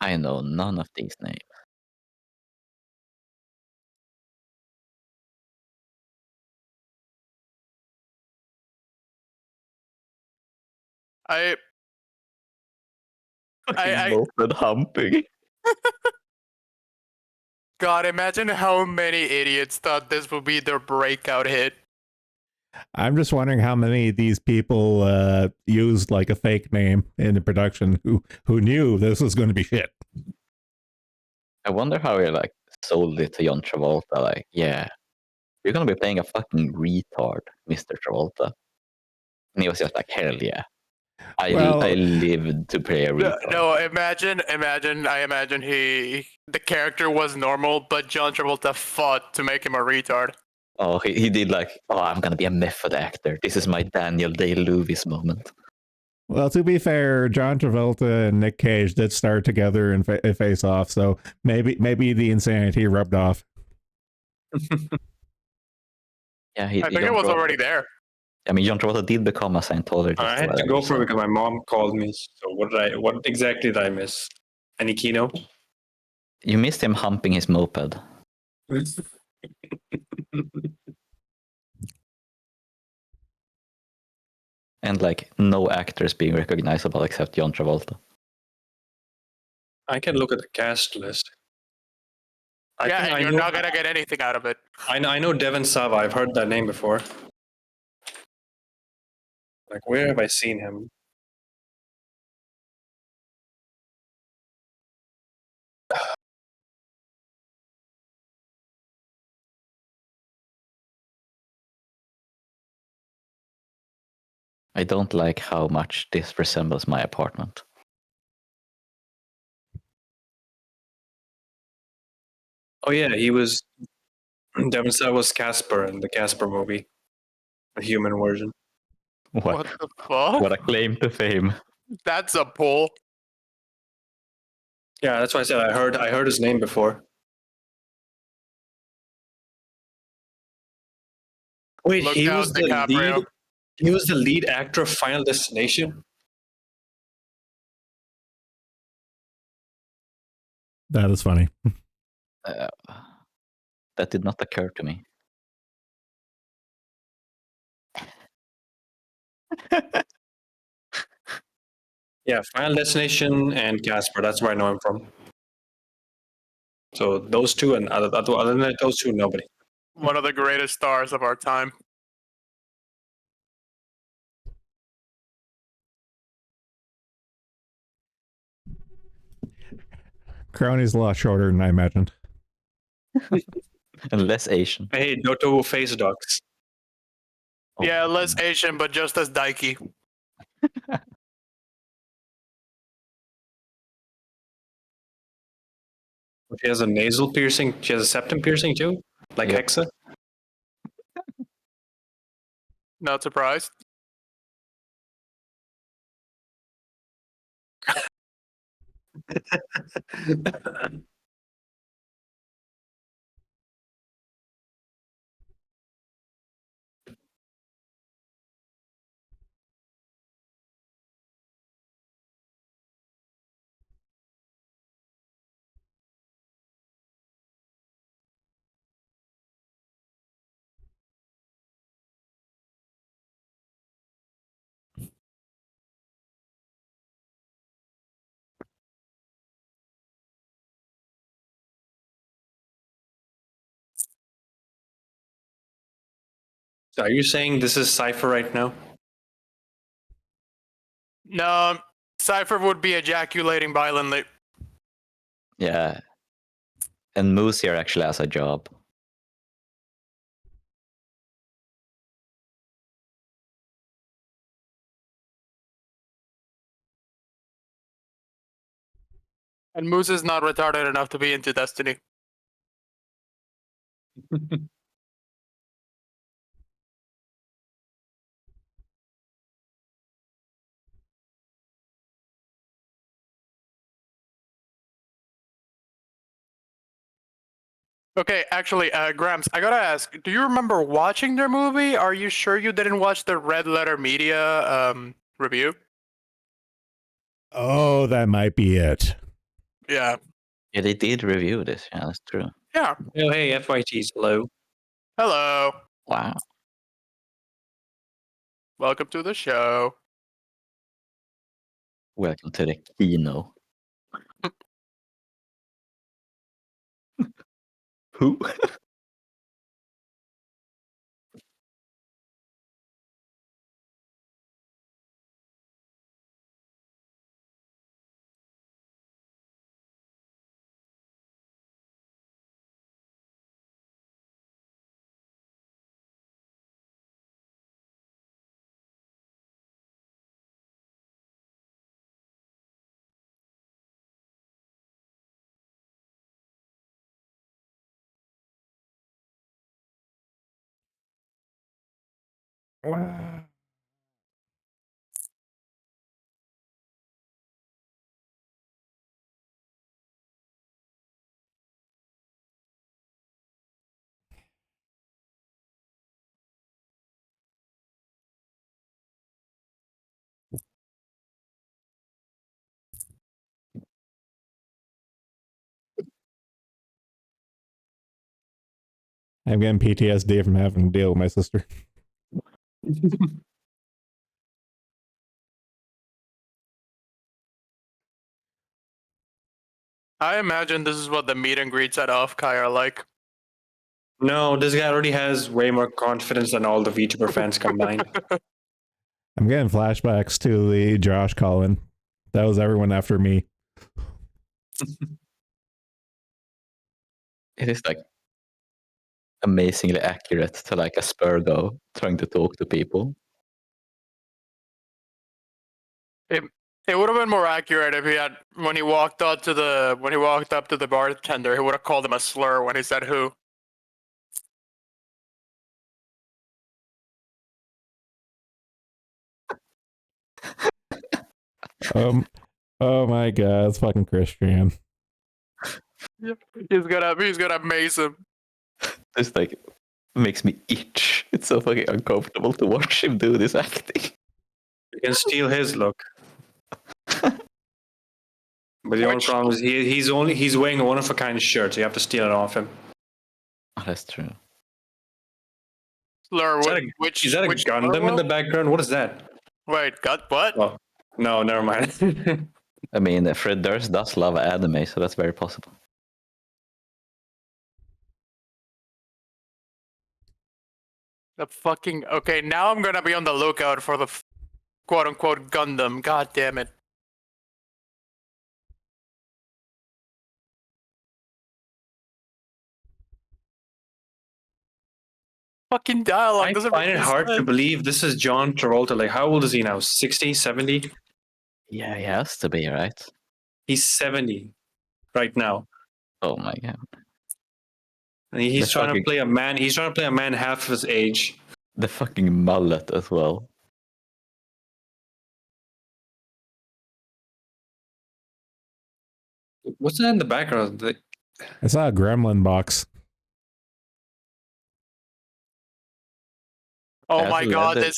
I know none of these names. I Moped humping. God, imagine how many idiots thought this would be their breakout hit. I'm just wondering how many of these people used like a fake name in the production who knew this was going to be shit. I wonder how he like sold it to John Travolta. Like, yeah, you're gonna be playing a fucking retard, Mr. Travolta. And he was just like, hell yeah. I lived to play a retard. No, imagine. I imagine the character was normal, but John Travolta fought to make him a retard. Oh, he did like, oh, I'm gonna be a method actor. This is my Daniel Day-Lewis moment. Well, to be fair, John Travolta and Nick Cage did star together in Face Off, so maybe the insanity rubbed off. Yeah, I think it was already there. I mean, John Travolta did become a Scientologist. I had to go for it because my mom called me. So what exactly did I miss? Any keynote? You missed him humping his moped. And like no actors being recognizable except John Travolta. I can look at the cast list. And you're not gonna get anything out of it. I know Devon Sawa. I've heard that name before. Like, where have I seen him? I don't like how much this resembles my apartment. Oh yeah, he was. Devon Sawa was Casper in the Casper movie, the human version. What the fuck? What a claim to fame! That's a pull. Yeah, that's why I said I heard his name before. Wait, Look he out, was the DiCaprio. lead. He was the lead actor of Final Destination. That is funny. That did not occur to me. Yeah, Final Destination and Casper. That's where I know him from. So those two, and other than that, those two, nobody. One of the greatest stars of our time. Crony's a lot shorter than I imagined. And less Asian. Hey, Doto face dogs. Oh, Yeah, less Asian, but just as dykey. She has a nasal piercing. She has a septum piercing too, like Yep. Hexa. Not surprised. So are you saying this is Cypher right now? No, Cypher would be ejaculating violently. Yeah. And Moose here actually has a job. And Moose is not retarded enough to be into Destiny. Okay, actually, Gramps, I gotta ask, do you remember watching their movie? Are you sure you didn't watch the Red Letter Media review? Oh, that might be it. Yeah. Yeah, they did review this. Yeah, that's true. Yeah. Oh, hey, FYTs, hello. Hello. Wow. Welcome to the show. Welcome to the Kino. Who? Wow. I'm getting PTSD from having to deal with my sister. I imagine this is what the meet and greets at Offkai are like. No, this guy already has way more confidence than all the VTuber fans combined. I'm getting flashbacks to the Josh Collin. That was everyone after me. It is like amazingly accurate to like a Spurgo trying to talk to people. It would have been more accurate if he had when he walked up to the bartender, he would have called him a slur when he said who. Oh my god, it's fucking Christian. He's gonna mace him. It's like makes me itch. It's so fucking uncomfortable to watch him do this acting. You can steal his look. But the only problem is he's wearing a one-of-a-kind shirt, so you have to steal it off him. Oh, that's true. Slur, Is that a, which is that a which Gundam slur in the background? What is that? Wait, got what? Oh, no, never mind. I mean, Fred Durst does love anime, so that's very possible. The fucking okay. Now I'm gonna be on the lookout for the quote unquote Gundam. God damn it. Fucking dialogue I doesn't find make it any hard to sense. believe this is John Travolta. Like, how old is he now? 60, 70? Yeah, he has to be, right? He's 70 right now. Oh my god. And he's The trying to fucking- play a man. He's trying to play a man half his age. The fucking mullet as well. What's that in the background? I saw a gremlin box. Oh That's my god, leather.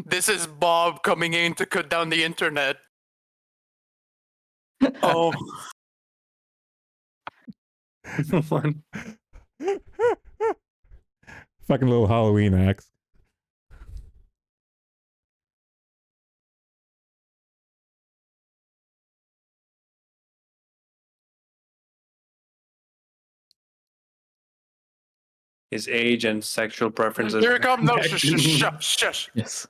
this is Bob coming in to cut down the internet. Oh, One. Fucking little Halloween axe. His age and sexual preferences. here it comes. No, shush. Yes.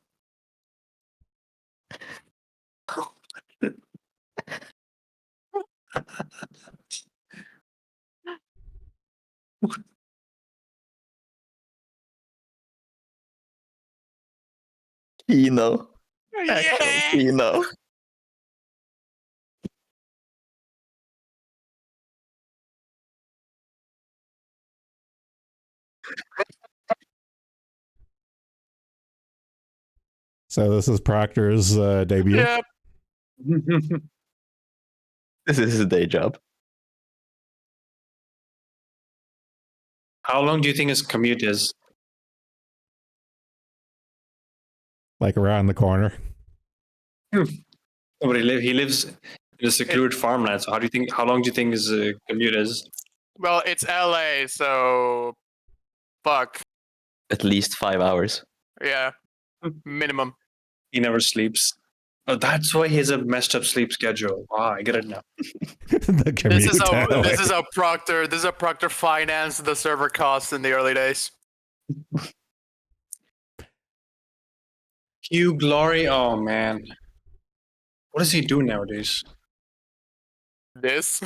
Kino. Actual Yeah. Kino. So this is Proctor's debut. Yeah. This is his day job. How long do you think his commute is? Like around the corner. Oh, but he lives in a secluded farmland. So how long do you think his commute is? Well, it's LA, so fuck. At least 5 hours. Yeah. Minimum. He never sleeps. Oh, that's why he has a messed up sleep schedule. Ah, I get it now. The commute This is how to this LA. is how Proctor financed the server costs in the early days. Hugh Glory. Oh man, what does he do nowadays? This.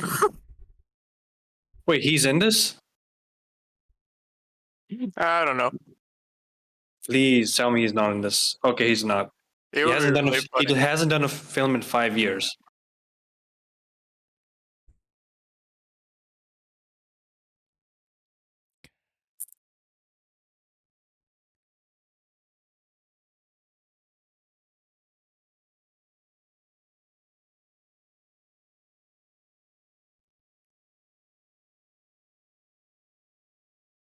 Wait, he's in this? I don't know. Please tell me he's not in this. Okay, he's not. It He would hasn't be done really he funny. hasn't done a film in 5 years.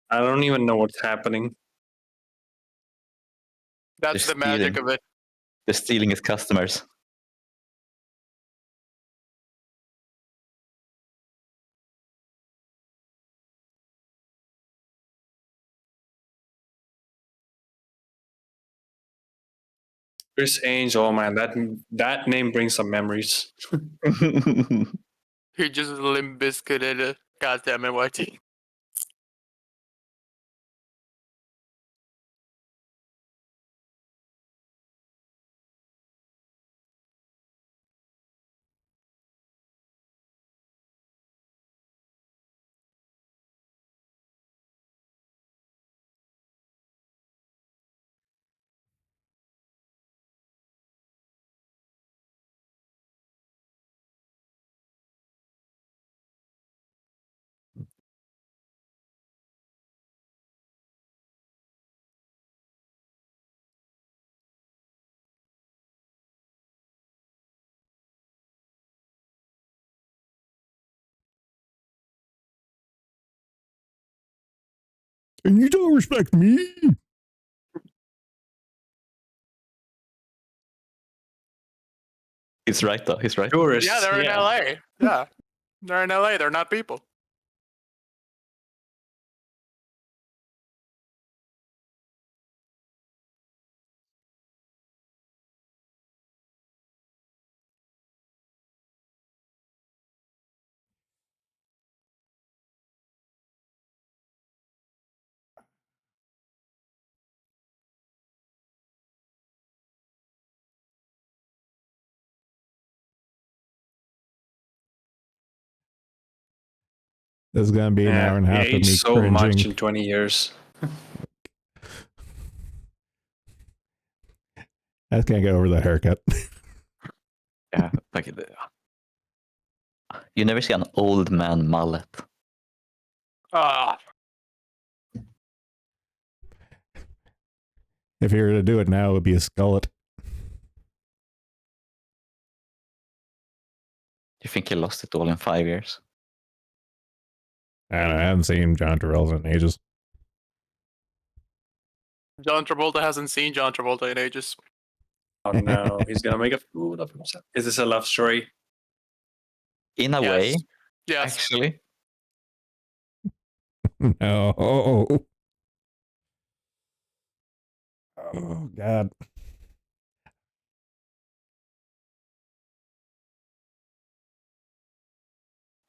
I don't even know what's happening. That's They're the magic stealing. of it. They're stealing his customers. Chris Angel, oh man, that name brings some memories. He just limp biscuited it. God damn it, YT. And you don't respect me. He's right though. He's right. Tourists. Yeah, they're in LA. Yeah. They're in LA. They're not people. This is gonna be an hour and a half he of me aged so much cringing. in 20 years. I can't get over that haircut. Yeah, like you never see an old man mullet. If you were to do it now, it would be a skullet. You think he lost it all in 5 years? I don't know, I haven't seen John Travolta in ages. John Travolta hasn't seen John Travolta in ages. Oh no, he's gonna make a fool of himself. Is this a love story? In a Yes. way, Yes. actually. No. Oh God.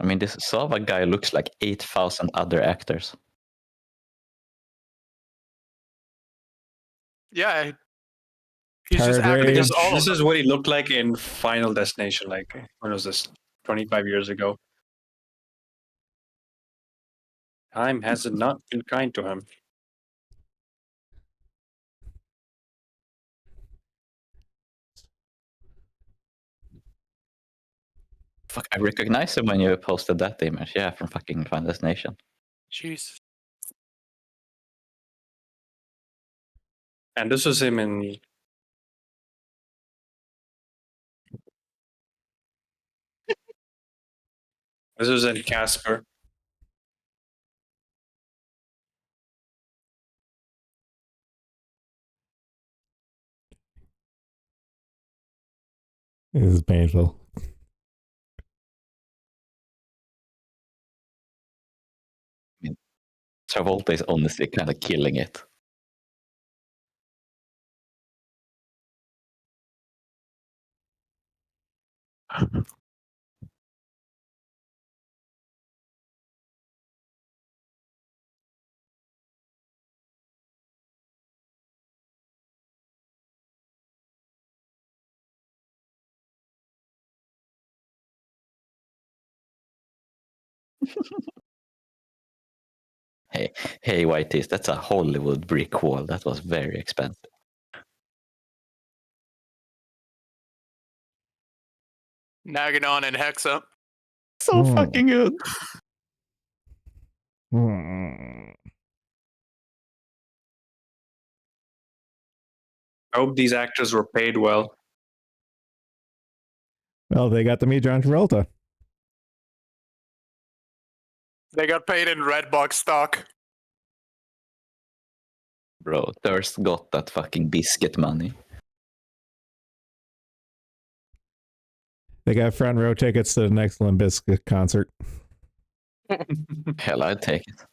I mean, this Sava guy looks like 8,000 other actors. Yeah. He's just Tired acting Rage. as all This of is them. what he looked like in Final Destination. Like, when was this? 25 years ago. Time has not been kind to him. Fuck, I recognize him when you posted that image. Yeah, from fucking Final Destination. Jesus. And this was him in. This was in Casper. This is painful. Travolta is honestly kind of killing it. Hey, Whiteys, that's a Hollywood brick wall. That was very expensive. Naganon and Hexa. So Hmm. fucking good. I hope these actors were paid well. Well, they got to meet John Travolta. They got paid in Redbox stock. Bro, Thirst got that fucking biscuit money. They got front row tickets to the next Limp Bizkit concert. Hell, I'd take it.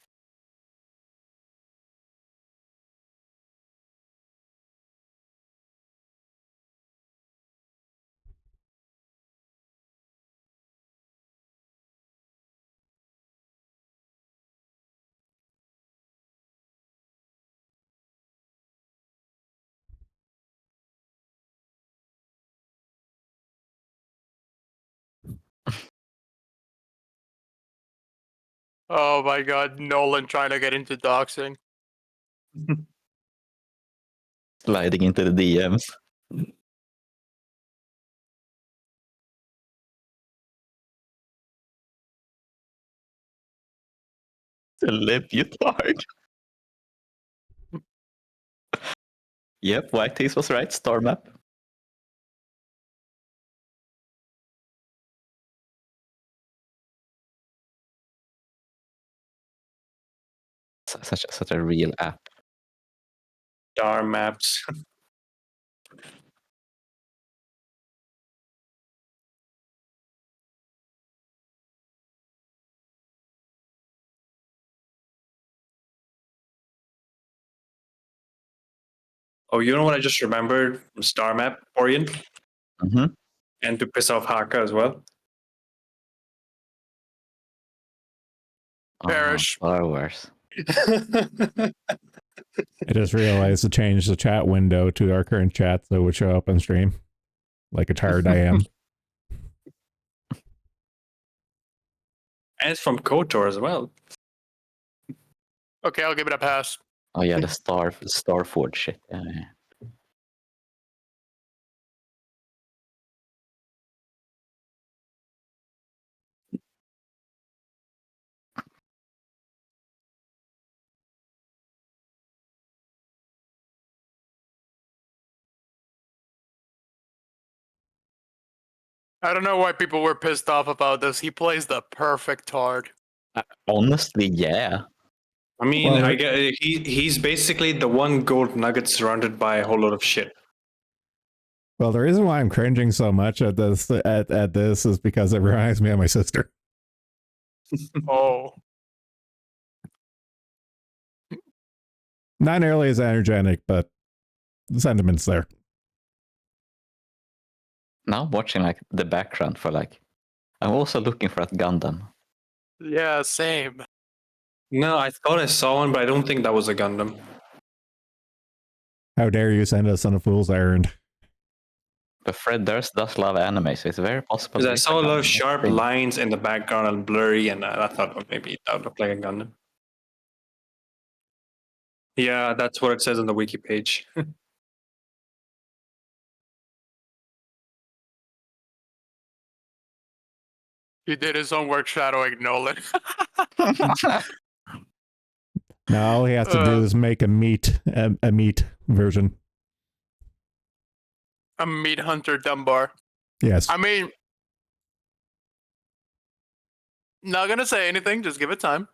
Oh my god, Nolan trying to get into doxing. Sliding into the DMs. The Leopard. Yep, Whiteys was right. Star map. Such a real app. Star maps. Oh, you know what I just remembered from Star Map, Orient? Mm-hmm. And to piss off Haka as well. Perish. Star Wars. I just realized to change the chat window to our current chat so it would show up on stream. Like a tired I am. And it's from KOTOR as well. Okay, I'll give it a pass. Oh yeah, the Starforge shit. Yeah, yeah. I don't know why people were pissed off about this. He plays the perfect card. Honestly, yeah. I mean, Well, I get he's basically the one gold nugget surrounded by a whole lot of shit. Well, the reason why I'm cringing so much at this is because it reminds me of my sister. Oh. Not nearly as energetic, but the sentiment's there. Now I'm watching like the background for like. I'm also looking for that Gundam. Yeah, same. No, I thought I saw one, but I don't think that was a Gundam. How dare you send us on a fool's errand? But Fred does love anime, so it's very possible. Because I it's saw a lot of Gundam sharp thing. lines in the background and blurry, and I thought, oh, maybe that would look like a Gundam. Yeah, that's what it says on the wiki page. He did his own work shadowing Nolan. Now all he has to do is make a meat version. A meat hunter Dunbar. Yes. I mean, not gonna say anything. Just give it time.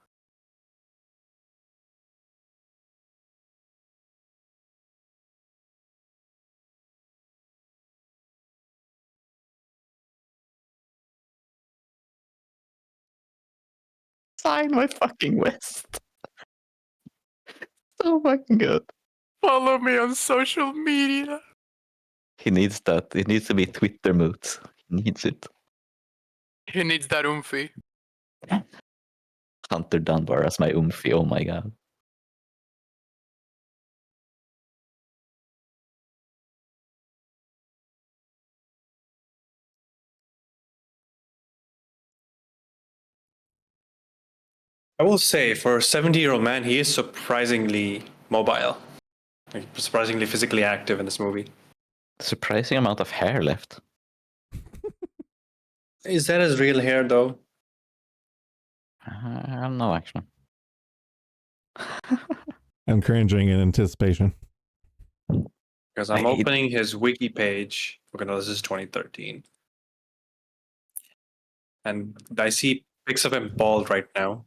Sign my fucking West. So fucking good. Follow me on social media. He needs that. It needs to be Twitter moods. He needs it. He needs that oomphy. Hunter Dunbar as my Oomphy. Oh my god. I will say, for a 70-year-old man, he is surprisingly mobile. Like, surprisingly physically active in this movie. Surprising amount of hair left. Is that his real hair, though? I don't know, actually. I'm cringing in anticipation. Because I'm Wait. opening his wiki page. Okay, no, this is 2013. And I see pics of him bald right now.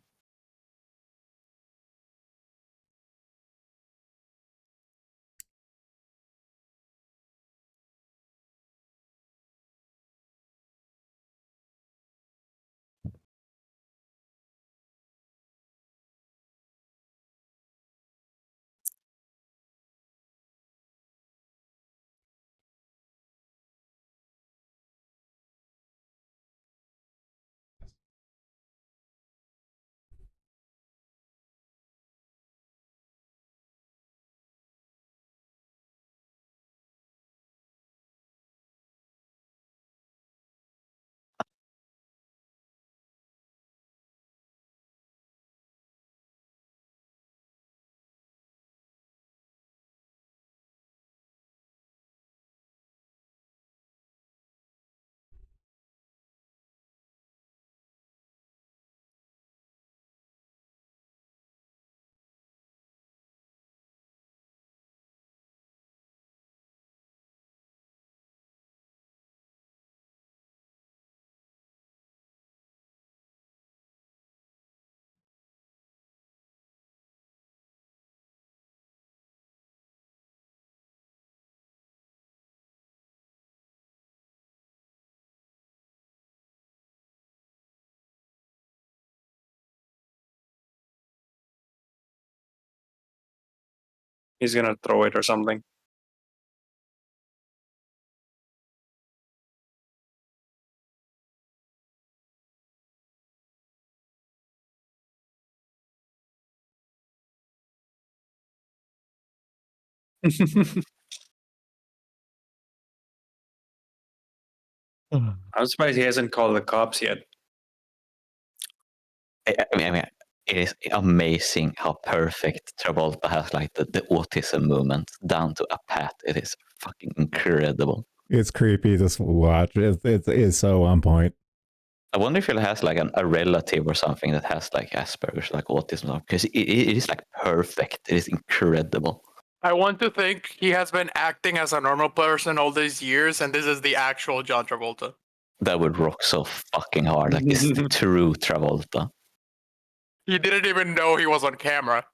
He's gonna throw it or something. I'm surprised he hasn't called the cops yet. I mean, it is amazing how perfect Travolta has like the autism movement down to a pat. It is fucking incredible. It's creepy to watch. It's so on point. I wonder if he has like a relative or something that has like Asperger's, like autism, because it is like perfect. It is incredible. I want to think he has been acting as a normal person all these years, and this is the actual John Travolta. That would rock so fucking hard. Like this is the true Travolta. He didn't even know he was on camera.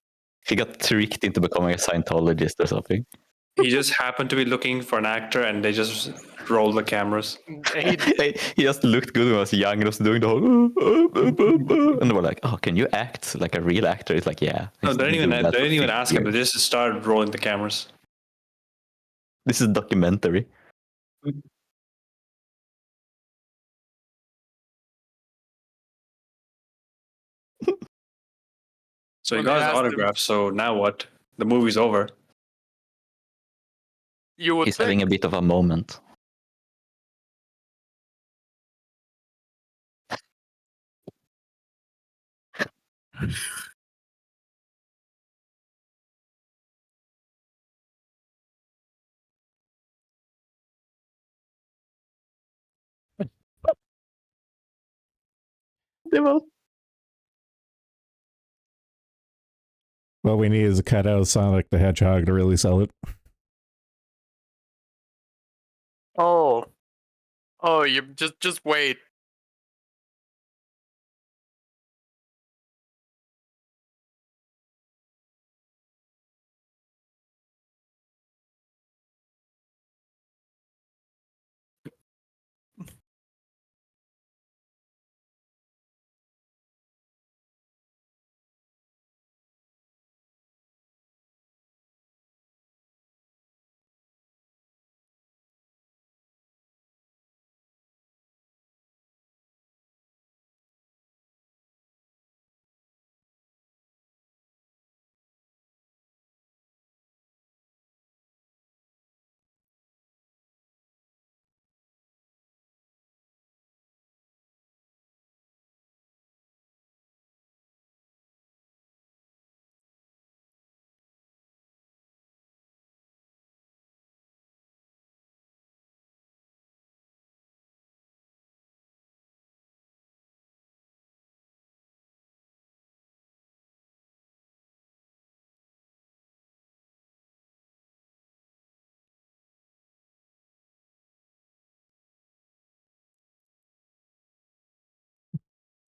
He got tricked into becoming a Scientologist or something. He just happened to be looking for an actor, and they just rolled the cameras. He just looked good when he was young and was doing the whole and they were like, "Oh, can you act like a real actor?" It's like, "Yeah." No, they didn't even ask him. They just started rolling the cameras. This is a documentary. So he When got they his asked him- autograph. So now what? The movie's over. You would He's think. having a bit of a moment. What we need is a cutout of Sonic the Hedgehog to really sell it. Oh, you just wait.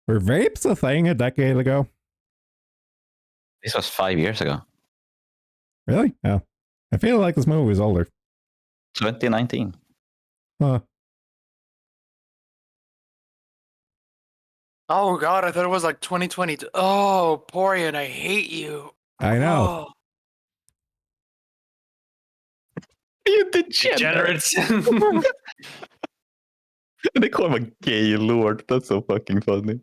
Were vapes a thing a decade ago? This was 5 years ago, Really? Yeah. I feel like this movie was older. 2019. Huh. Oh God, I thought it was like 2022. Oh, Porian, I hate you. I know. Oh. You degenerate. Degenerates. They call him a gay lord. That's so fucking funny.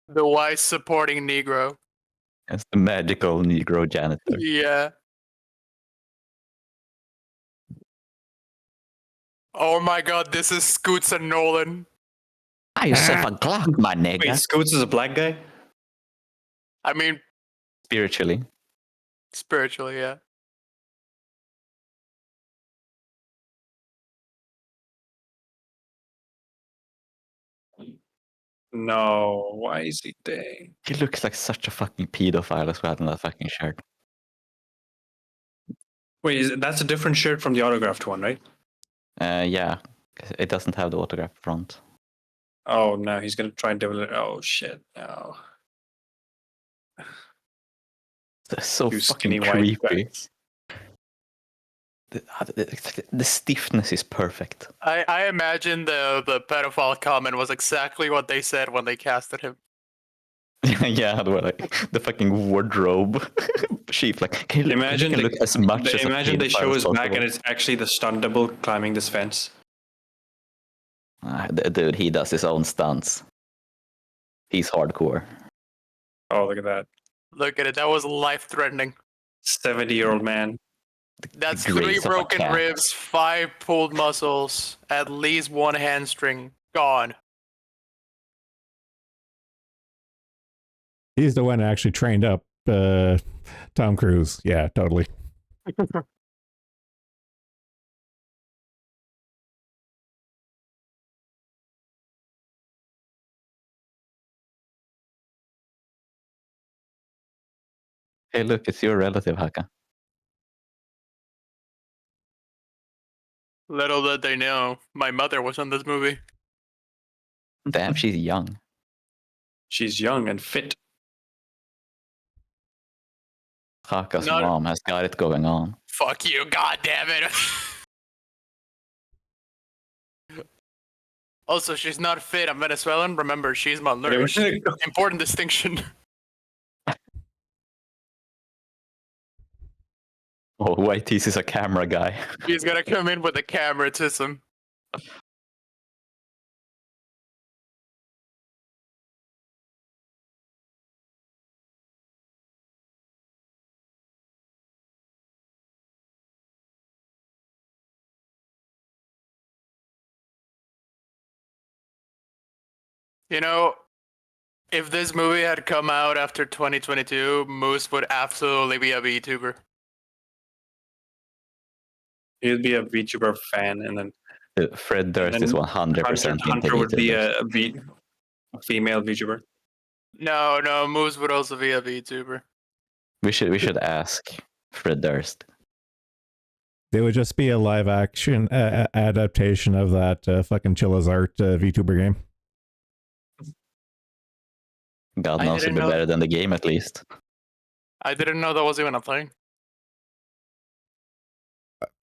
The wise supporting Negro. It's the magical Negro janitor. Yeah. Oh my God, this is Scoots and Nolan. Buy yourself a Glock, my nigga. Wait, Scoots is a black guy? I mean, Spiritually. spiritually, yeah. No, why is he there? He looks like such a fucking pedophile as well in that fucking shirt. Wait, that's a different shirt from the autographed one, right? Yeah. It doesn't have the autograph front. Oh no, he's gonna try and develop. Oh shit, no. That's so You fucking skinny white creepy. guys. The stiffness is perfect. I imagine the pedophile comment was exactly what they said when they casted him. Yeah, they were like the fucking wardrobe sheep. Like, can you Imagine look as much as imagine they a show pedophile his as back and possible. it's actually the stunt double climbing this fence. Dude, he does his own stunts. He's hardcore. Oh, look at that. Look at it. That was life-threatening. 70-year-old man. That's The 3 grace of a broken cat. ribs, 5 pulled muscles, at least 1 hamstring gone. He's the one that actually trained up Tom Cruise. Yeah, totally. Hey, look, it's your relative, Haka. Little did they know, my mother was in this movie. Damn, she's young. She's young and fit. Haka's Not- mom has got it going on. Fuck you, god damn it. Also, she's not fit. I'm Venezuelan. Remember, she's malnourished. Important distinction. Oh, YT's is a camera guy. He's gonna come in with a cameratism. You know, if this movie had come out after 2022, Moose would absolutely be a VTuber. He'd be a VTuber fan, and then Fred Durst is And 100% Hunter into would be VTubers. a female VTuber. No, Moose would also be a VTuber. We should ask Fred Durst. They would just be a live action adaptation of that fucking Chilla's Art VTuber game. God I knows it'll didn't be know- better than the game at least. I didn't know that was even a thing.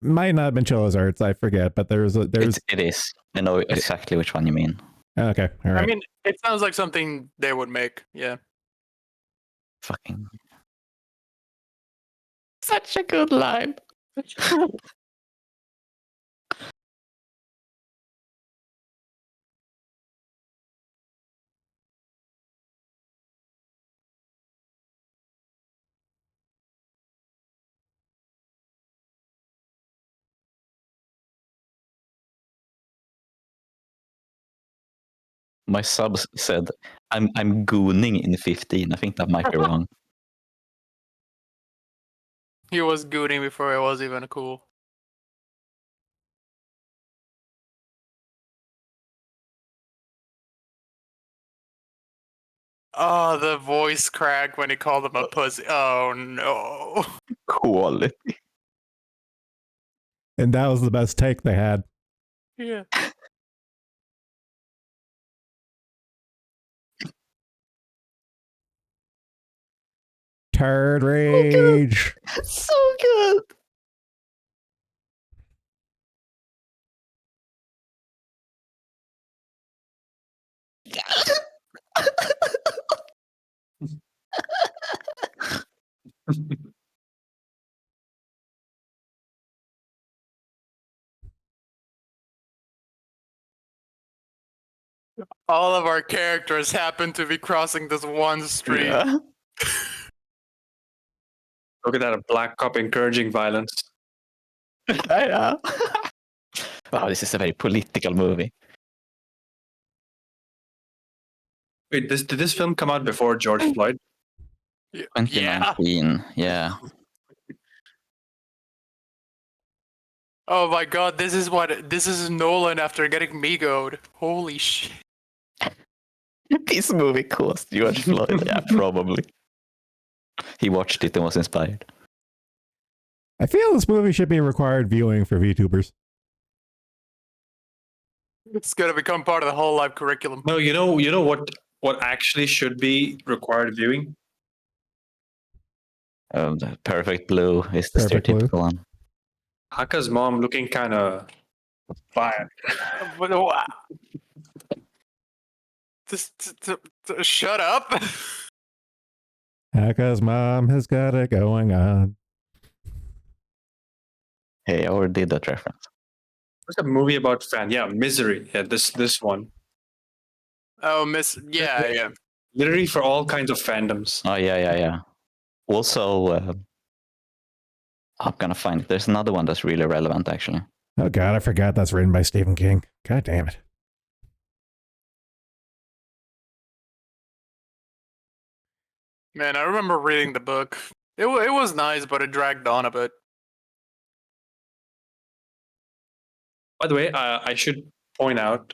Might not have been Chilla's Arts, I forget, but there's It is. I know exactly which one you mean. okay, all right. I mean, it sounds like something they would make. Yeah. Fucking. Such a good line. My subs said, I'm gooning in 15. I think that might be wrong. He was gooning before it was even cool. Oh, the voice crack when he called him a pussy. Oh no. Quality. And that was the best take they had. Yeah. Turd rage. So good. All of our characters happen to be crossing this one street. Yeah. Look at that, a black cop encouraging violence. Yeah. Wow, this is a very political movie. Wait, did this film come out before George Floyd? Yeah. 2019. Yeah. Oh my god, this is Nolan after getting Migoed. Holy shit. This movie caused George Floyd. Yeah, probably. He watched it and was inspired. I feel this movie should be required viewing for VTubers. It's gonna become part of the whole life curriculum. No, you know what actually should be required viewing? The Perfect Blue is the Perfect Blue. stereotypical one. Haka's mom looking kind of fire. But, wow. Shut up. Haka's mom has got it going on. Hey, I already did that reference. What's a movie about fan? Yeah, Misery. Yeah, this one. Oh, yeah. Literally for all kinds of fandoms. Oh yeah. Also, I'm gonna find it. There's another one that's really relevant, actually. Oh God, I forgot that's written by Stephen King. God damn it. Man, I remember reading the book. It was nice, but it dragged on a bit. By the way, I should point out,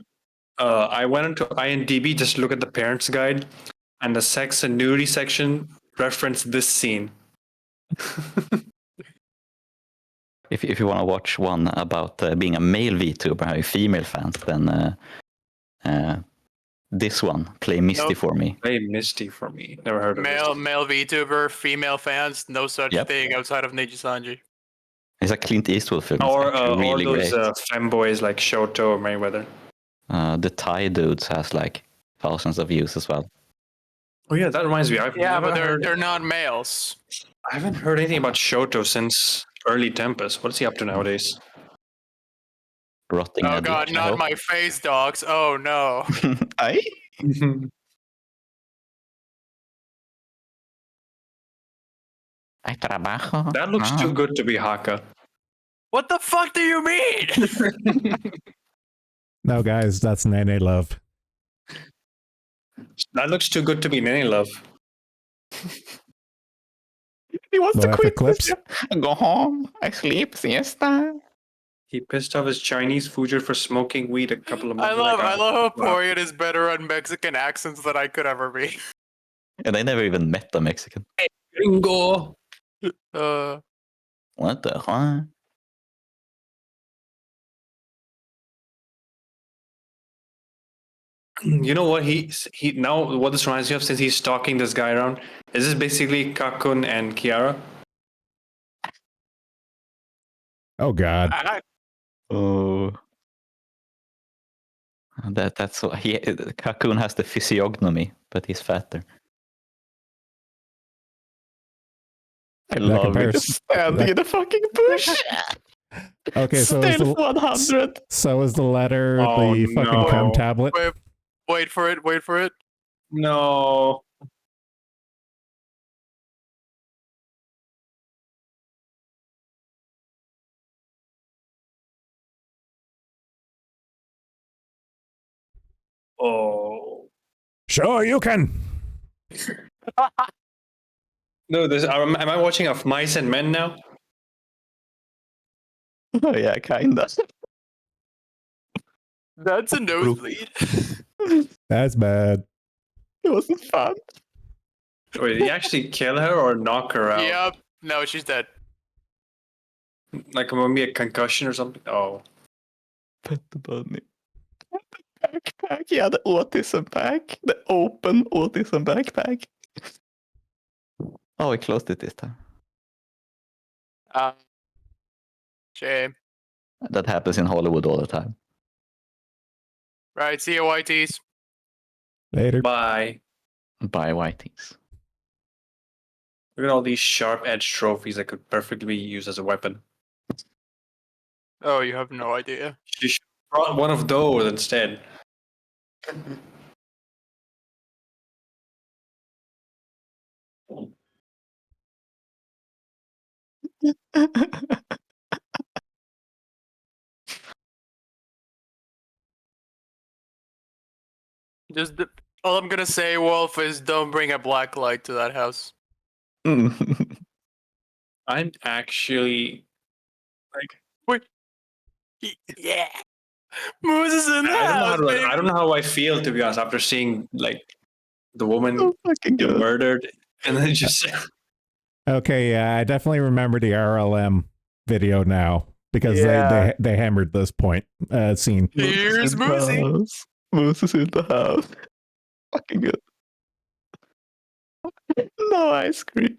I went into IMDb just to look at the parents' guide, and the sex and nudity section referenced this scene. If you want to watch one about being a male VTuber, having female fans, then this one, Play Misty Nope. for Me. Play Misty for me. Never heard of Male this. VTuber, female fans, no such Yep. thing outside of Neji-Sanji. It's a Clint Eastwood film. Or It's actually really those great. femboys like Shoto or Mayweather. The Thai dudes has like thousands of views as well. Oh yeah, that reminds me. Yeah, but they're not males. I haven't heard anything about Shoto since early Tempest. What's he up to nowadays? Rotting in Oh a god, ditch, I not hope. my face dogs. Oh no. Aye? I trabajo. That looks No. too good to be Haka. What the fuck do you mean? No, guys, that's Nene Love. That looks too good to be Nene Love. He wants Well, to after quit. clips? Go home. I sleep. Siesta. He pissed off his Chinese foodier for smoking weed a couple of months I love how wow. Poiriot is better on Mexican accents than I could ever be. And I never even met a Mexican. Gringo. What the huh? You know what he now what this reminds me of, since he's stalking this guy around, is this basically Kakun and Kiara? Oh God. Oh. That's what he. Kakun has the physiognomy, but he's fatter. I love it. compares- Just standing in the fucking bush. Okay, so is Stealth the, 100. so is the letter Oh, the fucking no. cum tablet? Wait for it, wait for it. No. Oh. Sure, you can. No, this am I watching of Mice and Men now? Oh yeah, kinda. That's a nosebleed. That's bad. It wasn't fun. Wait, did he actually kill her or knock her out? Yep. No, she's dead. Like maybe a concussion or something? Oh. Pet the bunny. Backpack. Yeah, the autism pack. The open autism backpack. Oh, we closed it this time. Shame. That happens in Hollywood all the time. Right, see you, YTs. Later. Bye. Buy whiteys. Look at all these sharp edge trophies that could perfectly be used as a weapon. Oh, you have no idea. She should have brought one of those instead. Just all I'm gonna say, Wolf, is don't bring a black light to that house. I'm actually like Yeah. Moose is in the I house, don't baby. know how I feel, to be honest, after seeing like the woman So fucking get good. murdered and then just Okay, yeah, I definitely remember the RLM video now because Yeah. they hammered this point scene. Here's Moosey. Moose is in the house. Fucking good. No ice cream.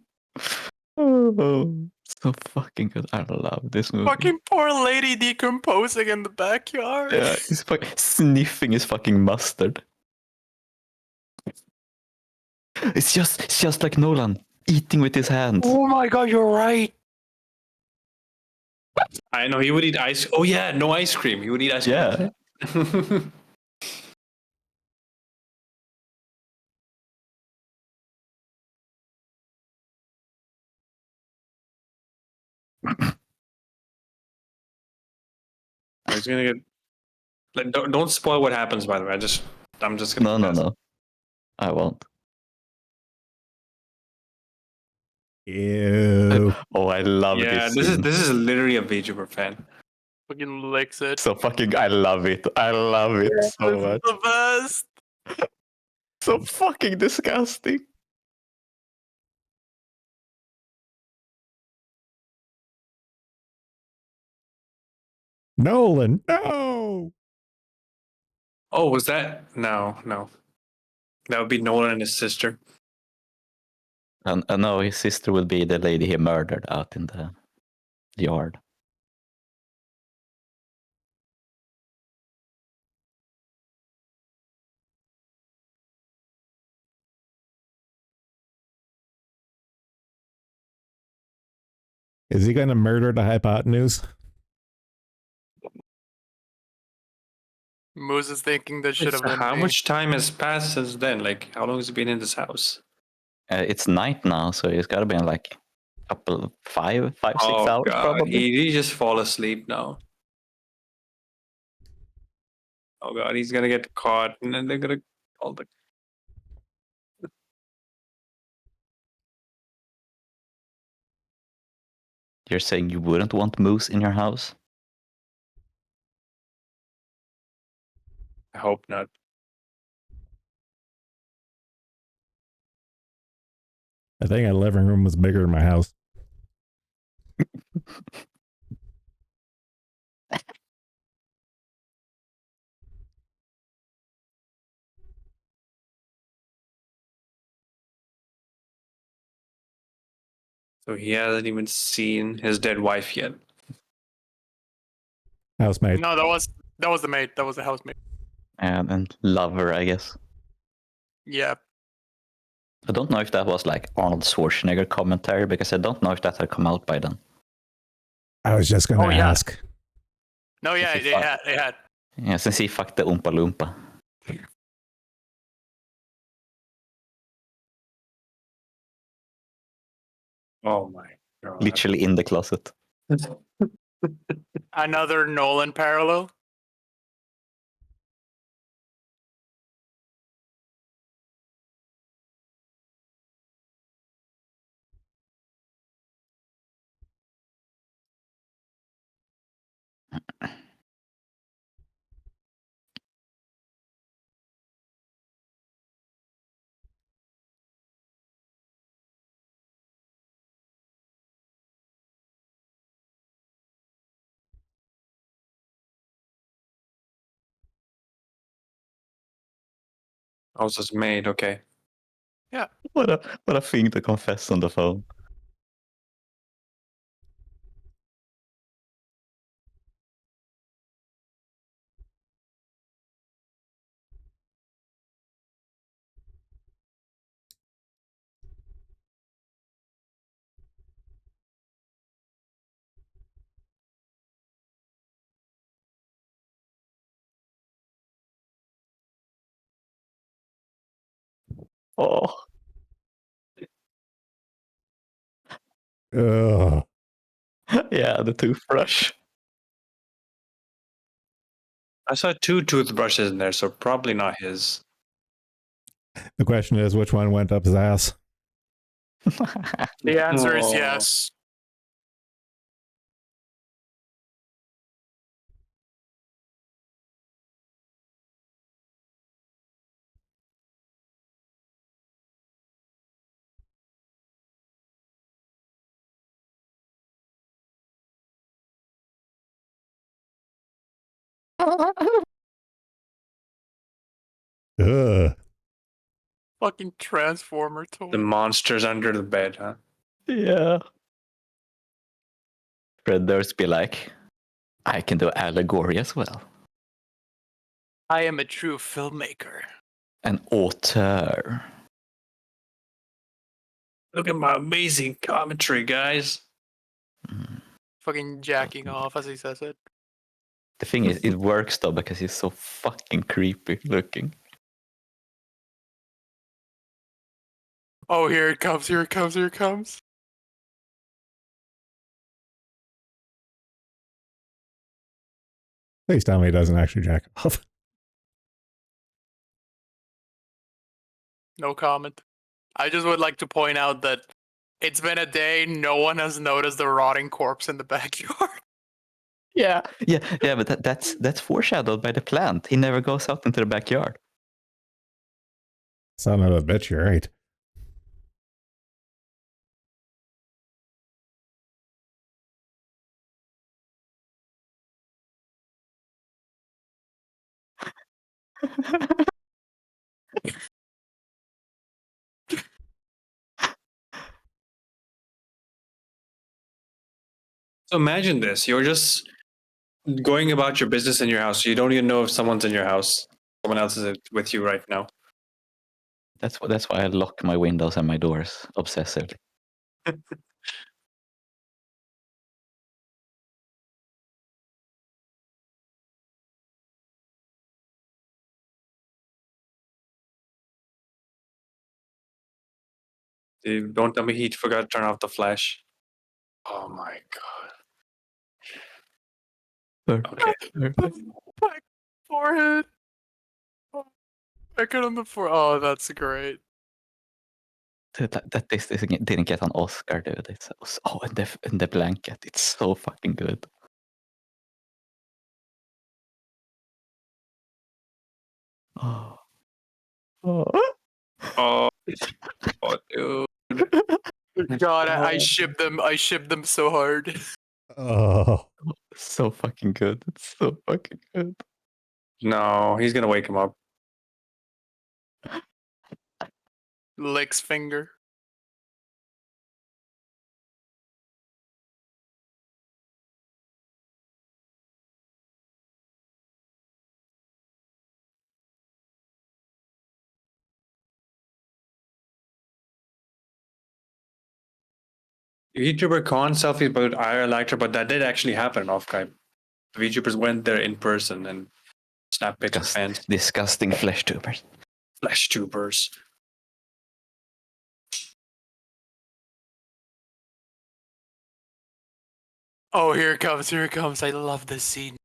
Oh, so fucking good. I love this movie. Fucking poor lady decomposing in the backyard. Yeah, he's fucking sniffing his fucking mustard. It's just like Nolan eating with his hands. Oh my god, you're right. I know he would eat ice. Oh yeah, no ice cream. He would eat ice Yeah. cream. He's gonna get. Like, don't spoil what happens. By the way, I'm just gonna. No. I won't. Ew. Oh, I love Yeah, this scene. this is literally a VTuber fan. Fucking licks it. So fucking, I love it. I love it so This is much. the best. So fucking disgusting. Nolan, no. Oh, was that? No. That would be Nolan and his sister. And no, his sister would be the lady he murdered out in the yard. Is he going to murder the hypotenuse? Moose is thinking this should have been How me. much time has passed since then? Like, how long has he been in this house? It's night now, so it's gotta be in like couple 5, 6 Oh hours god, probably. he just fall asleep now. Oh god, he's gonna get caught, and then they're gonna all the. You're saying you wouldn't want moose in your house? I hope not. I think our living room was bigger than my house. So he hasn't even seen his dead wife yet. Housemate. No, that was the mate. That was the housemate. And lover, I guess. Yeah. I don't know if that was like Arnold Schwarzenegger commentary, because I don't know if that had come out by then. I was just going to yeah. ask. No, yeah, they had. Yeah, since he fucked the Oompa Loompa. Oh my god. Literally in the closet. Another Nolan parallel. House is made, okay. What a thing to confess on the phone. Oh. Ugh. Yeah, the toothbrush. I saw 2 toothbrushes in there, so probably not his. The question is, which one went up his ass? The answer is Oh. yes. Ugh. Fucking Transformer toy. The monsters under the bed, huh? Yeah. Fred Durst be like, I can do allegory as well. I am a true filmmaker. An auteur. Look at my amazing commentary, guys. Fucking jacking off as he says it. The thing is, it works though because he's so fucking creepy looking. Oh, here it comes, here it comes, here it comes. Please tell me he doesn't actually jack off. No comment. I just would like to point out that it's been a day. No one has noticed the rotting corpse in the backyard. Yeah, but that's foreshadowed by the plant. He never goes out into the backyard. Son of a bitch, you're right. So imagine this: you're just going about your business in your house. You don't even know if someone's in your house. Someone else is with you right now. That's why I lock my windows and my doors obsessively. Don't tell me he forgot to turn off the flash. Oh my god. Okay. Back forehead. Oh, back on the forehead. Oh, that's great. That this didn't get an Oscar, dude. It's and the blanket. It's so fucking good. Oh, Oh, oh dude. God, I ship them. I ship them so hard. Oh, so fucking good. It's so fucking good. No, he's gonna wake him up. Licks finger. VTuber con selfies about IRL actor, but that did actually happen off Skype. The VTubers went there in person and snapped pics of fans. Disgusting flesh tubers. Flesh tubers. Oh, here it comes. Here it comes. I love this scene.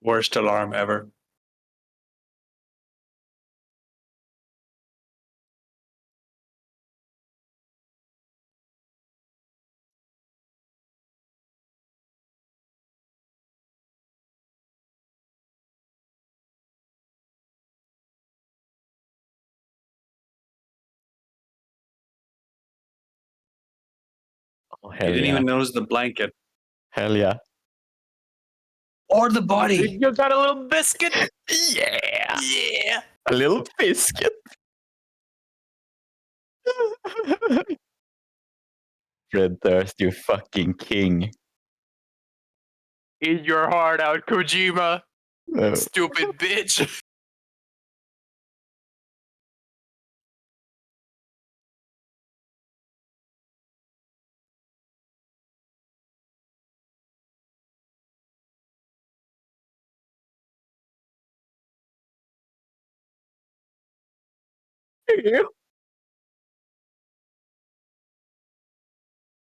Worst alarm ever. Oh, He hell didn't yeah. even notice the blanket. Hell yeah. Or the body. You got a little biscuit. Yeah. Yeah. A little biscuit. Fred Durst, you fucking king. Eat your heart out, Kojima. Oh. Stupid bitch.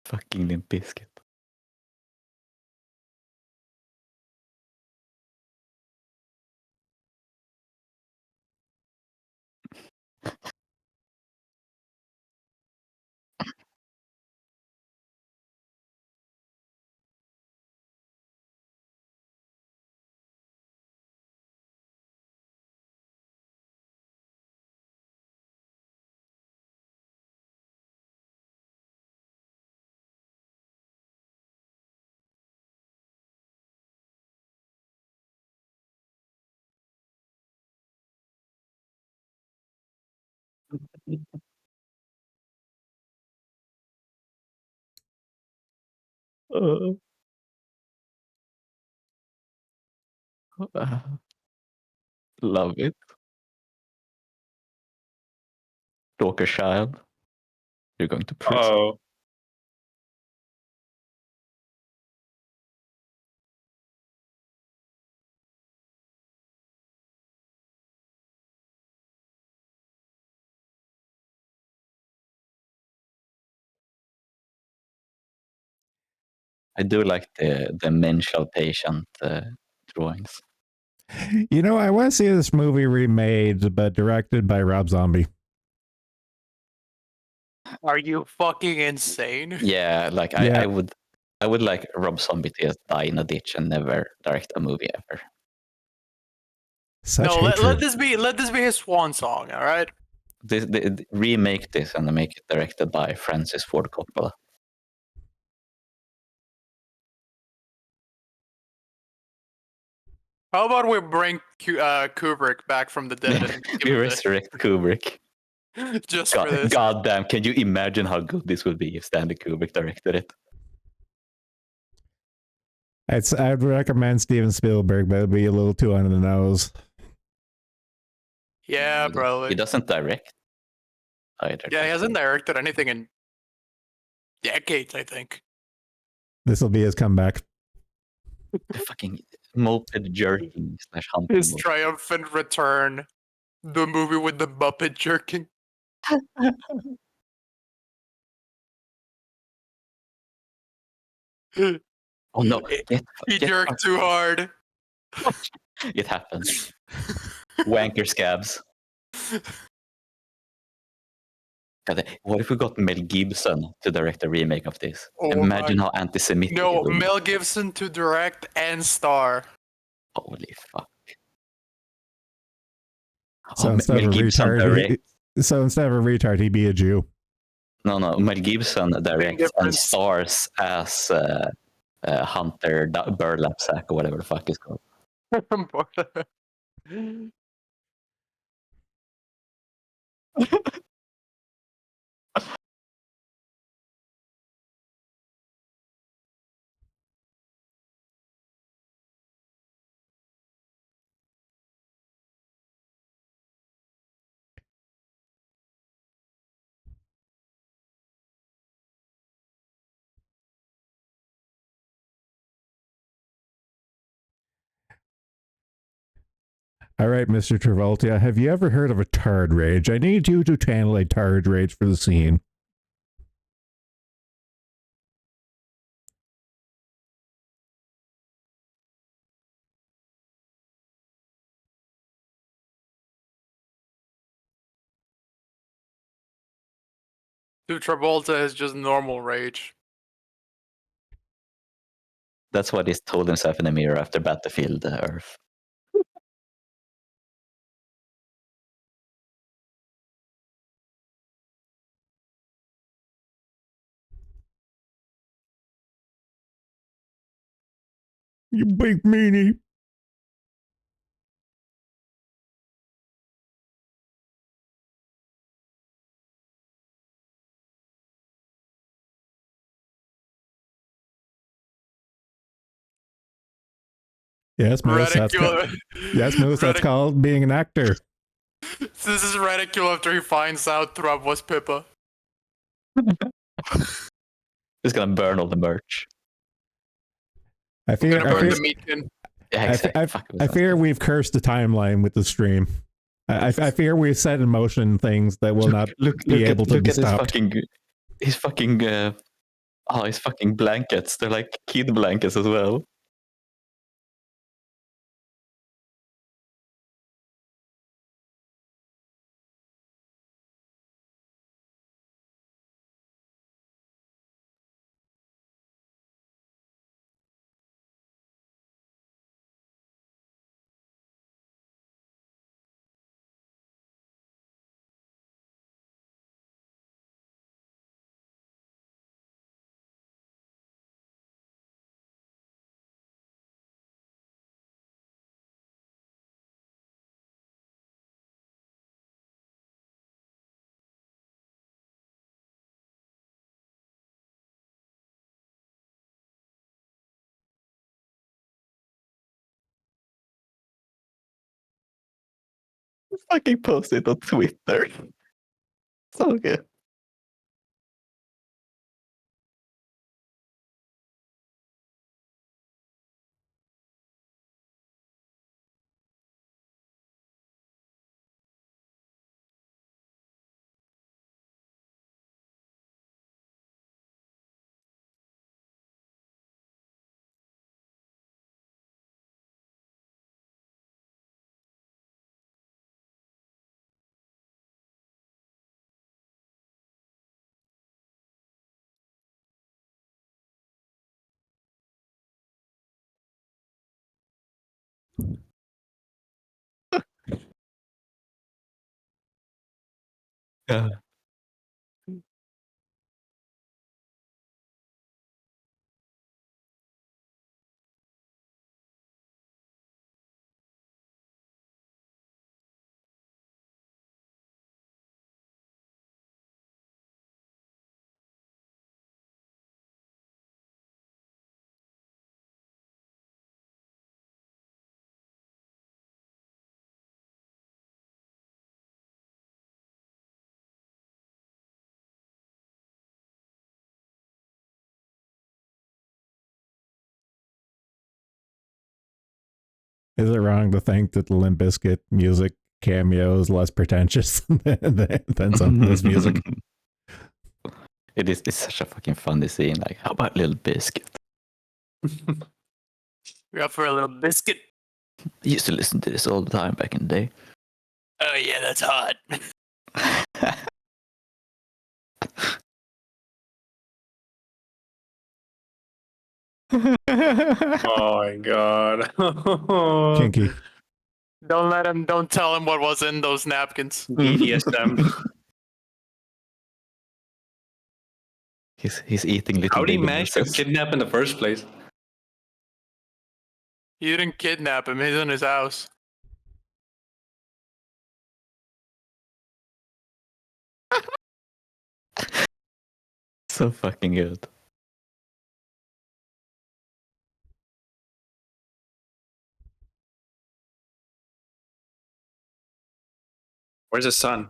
Fucking Limp Bizkit. Uh, love it. Stalker child. You're going to prison. Oh, I do like the mental patient drawings. You know, I want to see this movie remade, but directed by Rob Zombie. Are you fucking insane? Yeah, like Yeah. I would like Rob Zombie to just die in a ditch and never direct a movie ever. Such No, hatred. let this be his swan song, all right? Remake this and make it directed by Francis Ford Coppola. How about we bring Kubrick back from the dead and give We him this resurrect Kubrick. just for this? God damn, can you imagine how good this would be if Stanley Kubrick directed it? I'd recommend Steven Spielberg, but it'd be a little too on the nose. Yeah, He probably. doesn't direct either. Yeah, he hasn't directed anything in decades, I think. This will be his comeback. The fucking moped jerking / hunting. His triumphant return. The movie with the Muppet jerking. Oh no! He jerked too hard. It happens. Wanker scabs. God, what if we got Mel Gibson to direct a remake of this? Oh Imagine how anti-Semitic. No, it would be. Mel Gibson to direct and star. Holy fuck! So Oh, instead Mel of a Gibson retard, direct. so instead of a retard, he'd be a Jew. No, Mel Gibson directs and difference. stars as Hunter Burlap Sack or whatever the fuck it's called. All right, Mr. Travolta, have you ever heard of a tard rage? I need you to channel a tard rage for the scene. Dude, Travolta is just normal rage. That's what he's told himself in the mirror after Battlefield Earth. You big meanie. Yes, Moose, that's Ridicule. called being an actor. This is ridicule after he finds out Trump was Pippa. He's gonna burn all the merch. I I'm fear, gonna I burn fear, the meat tin. Yeah, I, exactly. fe- I fear we've cursed the timeline with the stream. I fear we've set in motion things that will not be able to be stopped. His fucking his fucking blankets. They're like kid blankets as well. Fucking post it on Twitter. So good. Yeah. Is it wrong to think that the Limp Bizkit music cameo is less pretentious than some of this music? It is. It's such a fucking funny scene. Like, how about Little Biscuit? You're up for a little biscuit? I used to listen to this all the time back in the day. Oh yeah, that's hot. Oh my god. Kinky. Don't tell him what was in those napkins. BDSM. He's eating little How did he baby manage to nurses. kidnap in the first place? You didn't kidnap him. He's in his house. So fucking good. Where's his son?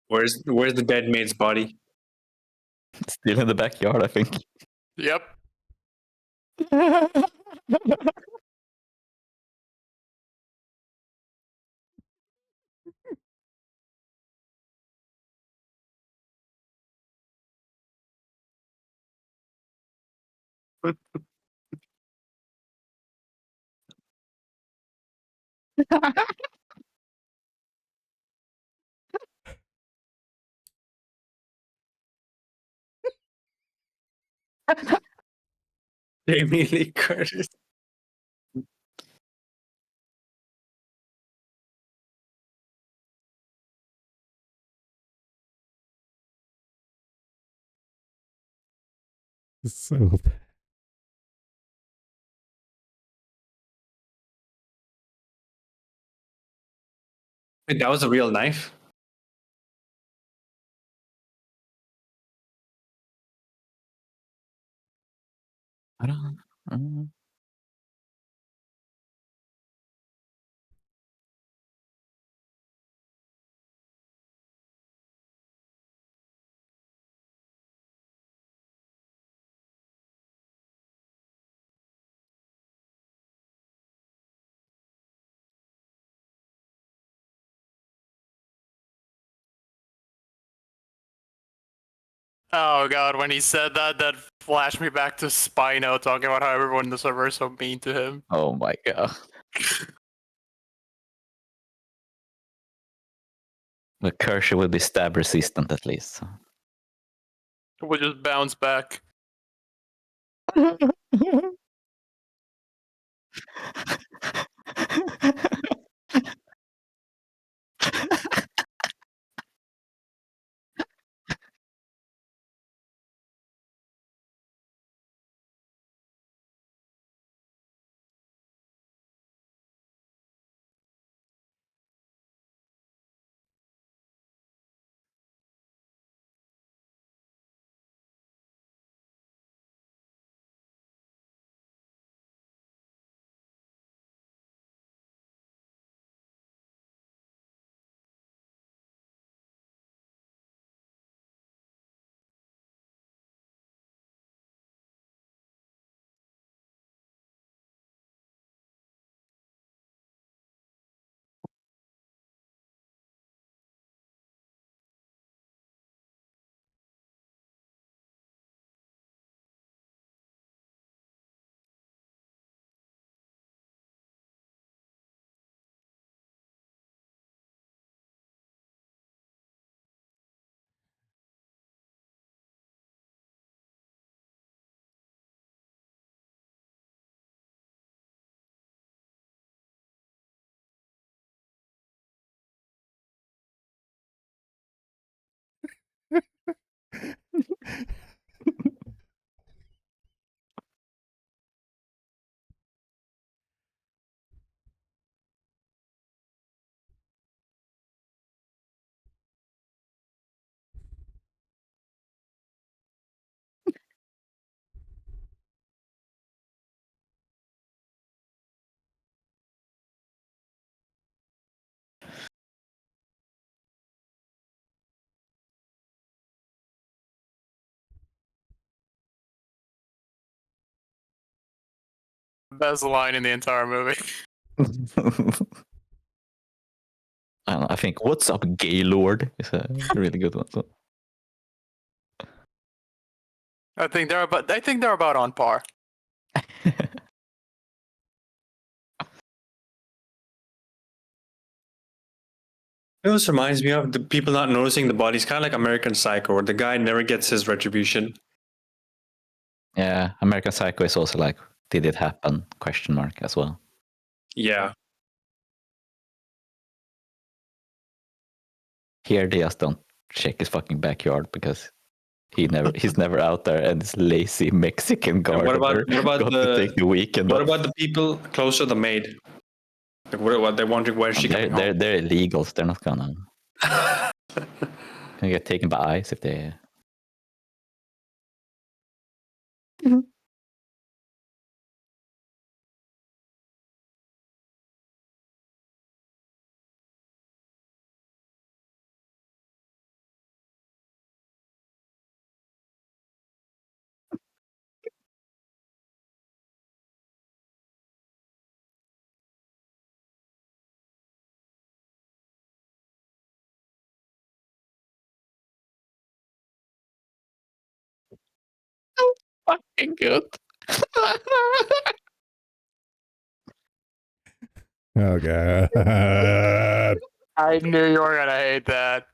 Where's the dead mate's body? Still in the backyard, I think. Yep. Jamie Lee Curtis. So Wait, that was a real knife? I don't. Oh god, when he said that, that flashed me back to Spino talking about how everyone in the server is so mean to him. Oh my god. But Kershaw will be stab resistant at least. So. We'll just bounce back. Best line in the entire movie. I don't know, I think "What's up, Gaylord" is a really good one. So. I think they're about on par. It always reminds me of the people not noticing the bodies, kind of like American Psycho, where the guy never gets his retribution. Yeah, American Psycho is also like, did it happen? Question mark as well. Yeah. Here they just don't check his fucking backyard because he's never out there, and this lazy Mexican And gardener what about to take the weekend what off. about the people close to the maid? Like, what they're wondering where is she coming home? They're illegals. They're not gonna get taken by ICE if they. Fucking good. Oh god. I knew you were gonna hate that.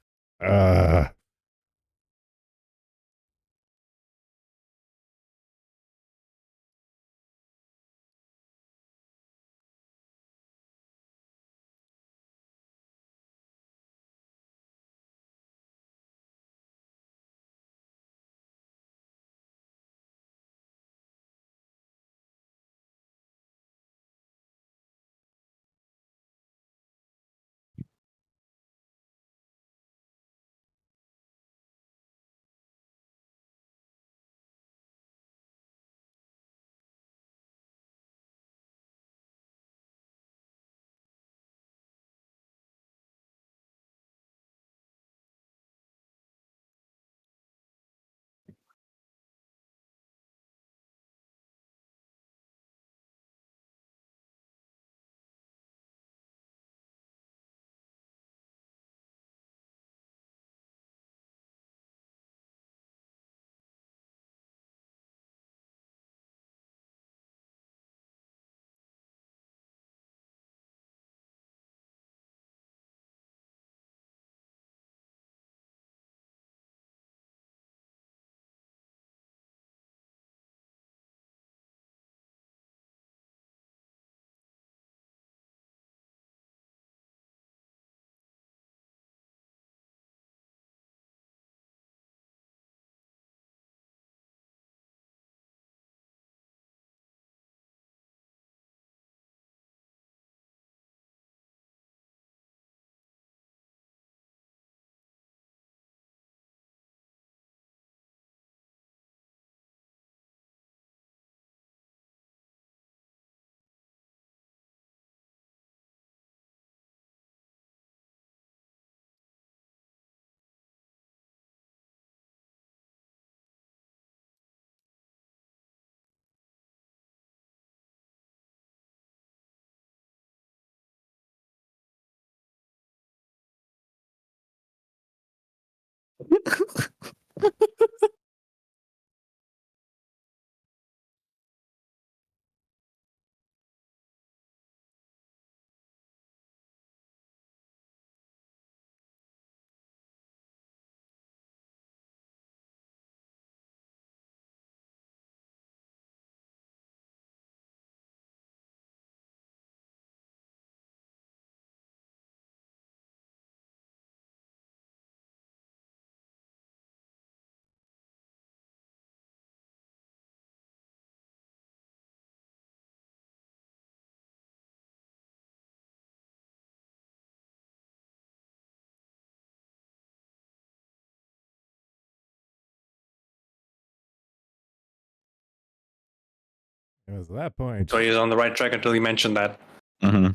It was at that point. So he was on the right track until he mentioned that. Hmm.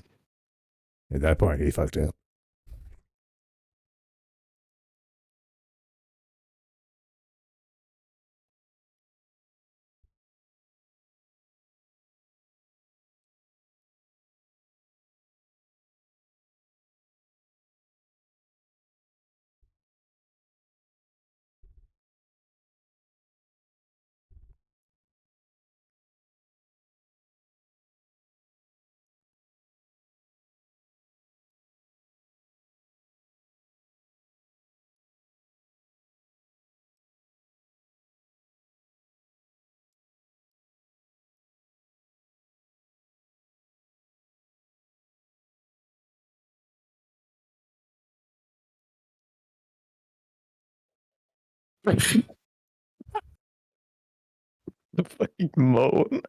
At that point, he fucked up. The fucking moan.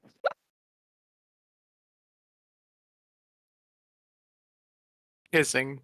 Kissing.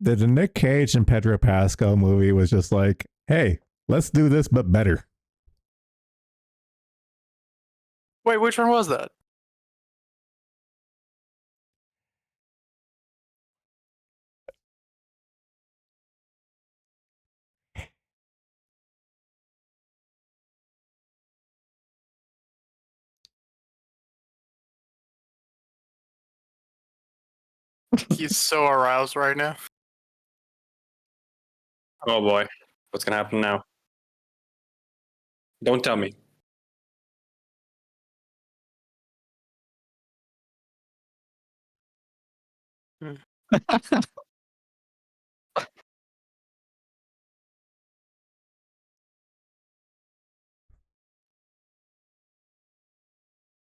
The Nick Cage and Pedro Pascal movie was just like, hey, let's do this but better. Wait, which one was that? He's so aroused right now. Oh boy, what's gonna happen now? Don't tell me.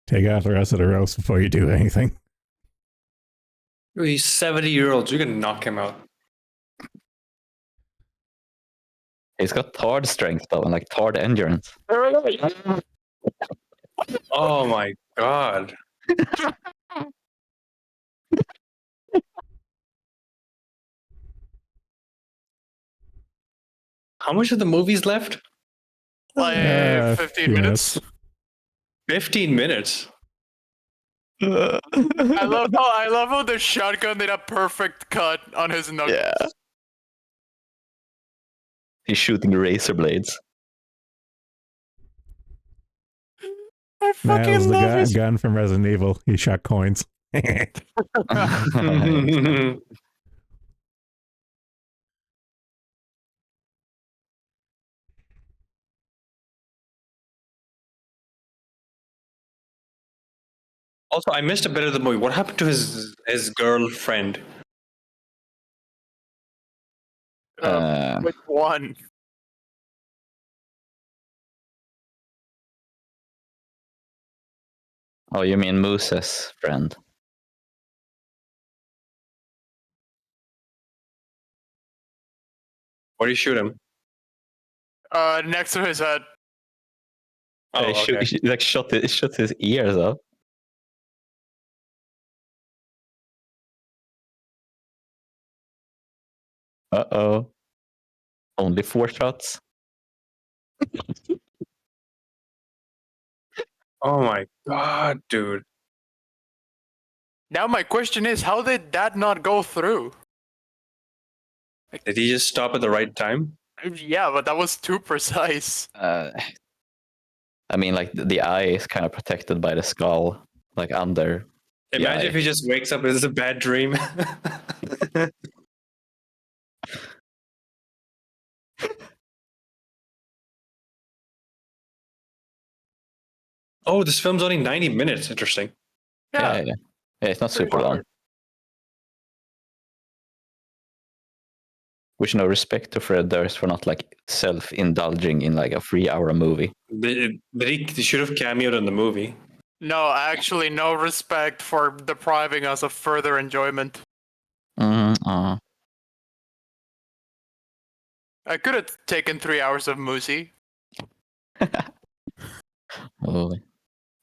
Take out the rest of the roast before you do anything. He's 70-year-old. You can knock him out. He's got Tard strength though, and like Tard endurance. Oh my god. How much of the movie's left? Like 15 few minutes. 15 minutes. I love how the shotgun did a perfect cut on his knuckles. Yeah. He's shooting razor blades. I That was fucking the love his. gun from Resident Evil. He shot coins. Also, I missed a bit of the movie. What happened to his girlfriend? Which one? Oh, you mean Moose's friend? Where do you shoot him? Next to his head. Oh, He okay. like shot his ears off. Uh-oh. Only 4 shots. Oh my god, dude. Now my question is, how did that not go through? Did he just stop at the right time? Yeah, but that was too precise. I mean, like the eye is kind of protected by the skull, like under. Imagine if he just wakes up, it's a bad dream. Oh, this film's only 90 minutes. Interesting. Yeah. Yeah, it's not super long. Which no respect to Fred Durst for not like self-indulging in like a 3-hour movie. But he should have cameoed in the movie. No, actually, no respect for depriving us of further enjoyment. Mm-hmm. I could have taken 3 hours of Musi. Oh,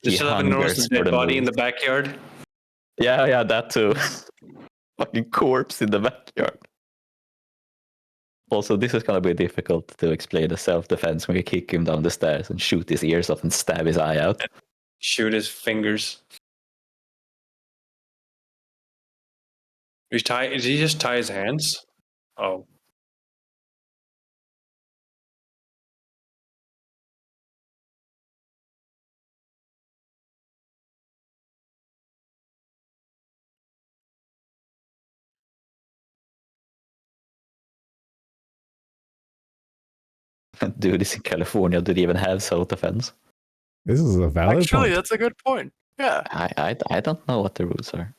You he still haven't noticed hungers the for dead the body in movies. the backyard? Yeah, that too. Fucking corpse in the backyard. Also, this is gonna be difficult to explain the self-defense when you kick him down the stairs and shoot his ears off and stab his eye out. Shoot his fingers. Did he just tie his hands? Oh. Dude is in California. Do they even have self-defense? This is a valid Actually, point. that's a good point. Yeah. I don't know what the rules are.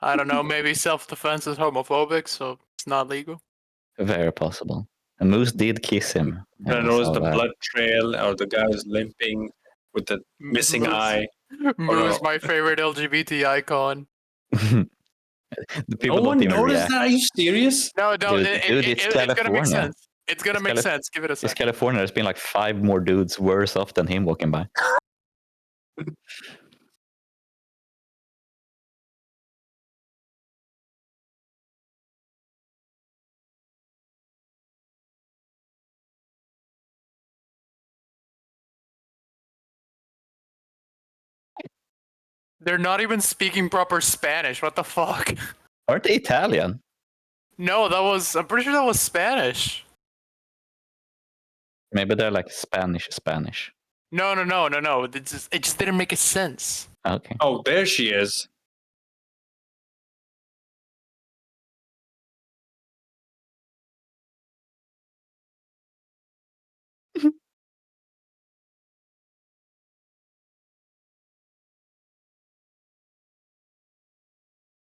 I don't know. Maybe self-defense is homophobic, so it's not legal. Very possible. And Moose did kiss him. I Yeah, noticed so, the blood trail, or the guy was limping with the missing Moose. eye. Moose, no. my favorite LGBT icon. the people No one don't even noticed react. that? Are you serious? No, Dude, it's it's gonna make California. sense. It's gonna make sense. Give it a It's second. California. There's been like 5 more dudes worse off than him walking by. They're not even speaking proper Spanish. What the fuck? Aren't they Italian? No, I'm pretty sure that was Spanish. Maybe they're like Spanish. No. It just didn't make a sense. Okay. Oh, there she is.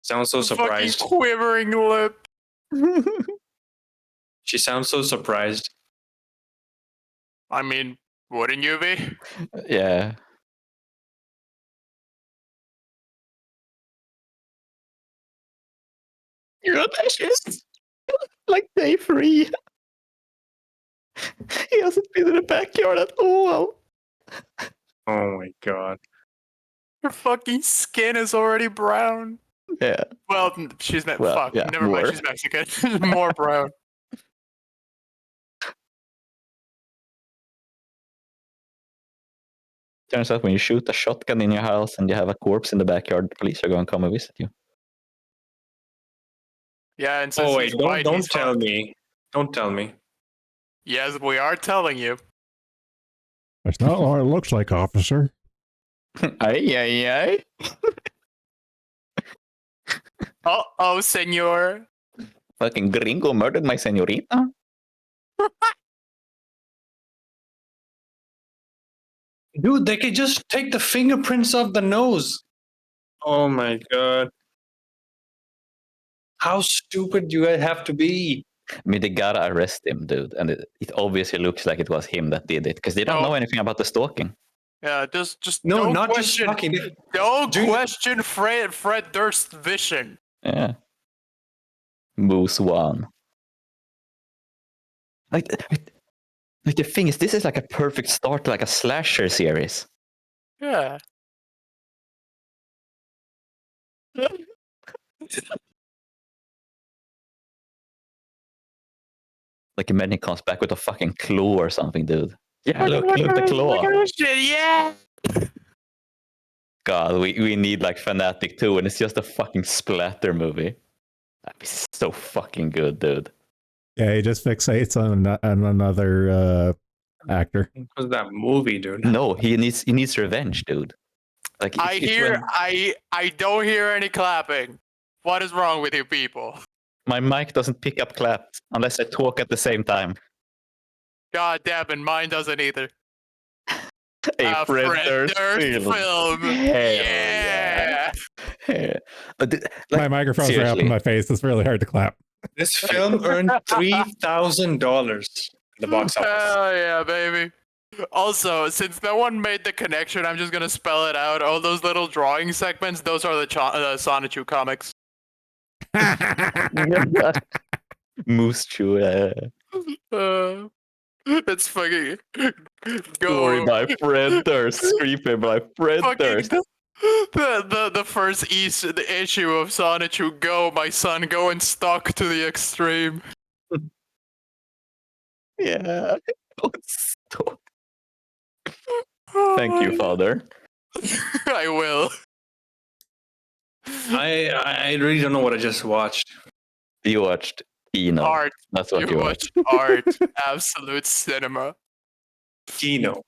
Sounds so surprised. Fucking quivering lip. She sounds so surprised. I mean, wouldn't you be? Yeah. You're not like day 3. He hasn't been in the backyard at all. Oh my god. Her fucking skin is already brown. Yeah. Well, she's Well, fuck. yeah, Never mind. more. She's Mexican. She's more brown. Turns out when you shoot a shotgun in your house and you have a corpse in the backyard, the police are going to come and visit you. Yeah, and since Oh wait, he's white, don't he's tell fucked. me. Don't tell me. Yes, we are telling you. That's not what it looks like, officer. Ay. Oh, senor. Fucking gringo murdered my señorita. Dude, they could just take the fingerprints off the nose. Oh my god. How stupid do you guys have to be? I mean, they gotta arrest him, dude. And it obviously looks like it was him that did it because they don't No. know anything about the stalking. Yeah, just No, don't not question. just fucking. Don't Do you- question Fred Durst's vision. Yeah. Moose 1. Like the thing is, this is like a perfect start to like a slasher series. Yeah. Like and then he comes back with a fucking claw or something, dude. Yeah, look the claw. Look at this shit, yeah. God, we need like Fanatic 2, and it's just a fucking splatter movie. That'd be so fucking good, dude. Yeah, he just fixates on another actor. What was that movie, dude? No, he needs revenge, dude. Like I don't hear any clapping. What is wrong with you people? my mic doesn't pick up claps unless I talk at the same time. God damn it, mine doesn't either. A Fred Durst film. film. Hell Yeah. My microphone's right up in my face. It's really hard to clap. This film earned $3,000 in the box office. Oh yeah, baby. Also, since no one made the connection, I'm just gonna spell it out. All those little drawing segments, those are the Sonichu comics. Moose Chew. It's fucking Story go. by Fred Durst. Screenplay by Fred Fucking Durst. the first the issue of Sonichu. Go, my son, go and stalk to the extreme. Yeah. Stop. Oh Thank you, my- Father. I will. I really don't know what I just watched. You watched Eno. Art. That's what You you watch watched. art. Absolute cinema. Kino.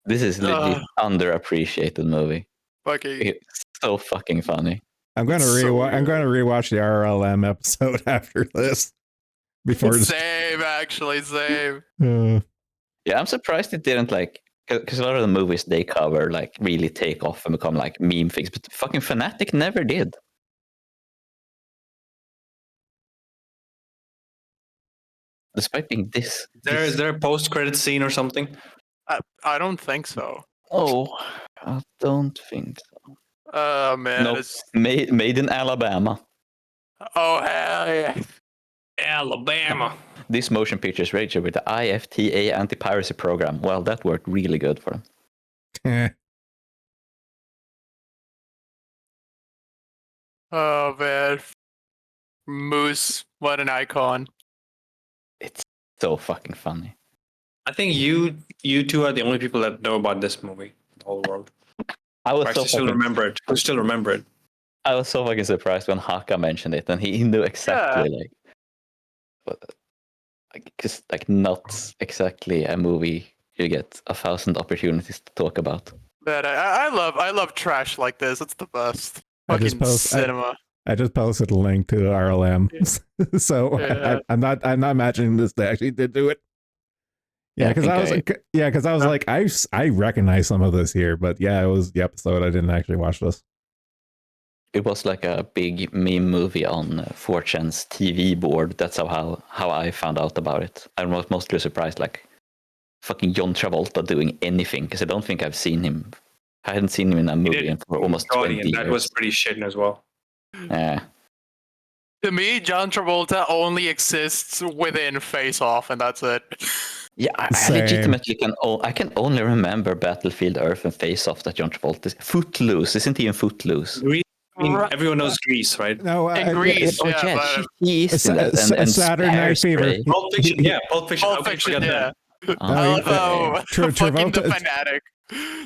This is legit underappreciated movie. Fucking It's so fucking funny. I'm gonna I'm gonna rewatch the RLM episode after this. Before same, actually, same. Yeah, I'm surprised it didn't like, because a lot of the movies they cover like really take off and become like meme things, but fucking Fanatic never did. Despite being this. Is there a post-credit scene or something? I don't think so. Oh, I don't think so. Oh man, Nope. it's Made in Alabama. oh hell yeah. Alabama. This motion picture is registered with the IFTA anti-piracy program. Well, that worked really good for them. Oh man, Moose, what an icon. It's so fucking funny. I think you two are the only people that know about this movie in the whole world. I was Actually, still remember it. Who still remember it? I was so fucking surprised when Haka mentioned it, and he knew exactly like not exactly a movie you get 1,000 opportunities to talk about. But I love trash like this. It's the best. I just Fucking post- cinema. I just posted a link to RLM, so Yeah. I'm not imagining this they actually did do it. Yeah, because I was like, I recognize some of this here, but yeah, it was the episode. I didn't actually watch this. It was like a big meme movie on 4chan's TV board. That's how I found out about it. I was mostly surprised, like fucking John Travolta doing anything, because I don't think I've seen him. I hadn't seen him in a movie for almost 20 years. That was pretty shit as well. Yeah. To me, John Travolta only exists within Face Off, and that's it. Yeah, I legitimately I can only remember Battlefield Earth and Face Off that John Travolta is. Footloose, isn't he in Footloose? I mean, everyone knows Grease, right? No, Grease, Oh, yeah, but he is in that. And Saturday Night Fever. Hairspray. Pulp Fiction, yeah, Pulp Fiction. Pulp How could I Fiction, forget yeah. that? I love how fucking the Travolta- Fanatic.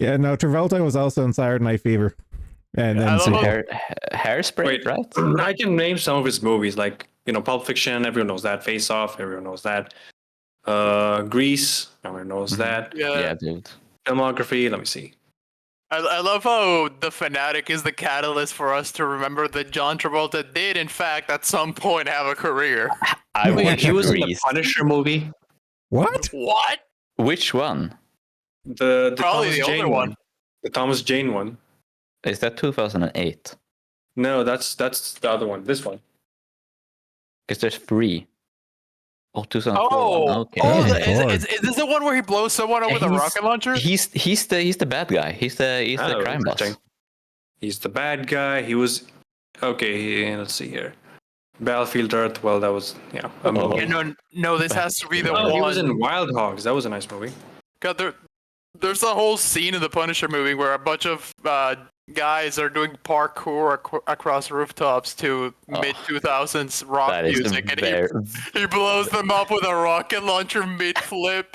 Yeah, no, Travolta was also in Saturday Night Fever, and I then love Hairspray, Wait. right? I can name some of his movies, like Pulp Fiction. Everyone knows that. Face Off. Everyone knows that. Grease. Everyone knows that. Yeah, dude. Filmography. Let me see. I love how the Fanatic is the catalyst for us to remember that John Travolta did, in fact, at some point have a career. I watched He was in the Grease. Punisher movie. what? What? Which one? The Probably Thomas the Jane older one. The Thomas Jane one. Is that 2008? No, that's the other one. This one. Because there's 3. Oh, 2004. Oh, Okay. Oh, is this the one where he blows someone up with a rocket launcher? He's the bad guy. He's the crime boss. interesting. He's the bad guy. He was okay. Let's see here. Battlefield Earth. Well, that was a movie. Yeah, no, this has to be the Oh, one. he was in Wild Hogs. That was a nice movie. God, there's a whole scene in the Punisher movie where a bunch of guys are doing parkour across rooftops to mid 2000s rock That is music, and he blows them up with a rocket launcher mid flip.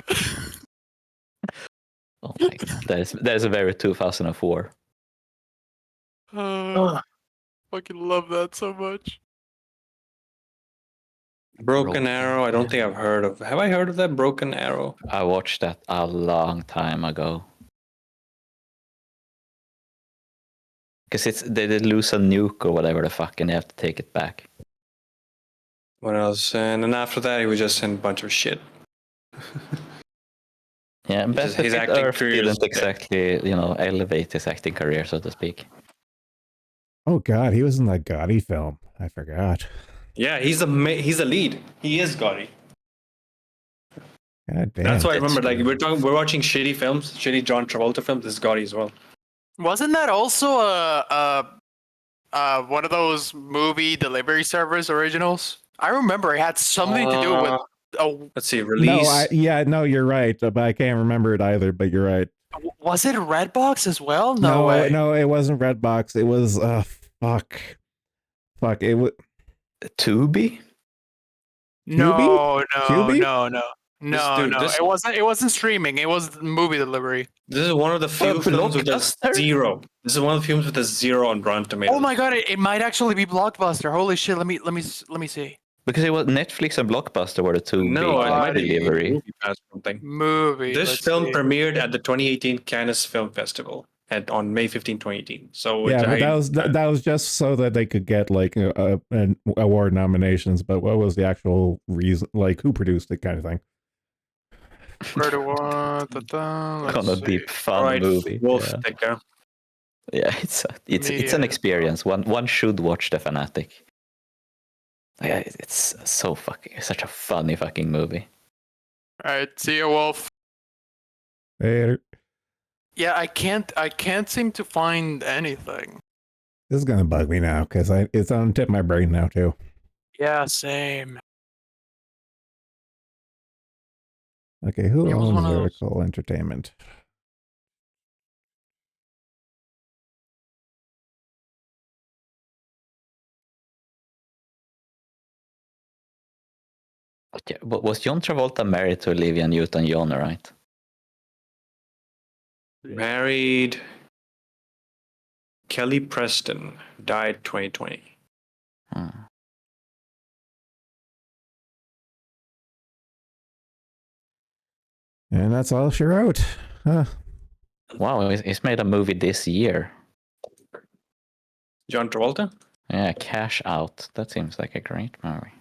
Oh my god, that is a very 2004. Fucking love that so much. Broken Arrow. I don't think I've heard of. Have I heard of that? Broken Arrow. I watched that a long time ago. Because they did lose a nuke or whatever the fuck, and they have to take it back. What else? And then after that, he was just in a bunch of shit. Yeah, but His his acting Earth career is- didn't exactly, elevate his acting career, so to speak. Oh God, he was in that Gotti film. I forgot. Yeah, he's a lead. He is Gotti. God damn. That's why I That's remember. Like we're watching shitty films, shitty John Travolta films. This is Gotti as well. Wasn't that also one of those movie delivery service originals? I remember it had something to do with. Let's see, release. No, you're right, but I can't remember it either. But you're right. Was it Redbox as well? No way. No, it wasn't Redbox. It was fuck. It was Tubi? No. Tubi? No. It wasn't streaming. It was movie delivery. This is one of the few films with a Blockbuster? 0. This is one of the films with a 0 on Rotten Tomatoes. Oh my god! It might actually be Blockbuster. Holy shit! Let me see. Because it was Netflix and Blockbuster were the two No, big it might be delivery. Movie Pass or something. Movie. This let's film see. premiered at the 2018 Cannes Film Festival on May 15, 2018. So yeah, but that was just so that they could get like an award nominations. But what was the actual reason? Like who produced it, kind of thing. Kind Kind of deep fun movie. Wolf Yeah. Sticker. Yeah, it's an experience. One should watch The Fanatic. Yeah, it's so such a funny fucking movie. All right, see you, Wolf. Later. Yeah, I can't seem to find anything. This is gonna bug me now because it's on the tip of my brain now too. Yeah, same. Okay, who It was owns one of those- Vertical Entertainment? Yeah, but was John Travolta married to Olivia Newton-John, right? Married. Kelly Preston died 2020. Hmm. And that's all she wrote. Huh. Wow, he's made a movie this year. John Travolta? Yeah, Cash Out. That seems like a great movie.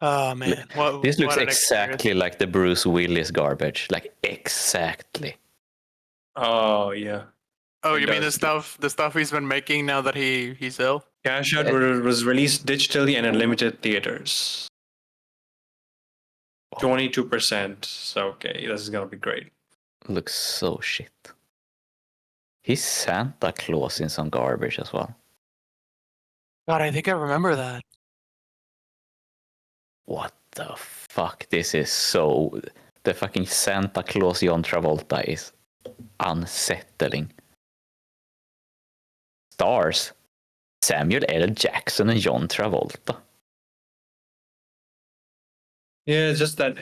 Oh man, This looks what an exactly like the Bruce Willis garbage. Like exactly. Oh, yeah. Oh, It you mean does. the stuff he's been making now that he's ill? Cash Out was released digitally and in limited theaters. 22%. So, okay, this is going to be great. Looks so shit. He's Santa Claus in some garbage as well. God, I think I remember that. What the fuck? This is so... The fucking Santa Claus John Travolta is unsettling. Stars. Samuel L. Jackson and John Travolta. Yeah, it's just that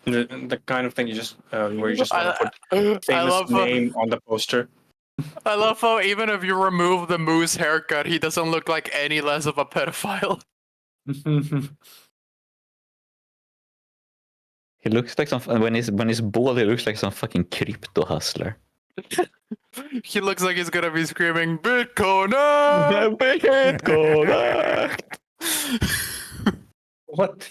the kind of thing you just where you just want to put I famous love name on the poster. I love how even if you remove the moose haircut, he doesn't look like any less of a pedophile. He looks like some... When he's bald, he looks like some fucking crypto hustler. He looks like he's gonna be screaming Bitcoin. What?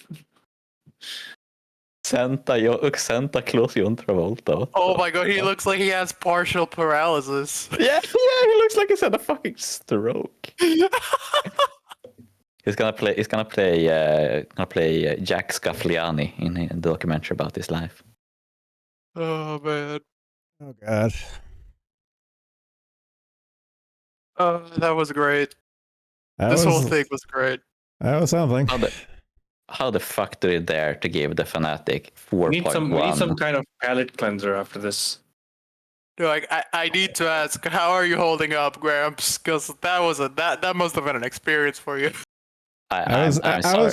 Santa Claus John Travolta. Oh my god, he looks like he has partial paralysis. Yeah, he looks like he's had a fucking stroke. He's gonna play Jack Scaffliani in a documentary about his life. Oh man. Oh God. That was great. That This was, whole thing was great. That was something. How the fuck do they dare to give the Fanatic We need some 4.1? kind of palate cleanser after this. Like I need to ask, how are you holding up, Gramps? Because that must have been an experience for you. I'm sorry.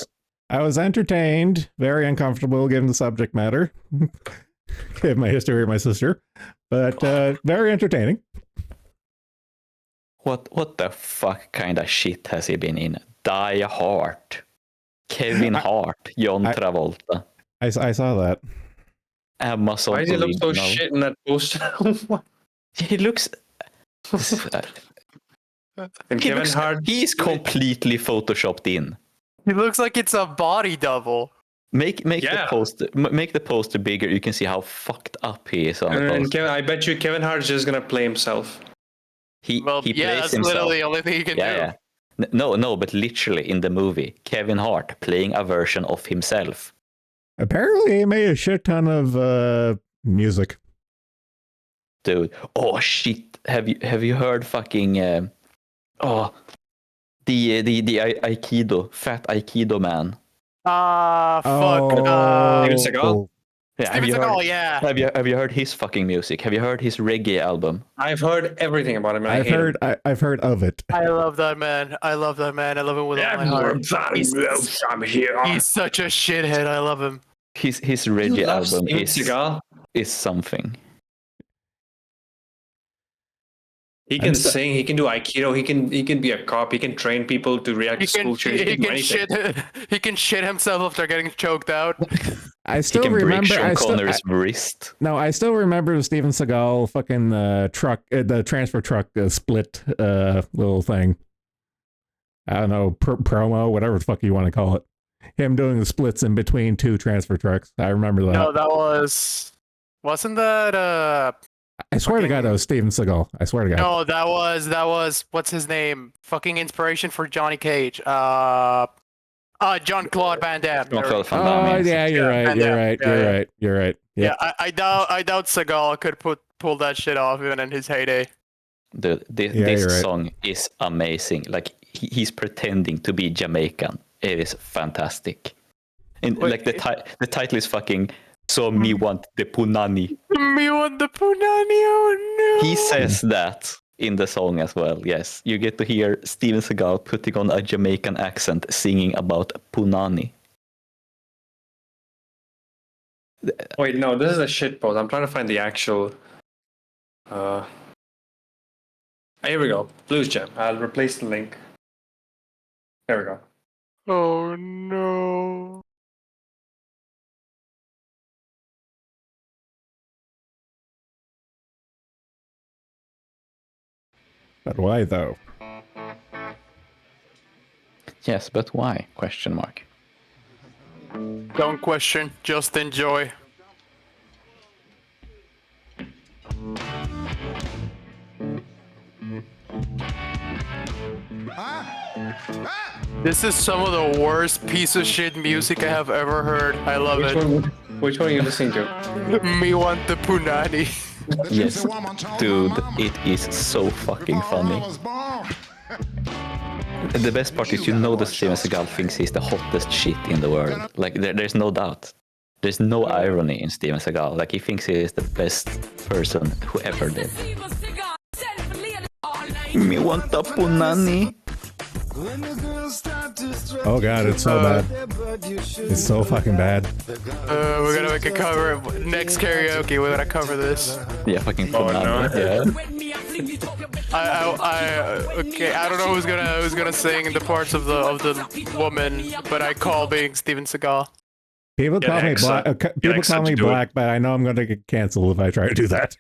I was entertained, very uncomfortable given the subject matter, given my history with my sister, but very entertaining. What the fuck kind of shit has he been in? Die Hard, Kevin Hart, John Travolta, I saw that. Emma Why does he look so Solomon. shit in that poster? He looks. And Kevin Hart. He's completely photoshopped in. He looks like it's a body double. Make Yeah. the poster bigger. You can see how fucked up he is on the And poster. I bet you Kevin Hart's just gonna play himself. He Well, he yeah, plays that's himself. literally the only thing you can Yeah, do. yeah. No, but literally in the movie, Kevin Hart playing a version of himself. Apparently, he made a shit ton of music. Dude, oh shit! Have you heard fucking oh the Aikido fat Aikido man? Fuck. Steven Seagal? Yeah, Steven Seagal, yeah. Have you heard his fucking music? Have you heard his reggae album? I've heard everything about him and I hate him. I've heard of it. I love that man. I love that man. I love him with all my heart. I'm here. He's such a shithead. I love him. His reggae You love album Steven Seagal? is something. He can sing. He can do aikido. He can be a cop. He can train people to react to school shootings. He can do anything. He can shit himself after getting choked out. I He still can break remember. Sean I Connery's wrist. still remember the Steven Seagal fucking truck, the transfer truck split little thing. I don't know, promo, whatever the fuck you want to call it. Him doing the splits in between two transfer trucks. I remember that. No, wasn't that I swear to God, that was Steven Seagal. I swear to God. No, that was what's his name? Fucking inspiration for Johnny Cage. Jean-Claude Van Damme. Jean-Claude Van Oh Damme. yeah, you're right. Van You're Damme. right. Yeah, You're yeah. right. You're right. Yeah, I doubt Seagal could pull that shit off even in his heyday. Dude, you're this right. song is amazing. Like he's pretending to be Jamaican. It is fantastic. And Wait, like the title is fucking "So Me Want the Punani." Me want the punani, oh no. He says that in the song as well. Yes, you get to hear Steven Seagal putting on a Jamaican accent, singing about punani. Wait, no, this is a shit post. I'm trying to find the actual. Here we go. Blues Jam. I'll replace the link. There we go. Oh no. But why though? Yes, but why? Question mark. Don't question, just enjoy. This is some of the worst piece of shit music I have ever heard. I love Which one are you listening to? it. Me want the punani. Yes, dude, it is so fucking funny. The best part is, you know, that Steven Seagal thinks he's the hottest shit in the world. Like, there's no doubt. There's no irony in Steven Seagal. Like, he thinks he is the best person who ever lived. Me want the punani. Oh God, it's so bad. It's so fucking bad. We're gonna make a cover. Next karaoke, we're gonna cover this. Yeah, fucking Oh, punani. no. Okay, I don't know who's gonna sing the parts of the woman, but I call being Steven Seagal. People Get call me Hexa. black. Get People Hexa call to me do it. black, but I know I'm going to get canceled if I try to do that.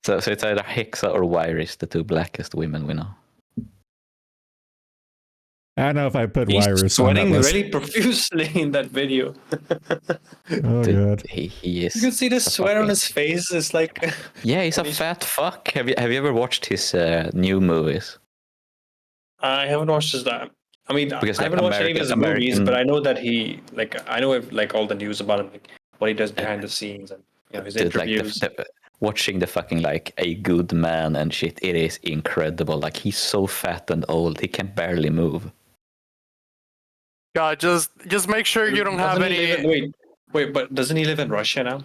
So it's either Hexa or Iris, the two blackest women we know. I don't know if I put He's Virus on that sweating list. really profusely in that video. Oh Dude, God. he is. You can see the a sweat on fucking- his face. It's like. Yeah, he's a fat fuck. Have you ever watched his new movies? I haven't watched his that. I mean, Because, I like, haven't watched any of his movies, American- but I know that he I know like all the news about him, like what he does behind the scenes and his Dude, like interviews. watching the fucking like A Good Man and shit, it is incredible. Like, he's so fat and old, he can barely move. God, just make sure you don't have Doesn't he any. live in- wait, but doesn't he live in Russia now?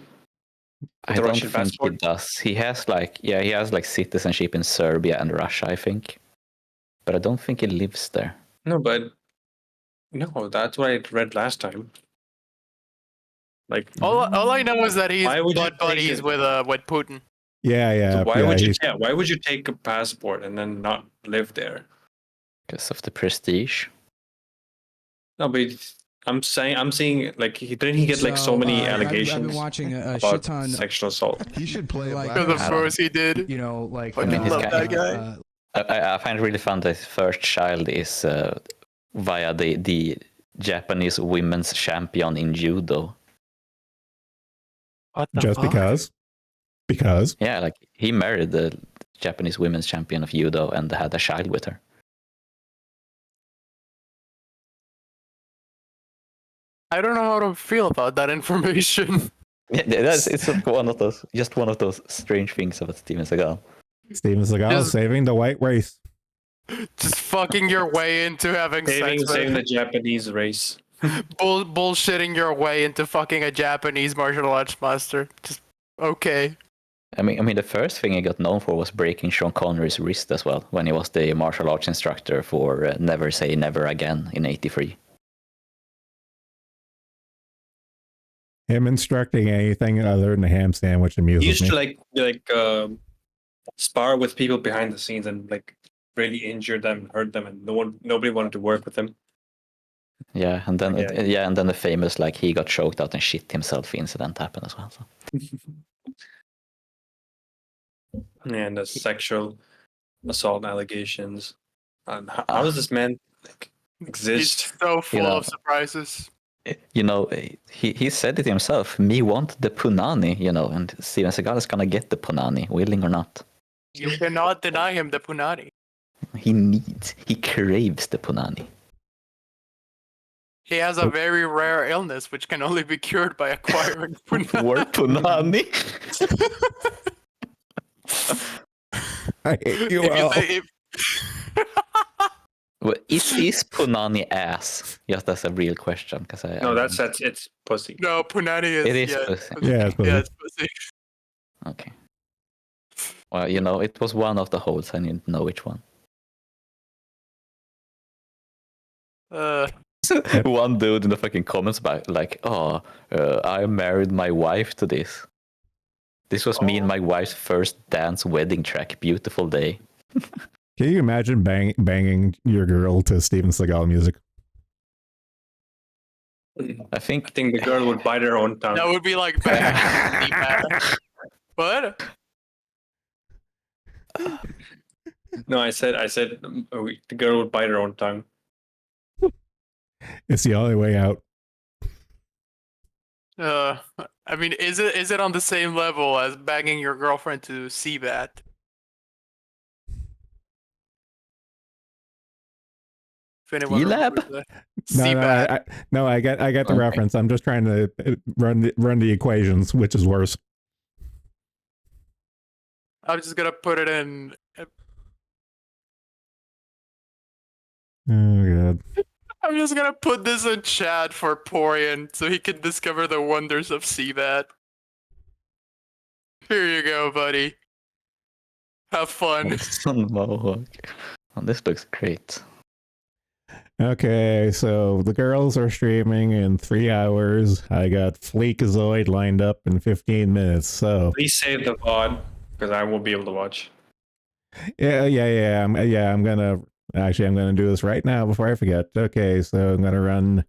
I the don't Russian think passport? he does. He has like citizenship in Serbia and Russia, I think. But I don't think he lives there. No, but no, that's what I read last time. Like, All I know is that he's Why would you butt buddies take with Putin. Yeah. why yeah, would you? he's- Yeah, why would you take a passport and then not live there? Because of the prestige. No, but I'm seeing like he get like so many allegations I've been watching a about shit ton. sexual assault. He should play Like- like Because of course he did. You know, like I mean, he's love got- that guy. I find it really fun that his first child is via the Japanese women's champion in judo. What the Just fuck? because. Because. Yeah, like he married the Japanese women's champion of judo and had a child with her. I don't know how to feel about that information. Yeah, it's one of those strange things about Steven Seagal. Steven Seagal Just- saving the white race. Just fucking your way into having Saving sex. the Japanese race. Bullshitting your way into fucking a Japanese martial arts master. Just okay. I mean, the first thing he got known for was breaking Sean Connery's wrist as well when he was the martial arts instructor for Never Say Never Again in '83. Him instructing anything other than a ham sandwich He amuses used me. to spar with people behind the scenes and like really injure them, hurt them, and nobody wanted to work with him. Yeah, and then Yeah. and then the famous like he got choked out and shit himself incident happened as well. So. And the sexual assault allegations. And how does this man like, exist? He's so full know. of surprises. You know, he said it himself. Me want the punani, you know, and Steven Seagal is gonna get the punani, willing or not. You cannot deny him the punani. He craves the punani. He has a very rare illness which can only be cured by acquiring punani. Word punani. I hate you If you all. say- if- Well, is punani ass? Yes, that's a real question. Because No, it's pussy. No, punani is. It is yeah, pussy. Yeah, it's yeah, pussy. it's pussy. Okay. Well, you know, it was one of the holes. I didn't know which one. One dude in the fucking comments about like, I married my wife to this. This was me and my wife's first dance wedding track. Beautiful day. Can you imagine banging your girl to Steven Seagal music? I think the girl would bite her own tongue. That would be like bad. What? No, I said the girl would bite her own tongue. It's the only way out. I mean, is it on the same level as banging your girlfriend to Seabat? If anyone E-Lab? remembers that. No, Seabat. I get the Okay. reference. I'm just trying to run the equations, which is worse. I'm just gonna put it in. Oh god. I'm just gonna put this in chat for Porian so he can discover the wonders of Seabat. Here you go, buddy. Have fun. Son Mohawk. Oh, this looks great. Okay, so the girls are streaming in 3 hours. I got Fleekazoid lined up in 15 minutes. So Please save the VOD because I won't be able to watch. I'm gonna do this right now before I forget. Okay, so I'm gonna run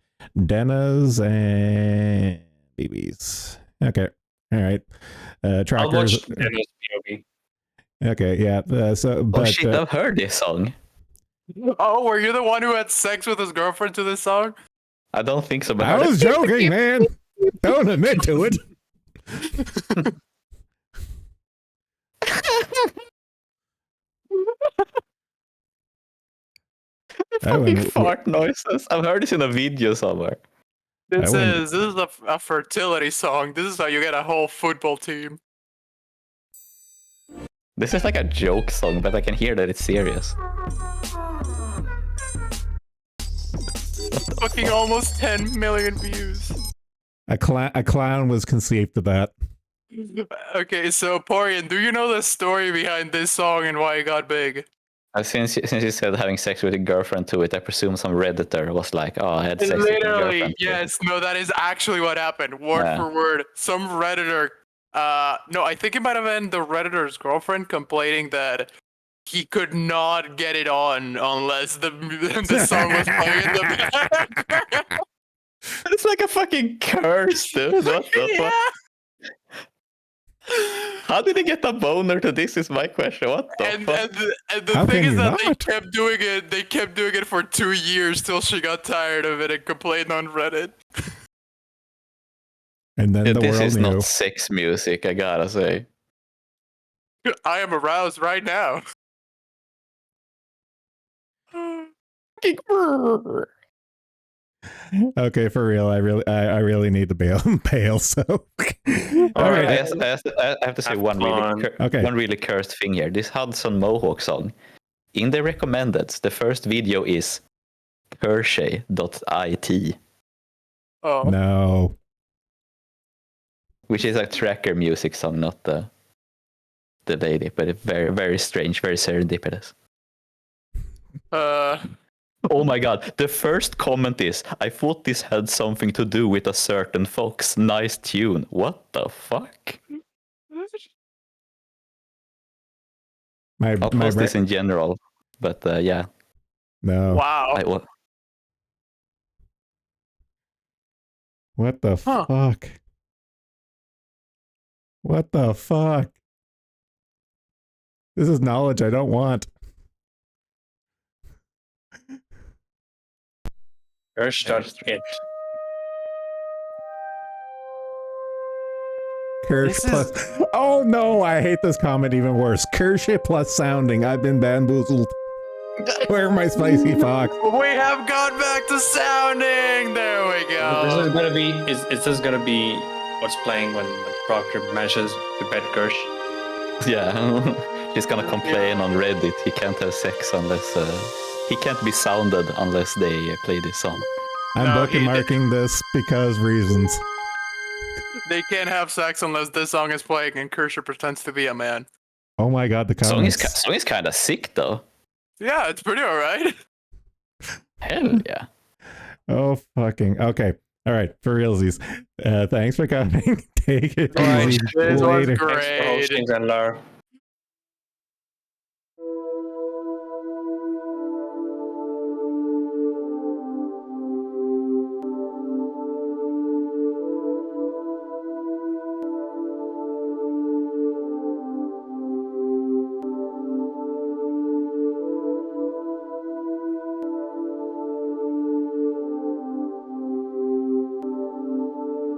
Denna's and BB's. Okay, all right. I'll Trackers. watch Dennis POV. Okay, yeah. Oh shit, I've heard this song. Oh, were you the one who had sex with his girlfriend to this song? I don't think so, but I was joking, man. Don't admit to it. fucking fart noises. I've heard this in a video somewhere. This wouldn't- is a fertility song. This is how you get a whole football team. This is like a joke song, but I can hear that it's serious. Fucking almost 10 million views. A clown was conceived of that. Okay, so Porian, do you know the story behind this song and why it got big? Since you said having sex with a girlfriend to it, I presume some Redditor was like, "Oh, I had sex with my Literally, girlfriend." to it." yes. No, that is actually what happened, word Yeah. for word. Some Redditor, no, I think it might have been the Redditor's girlfriend complaining that he could not get it on unless the song was playing in the background. It's like a fucking curse, dude. What the fuck? How did he get a boner to this? Is my question. What the And fuck? the How thing can is you that they not? kept doing it. They kept doing it for 2 years till she got tired of it and complained on Reddit. And then Yeah, the this world is knew. not sex music, I gotta say. I am aroused right now. Okay, for real, I really need to bail. So, all I right. have to say Have one fun. one really cursed thing here. This Hudson Mohawk song. In the recommendeds, the first video is Hershey.it, Oh. No. which is a tracker music song, not the lady, but it's very, very strange, very serendipitous. Oh my god, the first comment is, I thought this had something to do with a certain fox. Nice tune. What the fuck? I'll post this in general, but yeah. No. Wow. What the fuck? What the fuck? This is knowledge I don't want. Kirsch.it. Kirsch plus. Oh no, I hate this comment even worse. Kirsch plus sounding. I've been bamboozled. Where are my spicy fox? We have gone back to sounding. There we go. This is gonna be. Is this gonna be what's playing when Proctor manages to bet Kirsch? Yeah, he's gonna complain on Reddit. He can't have sex unless he can't be sounded unless they play this song. I'm bookmarking this because reasons. They can't have sex unless this song is playing and Kershaw pretends to be a man. Oh my god, the comments. Song is kind of sick though. Yeah, it's pretty alright. Hell yeah. Oh fucking okay. All right, for realsies. Thanks for coming. Take it easy. This was later. great. Thanks for hosting, Zenlar.